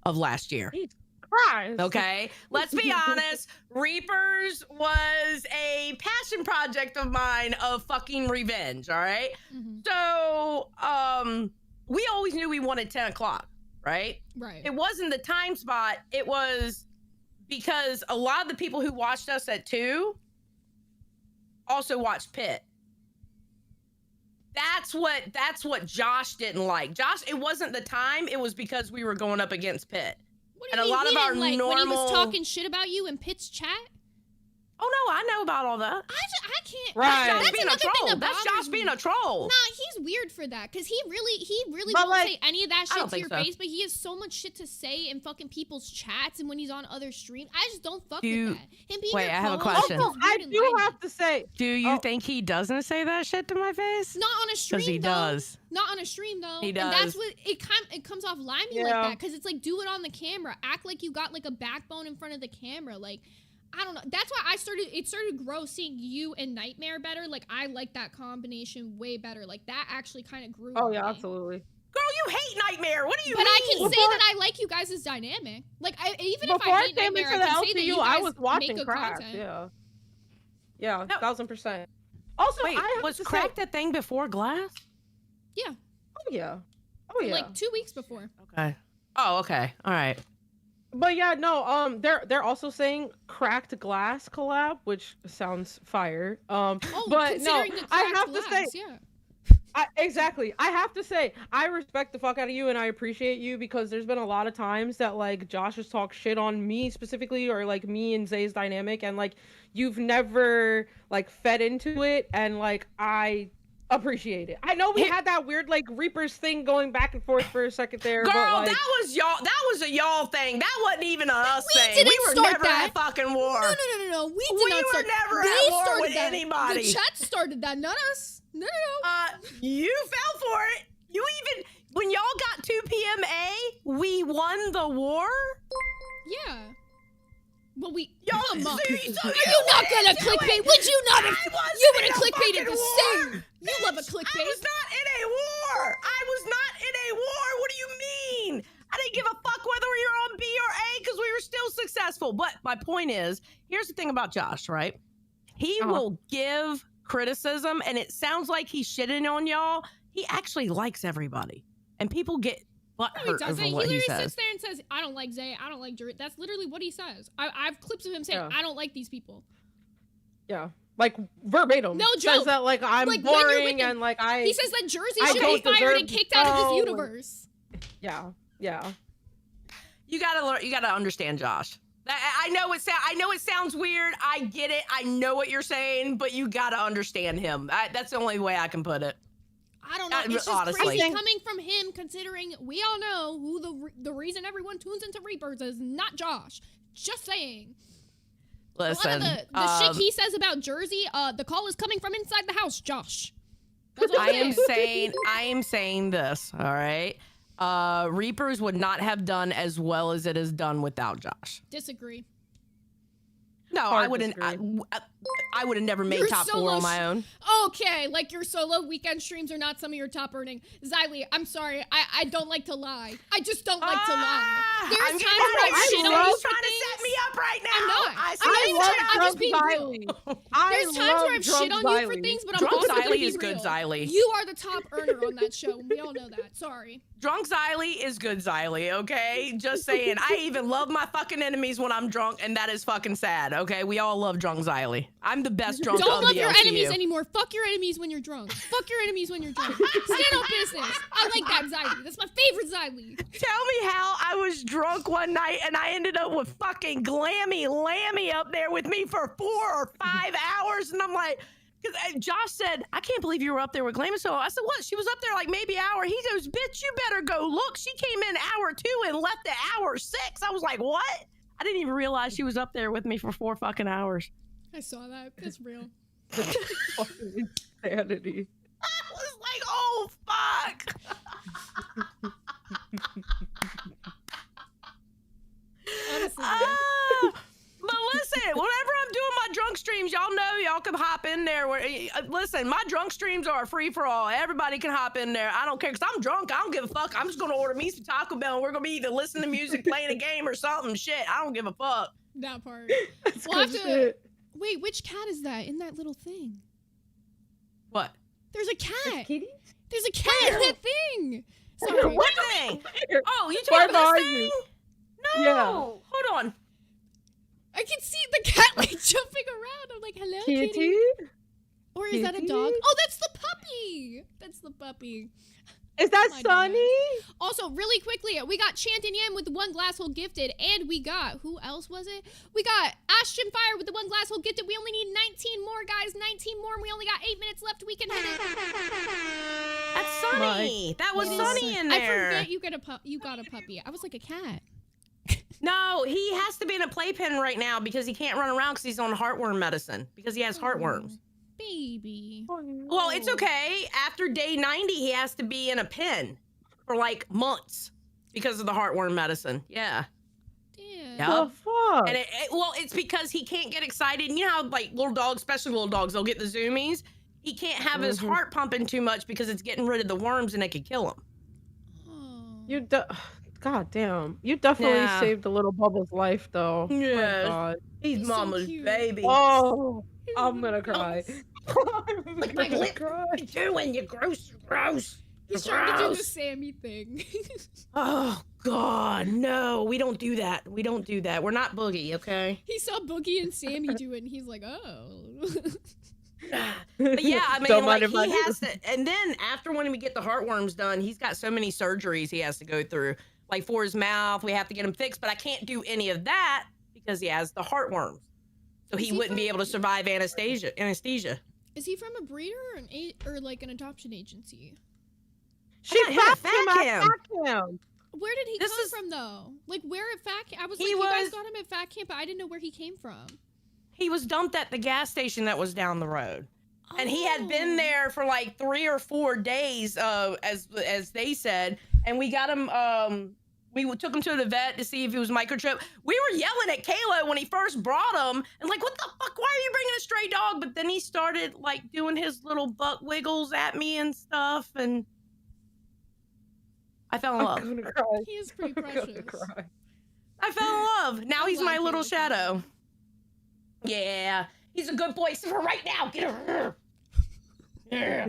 of last year. Christ. Okay, let's be honest. Reapers was a passion project of mine of fucking revenge, all right? Mm-hmm. So, we always knew we wanted 10 o'clock, right? Right. It wasn't the time spot. It was because a lot of the people who watched us at 2 also watched Pit. That's what Josh didn't like. Josh, it wasn't the time. It was because we were going up against Pit. What do you mean? A lot of our normal... When he was talking shit about you in Pit's chat? Oh, no, I know about all that. I can't. Right. That's Josh being a troll. That's Josh being a troll. Nah, he's weird for that. Because he really won't say any of that shit to your face, but he has so much shit to say in fucking people's chats and when he's on other streams. I just don't fuck with that. Him being Wait, I have a question. Also, I do have to say. Do you think he doesn't say that shit to my face? Not on a stream, Because he does. Not on a stream, though. He does. And that's what it comes off limey like that. Because it's like, do it on the camera. Act like you got like a backbone in front of the camera. Like, I don't know. That's why it started to grow seeing you and Nightmare better. Like, I like that combination way better. Like, that actually kind of grew. Oh, yeah, absolutely. Girl, you hate Nightmare. What do you mean? But I can say that I like you guys' dynamic. Like, even if I hate Nightmare, I can say that you guys was watching make good Crack. content. Yeah, 1000%. Also, wait, was Crack the thing before Glass? Yeah. Oh, yeah. Oh, yeah. Like 2 weeks before. Okay. Oh, okay. All right. But yeah, no, they're also saying Cracked Glass collab, which sounds fire. But no, I have to say, exactly. I have to say, I respect the fuck out of you and I appreciate you because there's been a lot of times that like Josh has talked shit on me specifically or like me and Zay's dynamic and like you've never like fed into it and like I appreciate it. I know we had that weird like Reapers thing going back and forth for a second there. Girl, but, like, that was y'all. That was a y'all thing. That wasn't even us thing. We were start never that. at fucking war. No. We were never at war with anybody. The chat started that, not us. No. You fell for it. You GMA, we won the war? Yeah. Well, Y'all, come on. so Are you not gonna clickbait? Would you not have? You would have clickbaited the same. You love a clickbait. I was not in a war. I was not in a war. What do you mean? I didn't give a fuck whether you're on B or A because we were still successful. But my point is, here's the thing about Josh, right? He will give criticism, and it sounds like he's shitting on y'all. He actually likes everybody, and people get butthurt over what he literally says. sits there and says, "I don't like Zay. I don't like Jury." That's literally what he says. I have clips of him saying, "I don't like these people." Yeah, like verbatim. No joke. Says that like I'm like, boring and like I. He says that Jersey should be fired and kicked out of this universe. Yeah, yeah. You gotta learn. You gotta understand, Josh. I know it sounds weird. I get it. I know what you're saying, but you gotta understand him. That's the only way I can put it. I don't know. It's just honestly. crazy coming from him, considering we all know who the reason everyone tunes into Reapers is not Josh. Just saying. Listen, a lot of the shit he says about Jersey, the call is coming from inside the house, Josh. That's all I am saying this. All right. Reapers would not have done as well as it has done without Josh. Disagree. No, I wouldn't. I would have never made Your top 4 on my own. Okay, like your solo weekend streams are not some of your top earning. Xylee, I'm sorry. I don't like to lie. I just don't like to lie. There's times where I shit on you for trying things. to set me up right now. I'm not. I'm just being real. There's times where I've shit on you for things, but I'm also going to be is good, real. Xylee. You are the top earner on that show, and we all know that. Sorry. Drunk Xylee is good Xylee, okay? Just saying. I even love my fucking enemies when I'm drunk, and that is fucking sad, okay? We all love drunk Xylee. I'm the best drunk Don't of love the your LCU. enemies anymore. Fuck your enemies when you're drunk. Fuck your enemies when you're drunk. Stand on business. I like that Xylee. That's my favorite Xylee. Tell me how I was drunk one night and I ended up with fucking Glammy Lammy up there with me for 4 or 5 hours, and I'm like, because Josh said, I can't believe you were up there with Glammy. So I said, what? She was up there like maybe an hour. He goes, bitch, you better go look. She came in hour 2 and left at hour 6. I was like, what? I didn't even realize she was up there with me for 4 fucking hours. I saw that. It's real. Fucking insanity. I was like, oh, fuck. Honestly, But listen, whenever I'm doing my drunk streams, y'all know y'all can hop in there. Listen, my drunk streams are free for all. Everybody can hop in there. I don't care, because I'm drunk. I don't give a fuck. I'm just going to order me some Taco Bell, and we're going to be either listening to music, playing a game, or something. Shit, I don't give a fuck. that part. We'll have to... Wait, which cat is that in that little thing? What? There's a cat. Kitty? There's a cat in that thing. Sorry. What thing? Oh, you talking about this thing? No. Yeah. Hold on. I can see the cat like jumping around. I'm like, hello, kitty. Or is that a dog? Oh, that's the puppy. That's the puppy. Is that Sunny? Also, really quickly, we got Chanting Yam with the 1 glass hole gifted, and we got, who else was it? We got Ashton Fire with the 1 glass hole gifted. We only need 19 more, guys. 19 more, and we only got 8 minutes left. We can hit it. That's Sunny. That was Sunny in there. I forget you got a puppy. I was like a cat. No, he has to be in a playpen right now because he can't run around because he's on heartworm medicine because he has heartworms. Baby. Well, it's okay. After day 90, he has to be in a pen for like months because of the heartworm medicine. Yeah. Damn. Yep. And it's because he can't get excited. You know how like little dogs, especially little dogs, they'll get the zoomies. He can't have his heart pumping too much because it's getting rid of the worms and it could kill him. God damn. You definitely saved the little Bubble's life, though. Yeah. He's mama's so baby. Oh, I'm gonna cry. Like my lip. What are you doing? You gross. He's trying to do the Sammy thing. Oh, God. No, we don't do that. We don't do that. We're not Boogie, okay? He saw Boogie and Sammy do it, and he's like, oh. But yeah, I mean, like, he has to. And then after when we get the heartworms done, he's got so many surgeries he has to go through. Like for his mouth, we have to get him fixed, but I can't do any of that because he has the heartworms. So he wouldn't be able to survive anesthesia. Is he from a breeder or like an adoption agency? She fucked him. Where did he come from though? Like where at Fat Camp? I was like, you guys got him at Fat Camp, but I didn't know where he came from. He was dumped at the gas station that was down the road. And he had been there for like 3 or 4 days, as they said. And we got him, we took him to the vet to see if he was microchipped. We were yelling at Kayla when he first brought him. And like, what the fuck? Why are you bringing a stray dog? But then he started like doing his little butt wiggles at me and stuff. And I fell in love. He is pretty precious. I fell in love. Now he's my little shadow. Yeah. He's a good boy. So for right now, get her. Yeah.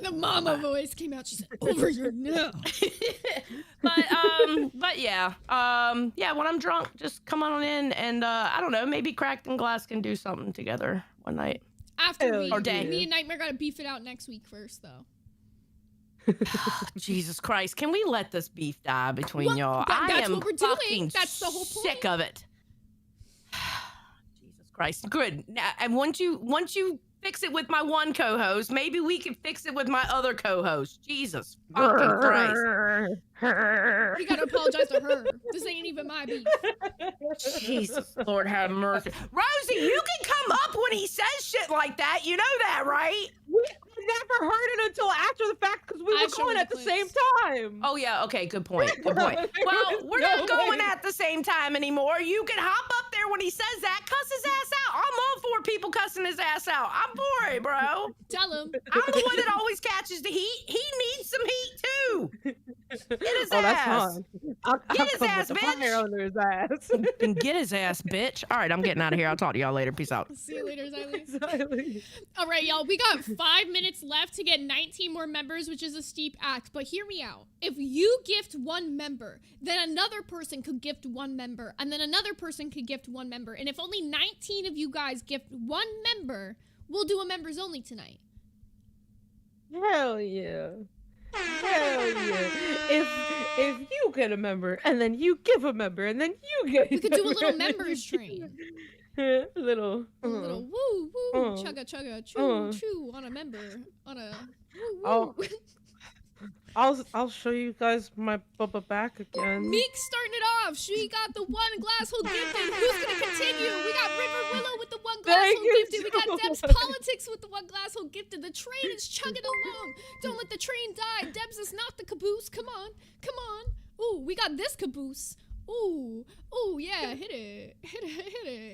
The mama voice came out. She said, "Over your now." But yeah. Yeah, when I'm drunk, just come on in and I don't know, maybe Cracked and Glass can do something together one night. After or day. Me and Nightmare gotta beef it out next week first, though. Jesus Christ, can we let this beef die between y'all? That's I am what we're doing. That's the whole point. Sick of it. Jesus Christ. Good. Now, and once you fix it with my one co-host, maybe we can fix it with my other co-host. Jesus fucking Christ. You gotta apologize to her. This ain't even my beef. Jesus, Lord have mercy. Rosie, you can come up when he says shit like that. You know that, right? We never heard it until after the fact because we were going at the same time. Oh, yeah. Okay. Good point. Good point. Well, we're not going at the same time anymore. You can hop up there when he says that, cuss his ass out. I'm all for people cussing his ass out. I'm for it, bro. Tell him. I'm the one that always catches the heat. He needs some heat, too. Get his ass. That's fine. I'll get his come ass, with the bitch. fire under his ass. And get his ass, bitch. All right, I'm getting out of here. I'll talk to y'all later. Peace out. See you later, Xylee. All right, y'all. We got 5 minutes left to get 19 more members, which is a steep ask. But hear me out. If you gift one member, then another person could gift one member, and then another person could gift one member. And if only 19 of you guys gift one member, we'll do a members only tonight. Hell yeah. Hell yeah. If you get a member and then you give a member and then you get We could do a little members train. a little woo woo chugga chugga choo choo on a member on a woo woo. I'll show you guys my bubba back again. Meek's starting it off. She got the one glass hole gifted. Who's gonna continue? We got River Willow with the one glass hole gifted. We got Deb's Politics with the one glass hole gifted. The train is chugging along. Don't let the train die. Deb's is not the caboose. Come on. Come on. Ooh, we got this caboose. Ooh, yeah, hit it.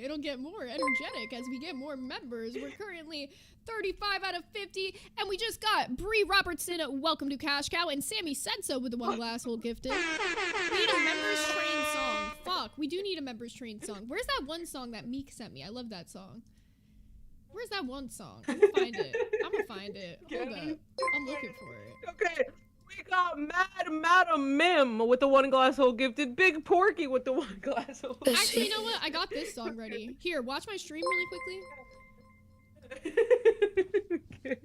It'll get more energetic as we get more members. We're currently 35 out of 50, and we just got Bree Robertson, welcome to Cash Cow, and Sammy said so with the one glass hole gifted. We need a members train song. Fuck, we do need a members train song. Where's that one song that Meek sent me? I love that song. Where's that one song? I'm gonna find it. Hold up. I'm looking for it. Okay. We got Mad Madam Mim with the one glass hole gifted. Big Porky with the one glass hole. Actually, you know what? I got this song ready. Here, watch my stream really quickly. Okay.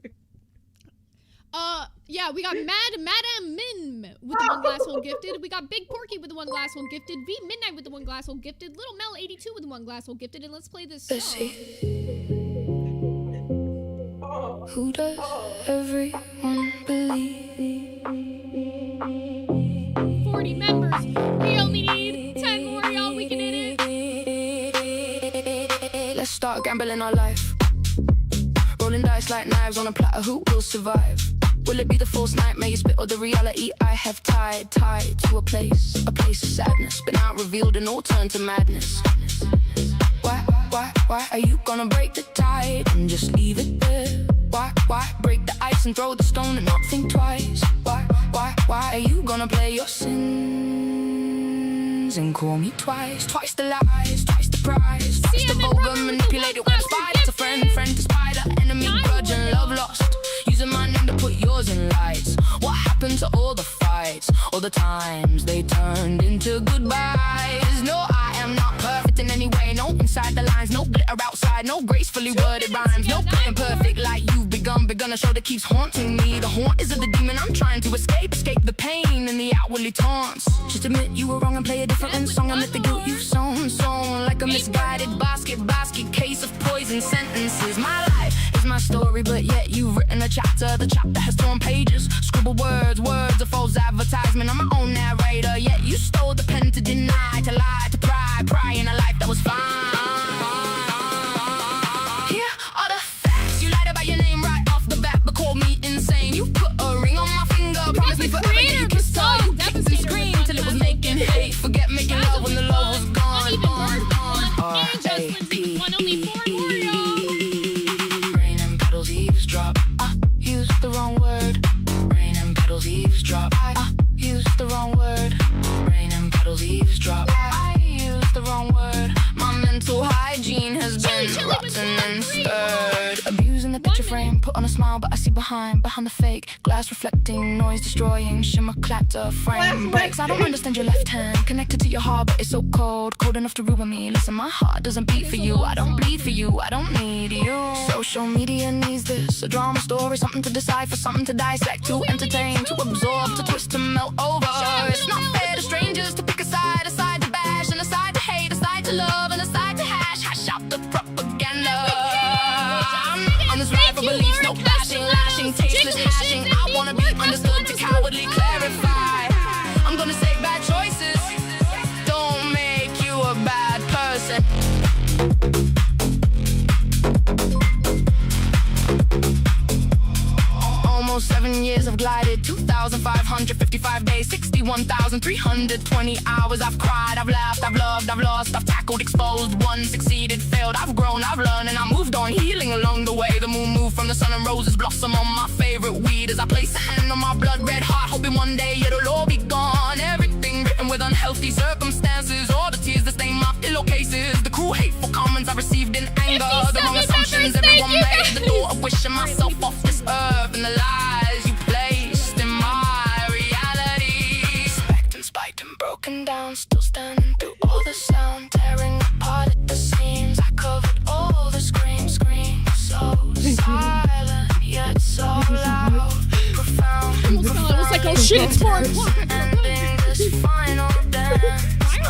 Yeah, we got Madam Mim with the one glass hole gifted. We got Big Porky with the one glass hole gifted. V Midnight with the one glass hole gifted. Little Mel 82 with the one glass hole gifted. And let's play this song. Who does everyone believe? 40 members. We only need 10 more, y'all. We can hit it. Let's start gambling our life. Rolling dice like knives on a platter. Who will survive? Will it be the false nightmare you spit or the reality I have tied to a place of sadness? Been out revealed and all turned to madness. Why are you gonna break the tide and just leave it there? Why break the ice and throw the stone and not think twice? Why are you gonna play your sins and call me twice? Twice the lies, twice the prize, twice the vulgar manipulated when spider to friend to spider, enemy, grudge and love lost. Using my name to put yours in lights. What happened to all the fights, all the times they turned into goodbyes? No, I am not perfect in any way. No inside the lines, no glitter outside, no gracefully worded rhymes, no playing perfect like you've begun a show that keeps haunting me. The haunt is of the demon I'm trying to escape the pain and the outwardly taunts. Just admit you were wrong and play a different song and let the guilt you've sown like a misguided basket case of poison sentences. My life is my story, but yet you've written a chapter. The chapter has torn pages, scribbled words of false advertisement. I'm my own narrator, yet you stole the pen to deny, to lie, to pry in a life that was fine. Here are the facts. You lied about your name, forever creator you of the kissed her, song you kicked and Devastator screamed was till it on was that making hate. Forget making love when the love was gone. Uneven Bird won, and Just Lindsay won. Only 4 more, y'all. Rain and petals eavesdrop. I used the wrong word. Rain and petals eavesdrop. I used the wrong word. Rain and petals eavesdrop. I used the wrong word. My mental hygiene has been rotten and stirred. Abusing the picture frame, put on a smile, but I see behind the fake. Glass reflecting, noise destroying, shimmer clatter, frame breaks. I don't understand your left hand, connected to your heart, but it's so cold, cold enough to ruin me. Listen, my heart doesn't beat for you, I don't bleed for you, I don't need you. Social media needs this, a drama story, something to decipher, something to dissect, to entertain, to absorb, to twist, to melt over. It's not fair to strangers to pick a side to bash, and a side to hate, a side to love, and a side to hash out the propaganda. On this ride for beliefs, no bashing, lashing, tasteless hashing. I wanna be understood to cowardly clarify. I'm gonna say bad choices don't make you a bad person. Almost 7 years I've glided, 2,555 days, 61,320 hours. I've cried, I've laughed, I've loved, I've lost, I've tackled, exposed, won, succeeded, failed. I've grown, I've learned, and I moved on, healing along the way. The moon moved from the sun and roses blossom on my favorite weed as I place a hand on my blood red heart, hoping one day it'll all be gone. Everything written with unhealthy circumstances, all the tears that stain my pillowcases, the cruel, hateful comments I received in anger, the wrong assumptions everyone made, the thought of wishing myself off this earth, and the lies you placed in my reality. Spiked and spiked and broken down, still standing through all the sound, tearing apart at the seams. I covered all the screams, so silent yet so loud, profound. It was like, oh shit, it's 4 o'clock. Ending this final dance.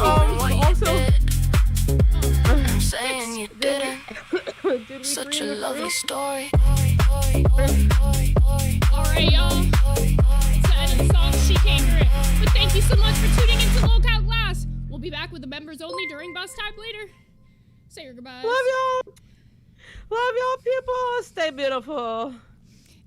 What you did, I'm saying you didn't. Such a lovely story. Alright, y'all. It's the end of the song. She can't hear it. But thank you so much for tuning into Lockout Glass. We'll be back with the members only during bus time later. Say your goodbyes. Love y'all. Love y'all, people. Stay beautiful.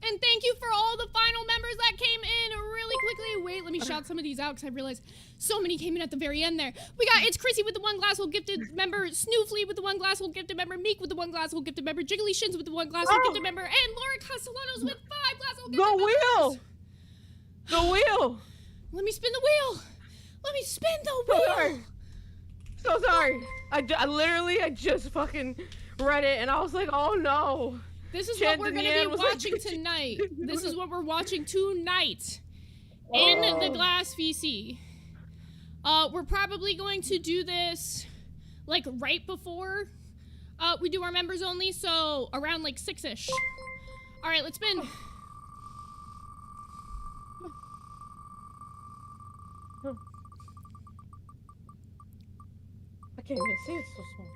And thank you for all the final members that came in really quickly. Wait, let me shout some of these out because I realized so many came in at the very end there. We got It's Chrissy with the 1 glass, gifted member, Snoofly with the 1 glass, gifted member, Meek with the 1 glass, gifted member, Jiggly Shins with the 1 glass, gifted member, and Laura Castellanos with 5 glass, gifted Go members. wheel! The wheel! Let me spin the wheel! Let me spin the wheel! So sorry. I just fucking read it and I was like, oh no. This is what we're going to be watching tonight. This is what we're watching tonight in the Glass VC. We're probably going to do this like right before we do our members only, so around like 6-ish. All right, let's spin. I can't even see, it's so small.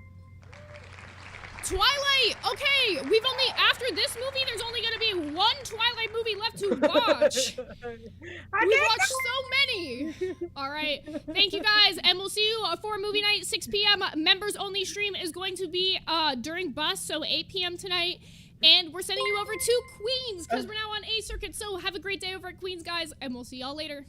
Twilight! Okay, after this movie, there's only gonna be 1 Twilight movie left to watch. We watched so many. All right, thank you guys, and we'll see you for movie night, 6 p.m. Members only stream is going to be during bus, so 8 p.m. tonight. And we're sending you over to Queens because we're now on A Circuit. So have a great day over at Queens, guys, and we'll see y'all later.